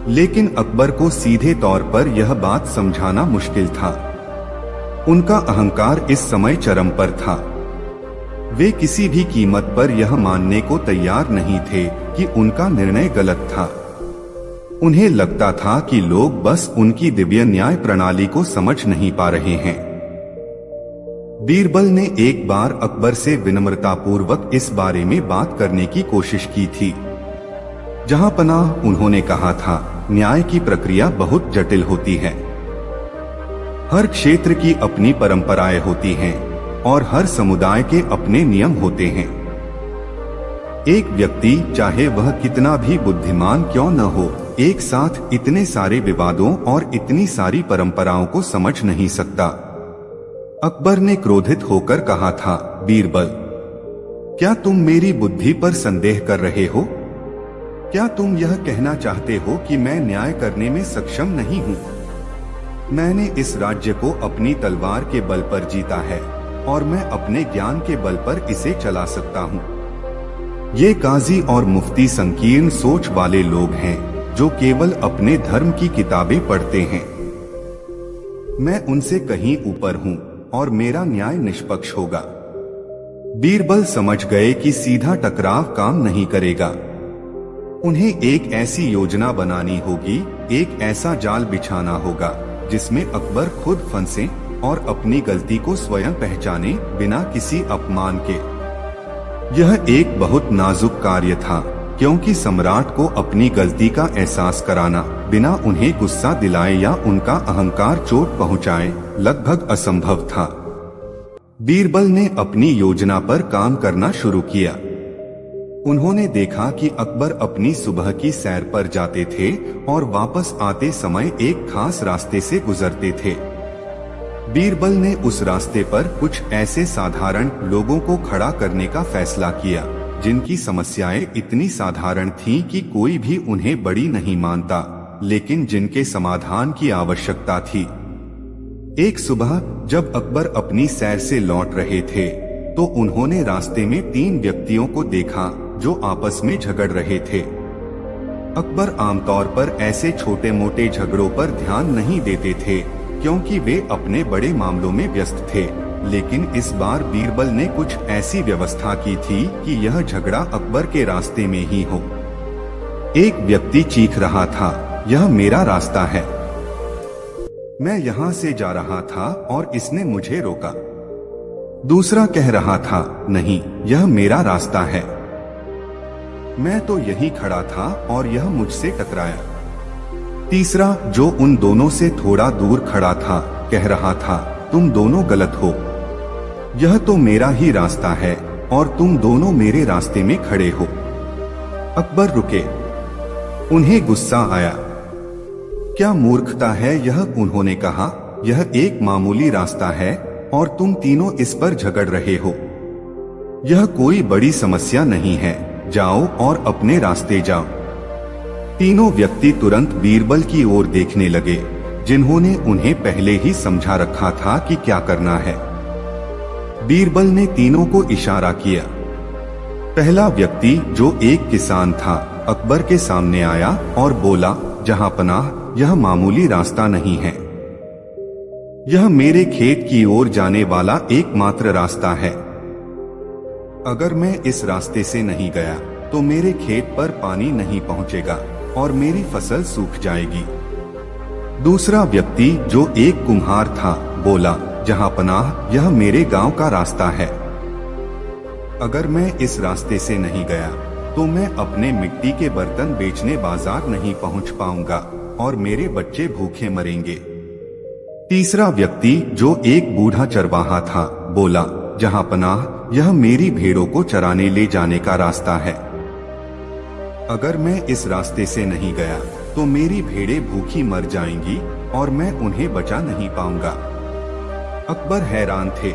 लेकिन अकबर को सीधे तौर पर यह बात समझाना मुश्किल था। उनका अहंकार इस समय चरम पर था। वे किसी भी कीमत पर यह मानने को तैयार नहीं थे कि उनका निर्णय गलत था। उन्हें लगता था कि लोग बस उनकी दिव्य न्याय प्रणाली को समझ नहीं पा रहे हैं। बीरबल ने एक बार अकबर से विनम्रतापूर्वक इस बारे में बात करने की कोशिश की थी। जहां पनाह उन्होंने कहा था, न्याय की प्रक्रिया बहुत जटिल होती है। हर क्षेत्र की अपनी परंपराएं होती हैं और हर समुदाय के अपने नियम होते हैं। एक व्यक्ति, चाहे वह कितना भी बुद्धिमान क्यों न हो, एक साथ इतने सारे विवादों और इतनी सारी परंपराओं को समझ नहीं सकता। अकबर ने क्रोधित होकर कहा था, बीरबल, क्या तुम मेरी बुद्धि पर संदेह कर रहे हो? क्या तुम यह कहना चाहते हो कि मैं न्याय करने में सक्षम नहीं हूँ? मैंने इस राज्य को अपनी तलवार के बल पर जीता है और मैं अपने ज्ञान के बल पर इसे चला सकता हूँ। ये काजी और मुफ्ती संकीर्ण सोच वाले लोग हैं जो केवल अपने धर्म की किताबें पढ़ते हैं। मैं उनसे कहीं ऊपर हूँ और मेरा न्याय निष्पक्ष होगा। बीरबल समझ गए कि सीधा टकराव काम नहीं करेगा। उन्हें एक ऐसी योजना बनानी होगी, एक ऐसा जाल बिछाना होगा जिसमें अकबर खुद फंसे और अपनी गलती को स्वयं पहचाने बिना किसी अपमान के। यह एक बहुत नाजुक कार्य था, क्योंकि सम्राट को अपनी गलती का एहसास कराना बिना उन्हें गुस्सा दिलाए या उनका अहंकार चोट पहुंचाए लगभग असंभव था। बीरबल ने अपनी योजना पर काम करना शुरू किया। उन्होंने देखा कि अकबर अपनी सुबह की सैर पर जाते थे और वापस आते समय एक खास रास्ते से गुजरते थे। बीरबल ने उस रास्ते पर कुछ ऐसे साधारण लोगों को खड़ा करने का फैसला किया जिनकी समस्याएं इतनी साधारण थीं कि कोई भी उन्हें बड़ी नहीं मानता, लेकिन जिनके समाधान की आवश्यकता थी। एक सुबह जब अकबर अपनी सैर से लौट रहे थे तो उन्होंने रास्ते में 3 व्यक्तियों को देखा जो आपस में झगड़ रहे थे। अकबर आमतौर पर ऐसे छोटे मोटे झगड़ों पर ध्यान नहीं देते थे क्योंकि वे अपने बड़े मामलों में व्यस्त थे, लेकिन इस बार बीरबल ने कुछ ऐसी व्यवस्था की थी कि यह झगड़ा अकबर के रास्ते में ही हो। एक व्यक्ति चीख रहा था, यह मेरा रास्ता है, मैं यहाँ से जा रहा था और इसने मुझे रोका। दूसरा कह रहा था, नहीं, यह मेरा रास्ता है, मैं तो यहीं खड़ा था और यह मुझसे टकराया। तीसरा, जो उन दोनों से थोड़ा दूर खड़ा था, कह रहा था, तुम दोनों गलत हो, यह तो मेरा ही रास्ता है और तुम दोनों मेरे रास्ते में खड़े हो। अकबर रुके, उन्हें गुस्सा आया। क्या मूर्खता है यह, उन्होंने कहा, यह एक मामूली रास्ता है और तुम तीनों इस पर झगड़ रहे हो। यह कोई बड़ी समस्या नहीं है, जाओ और अपने रास्ते जाओ। तीनों व्यक्ति तुरंत बीरबल की ओर देखने लगे, जिन्होंने उन्हें पहले ही समझा रखा था कि क्या करना है। बीरबल ने तीनों को इशारा किया। पहला व्यक्ति, जो एक किसान था, अकबर के सामने आया और बोला, जहां पनाह, यह मामूली रास्ता नहीं है, यह मेरे खेत की ओर जाने वाला एकमात्र रास्ता है। अगर मैं इस रास्ते से नहीं गया तो मेरे खेत पर पानी नहीं पहुंचेगा और मेरी फसल सूख जाएगी। दूसरा व्यक्ति, जो एक कुम्हार था, बोला, जहां पनाह, यह मेरे गांव का रास्ता है, अगर मैं इस रास्ते से नहीं गया तो मैं अपने मिट्टी के बर्तन बेचने बाजार नहीं पहुंच पाऊंगा और मेरे बच्चे भूखे मरेंगे। तीसरा व्यक्ति, जो एक बूढ़ा चरवाहा था, बोला, जहां पनाह, यह मेरी भेड़ों को चराने ले जाने का रास्ता है, अगर मैं इस रास्ते से नहीं गया तो मेरी भेड़ें भूखी मर जाएंगी और मैं उन्हें बचा नहीं पाऊंगा। अकबर हैरान थे,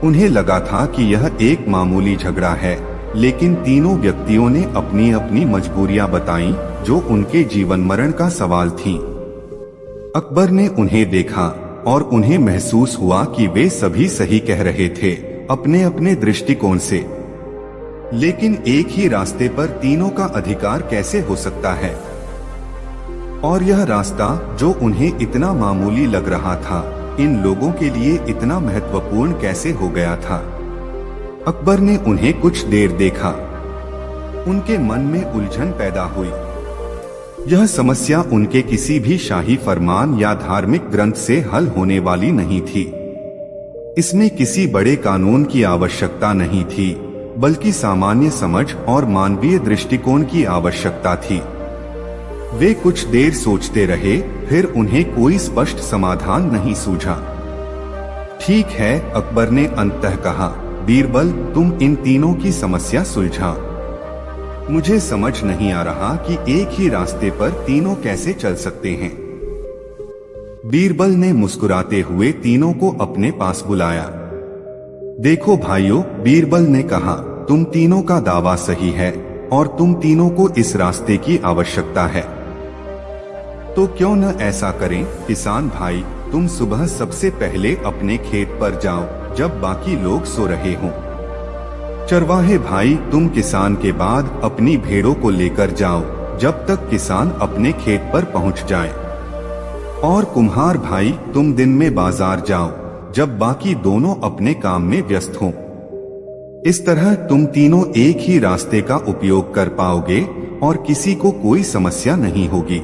उन्हें लगा था कि यह एक मामूली झगड़ा है, लेकिन तीनों व्यक्तियों ने अपनी अपनी मजबूरियां बताईं जो उनके जीवन मरण का सवाल थीं। अकबर ने उन्हें देखा और उन्हें महसूस हुआ कि वे सभी सही कह रहे थे अपने अपने दृष्टिकोण से, लेकिन एक ही रास्ते पर तीनों का अधिकार कैसे हो सकता है? और यह रास्ता जो उन्हें इतना मामूली लग रहा था, इन लोगों के लिए इतना महत्वपूर्ण कैसे हो गया था? अकबर ने उन्हें कुछ देर देखा, उनके मन में उलझन पैदा हुई। यह समस्या उनके किसी भी शाही फरमान या धार्मिक ग्रंथ से हल होने वाली नहीं थी। इसमें किसी बड़े कानून की आवश्यकता नहीं थी, बल्कि सामान्य समझ और मानवीय दृष्टिकोण की आवश्यकता थी। वे कुछ देर सोचते रहे, फिर उन्हें कोई स्पष्ट समाधान नहीं सूझा। ठीक है, अकबर ने अंततः कहा, बीरबल, तुम इन तीनों की समस्या सुलझा। मुझे समझ नहीं आ रहा कि एक ही रास्ते पर तीनों कैसे चल सकते हैं। बीरबल ने मुस्कुराते हुए तीनों को अपने पास बुलाया। देखो भाइयों, बीरबल ने कहा, तुम तीनों का दावा सही है और तुम तीनों को इस रास्ते की आवश्यकता है। तो क्यों न ऐसा करें, किसान भाई, तुम सुबह सबसे पहले अपने खेत पर जाओ जब बाकी लोग सो रहे हों। चरवाहे भाई, तुम किसान के बाद अपनी भेड़ों को लेकर जाओ जब तक किसान अपने खेत पर पहुंच जाए। और कुम्हार भाई, तुम दिन में बाजार जाओ जब बाकी दोनों अपने काम में व्यस्त हों। इस तरह तुम तीनों एक ही रास्ते का उपयोग कर पाओगे और किसी को कोई समस्या नहीं होगी।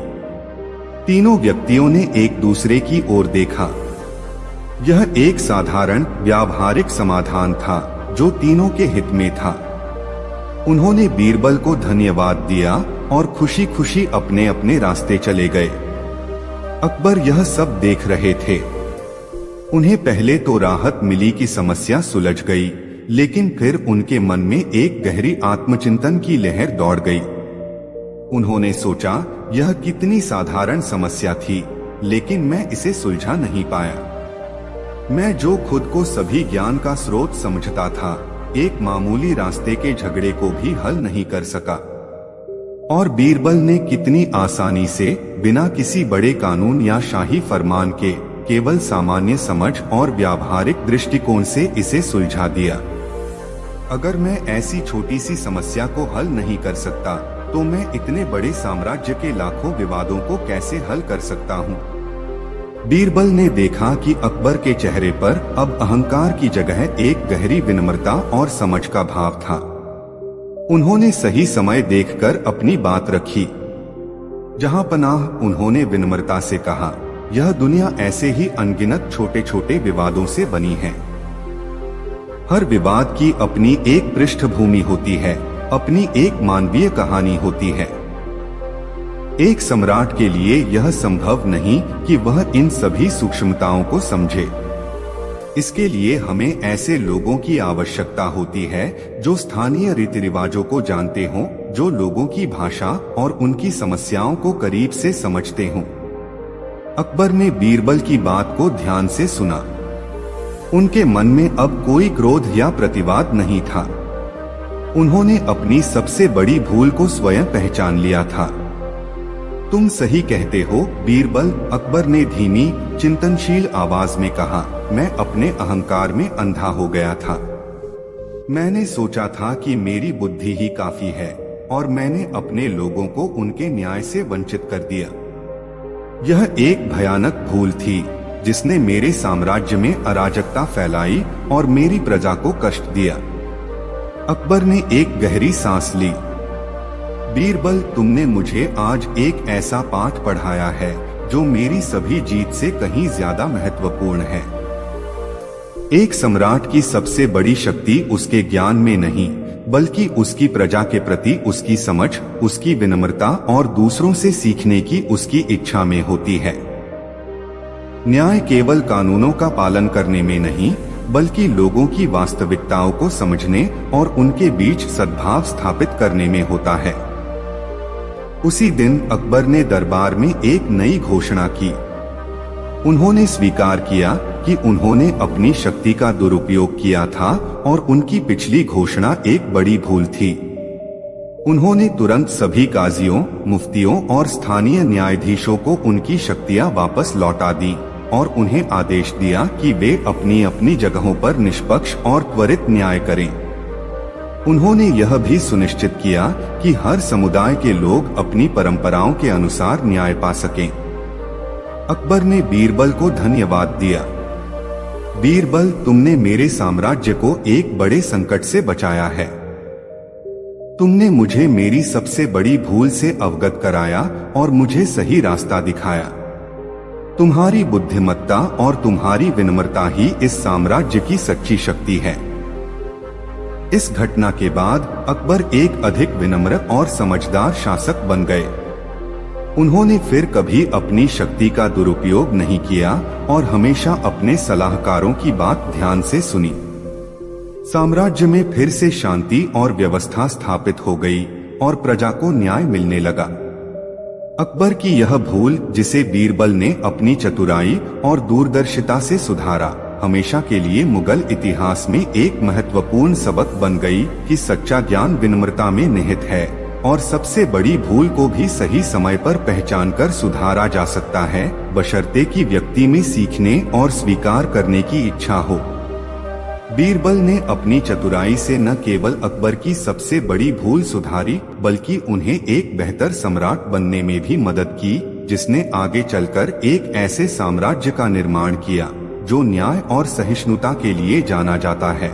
तीनों व्यक्तियों ने एक दूसरे की ओर देखा। यह एक साधारण व्यावहारिक समाधान था जो तीनों के हित में था। उन्होंने बीरबल को धन्यवाद दिया और खुशी खुशी अपने अपने रास्ते चले गए। अकबर यह सब देख रहे थे। उन्हें पहले तो राहत मिली कि समस्या सुलझ गई, लेकिन फिर उनके मन में एक गहरी आत्मचिंतन की लहर दौड़ गई। उन्होंने सोचा, यह कितनी साधारण समस्या थी, लेकिन मैं इसे सुलझा नहीं पाया। मैं जो खुद को सभी ज्ञान का स्रोत समझता था, एक मामूली रास्ते के झगड़े को भी हल नहीं कर सका। और बीरबल ने कितनी आसानी से, बिना किसी बड़े कानून या शाही फरमान के, केवल सामान्य समझ और व्यावहारिक दृष्टिकोण से इसे सुलझा दिया। अगर मैं ऐसी छोटी सी समस्या को हल नहीं कर सकता, तो मैं इतने बड़े साम्राज्य के लाखों विवादों को कैसे हल कर सकता हूँ। बीरबल ने देखा कि अकबर के चेहरे पर अब अहंकार की जगह एक गहरी विनम्रता और समझ का भाव था। उन्होंने सही समय देखकर अपनी बात रखी। जहां पनाह उन्होंने विनम्रता से कहा, यह दुनिया ऐसे ही अनगिनत छोटे छोटे विवादों से बनी है। हर विवाद की अपनी एक पृष्ठभूमि होती है, अपनी एक मानवीय कहानी होती है। एक सम्राट के लिए यह संभव नहीं कि वह इन सभी सूक्ष्मताओं को समझे। इसके लिए हमें ऐसे लोगों की आवश्यकता होती है जो स्थानीय रीति रिवाजों को जानते हों, जो लोगों की भाषा और उनकी समस्याओं को करीब से समझते हों। अकबर ने बीरबल की बात को ध्यान से सुना। उनके मन में अब कोई क्रोध या प्रतिवाद नहीं था। उन्होंने अपनी सबसे बड़ी भूल को स्वयं पहचान लिया था। तुम सही कहते हो बीरबल, अकबर ने धीमी चिंतनशील आवाज में कहा। मैं अपने अहंकार में अंधा हो गया था। मैंने सोचा था कि मेरी बुद्धि ही काफी है और मैंने अपने लोगों को उनके न्याय से वंचित कर दिया। यह एक भयानक भूल थी जिसने मेरे साम्राज्य में अराजकता फैलाई और मेरी प्रजा को कष्ट दिया। अकबर ने एक गहरी सांस ली। बीरबल, तुमने मुझे आज एक ऐसा पाठ पढ़ाया है जो मेरी सभी जीत से कहीं ज्यादा महत्वपूर्ण है। एक सम्राट की सबसे बड़ी शक्ति उसके ज्ञान में नहीं, बल्कि उसकी प्रजा के प्रति उसकी समझ, उसकी विनम्रता और दूसरों से सीखने की उसकी इच्छा में होती है। न्याय केवल कानूनों का पालन करने में नहीं, बल्कि लोगों की वास्तविकताओं को समझने और उनके बीच सद्भाव स्थापित करने में होता है। उसी दिन अकबर ने दरबार में एक नई घोषणा की। उन्होंने स्वीकार किया कि उन्होंने अपनी शक्ति का दुरुपयोग किया था और उनकी पिछली घोषणा एक बड़ी भूल थी। उन्होंने तुरंत सभी काजियों, मुफ्तियों और स्थानीय न्यायाधीशों को उनकी शक्तियां वापस लौटा दी और उन्हें आदेश दिया कि वे अपनी अपनी जगहों पर निष्पक्ष और त्वरित न्याय करें। उन्होंने यह भी सुनिश्चित किया कि हर समुदाय के लोग अपनी परंपराओं के अनुसार न्याय पा सकें। अकबर ने बीरबल को धन्यवाद दिया। बीरबल, तुमने मेरे साम्राज्य को एक बड़े संकट से बचाया है। तुमने मुझे मेरी सबसे बड़ी भूल से अवगत कराया और मुझे सही रास्ता दिखाया। तुम्हारी बुद्धिमत्ता और तुम्हारी विनम्रता ही इस साम्राज्य की सच्ची शक्ति है। इस घटना के बाद अकबर एक अधिक विनम्र और समझदार शासक बन गए। उन्होंने फिर कभी अपनी शक्ति का दुरुपयोग नहीं किया और हमेशा अपने सलाहकारों की बात ध्यान से सुनी। साम्राज्य में फिर से शांति और व्यवस्था स्थापित हो गई और प्रजा को न्याय मिलने लगा। अकबर की यह भूल, जिसे बीरबल ने अपनी चतुराई और दूरदर्शिता से सुधारा, हमेशा के लिए मुगल इतिहास में एक महत्वपूर्ण सबक बन गई कि सच्चा ज्ञान विनम्रता में निहित है और सबसे बड़ी भूल को भी सही समय पर पहचानकर सुधारा जा सकता है, बशर्ते कि व्यक्ति में सीखने और स्वीकार करने की इच्छा हो। बीरबल ने अपनी चतुराई से न केवल अकबर की सबसे बड़ी भूल सुधारी, बल्कि उन्हें एक बेहतर सम्राट बनने में भी मदद की, जिसने आगे चलकर एक ऐसे साम्राज्य का निर्माण किया जो न्याय और सहिष्णुता के लिए जाना जाता है।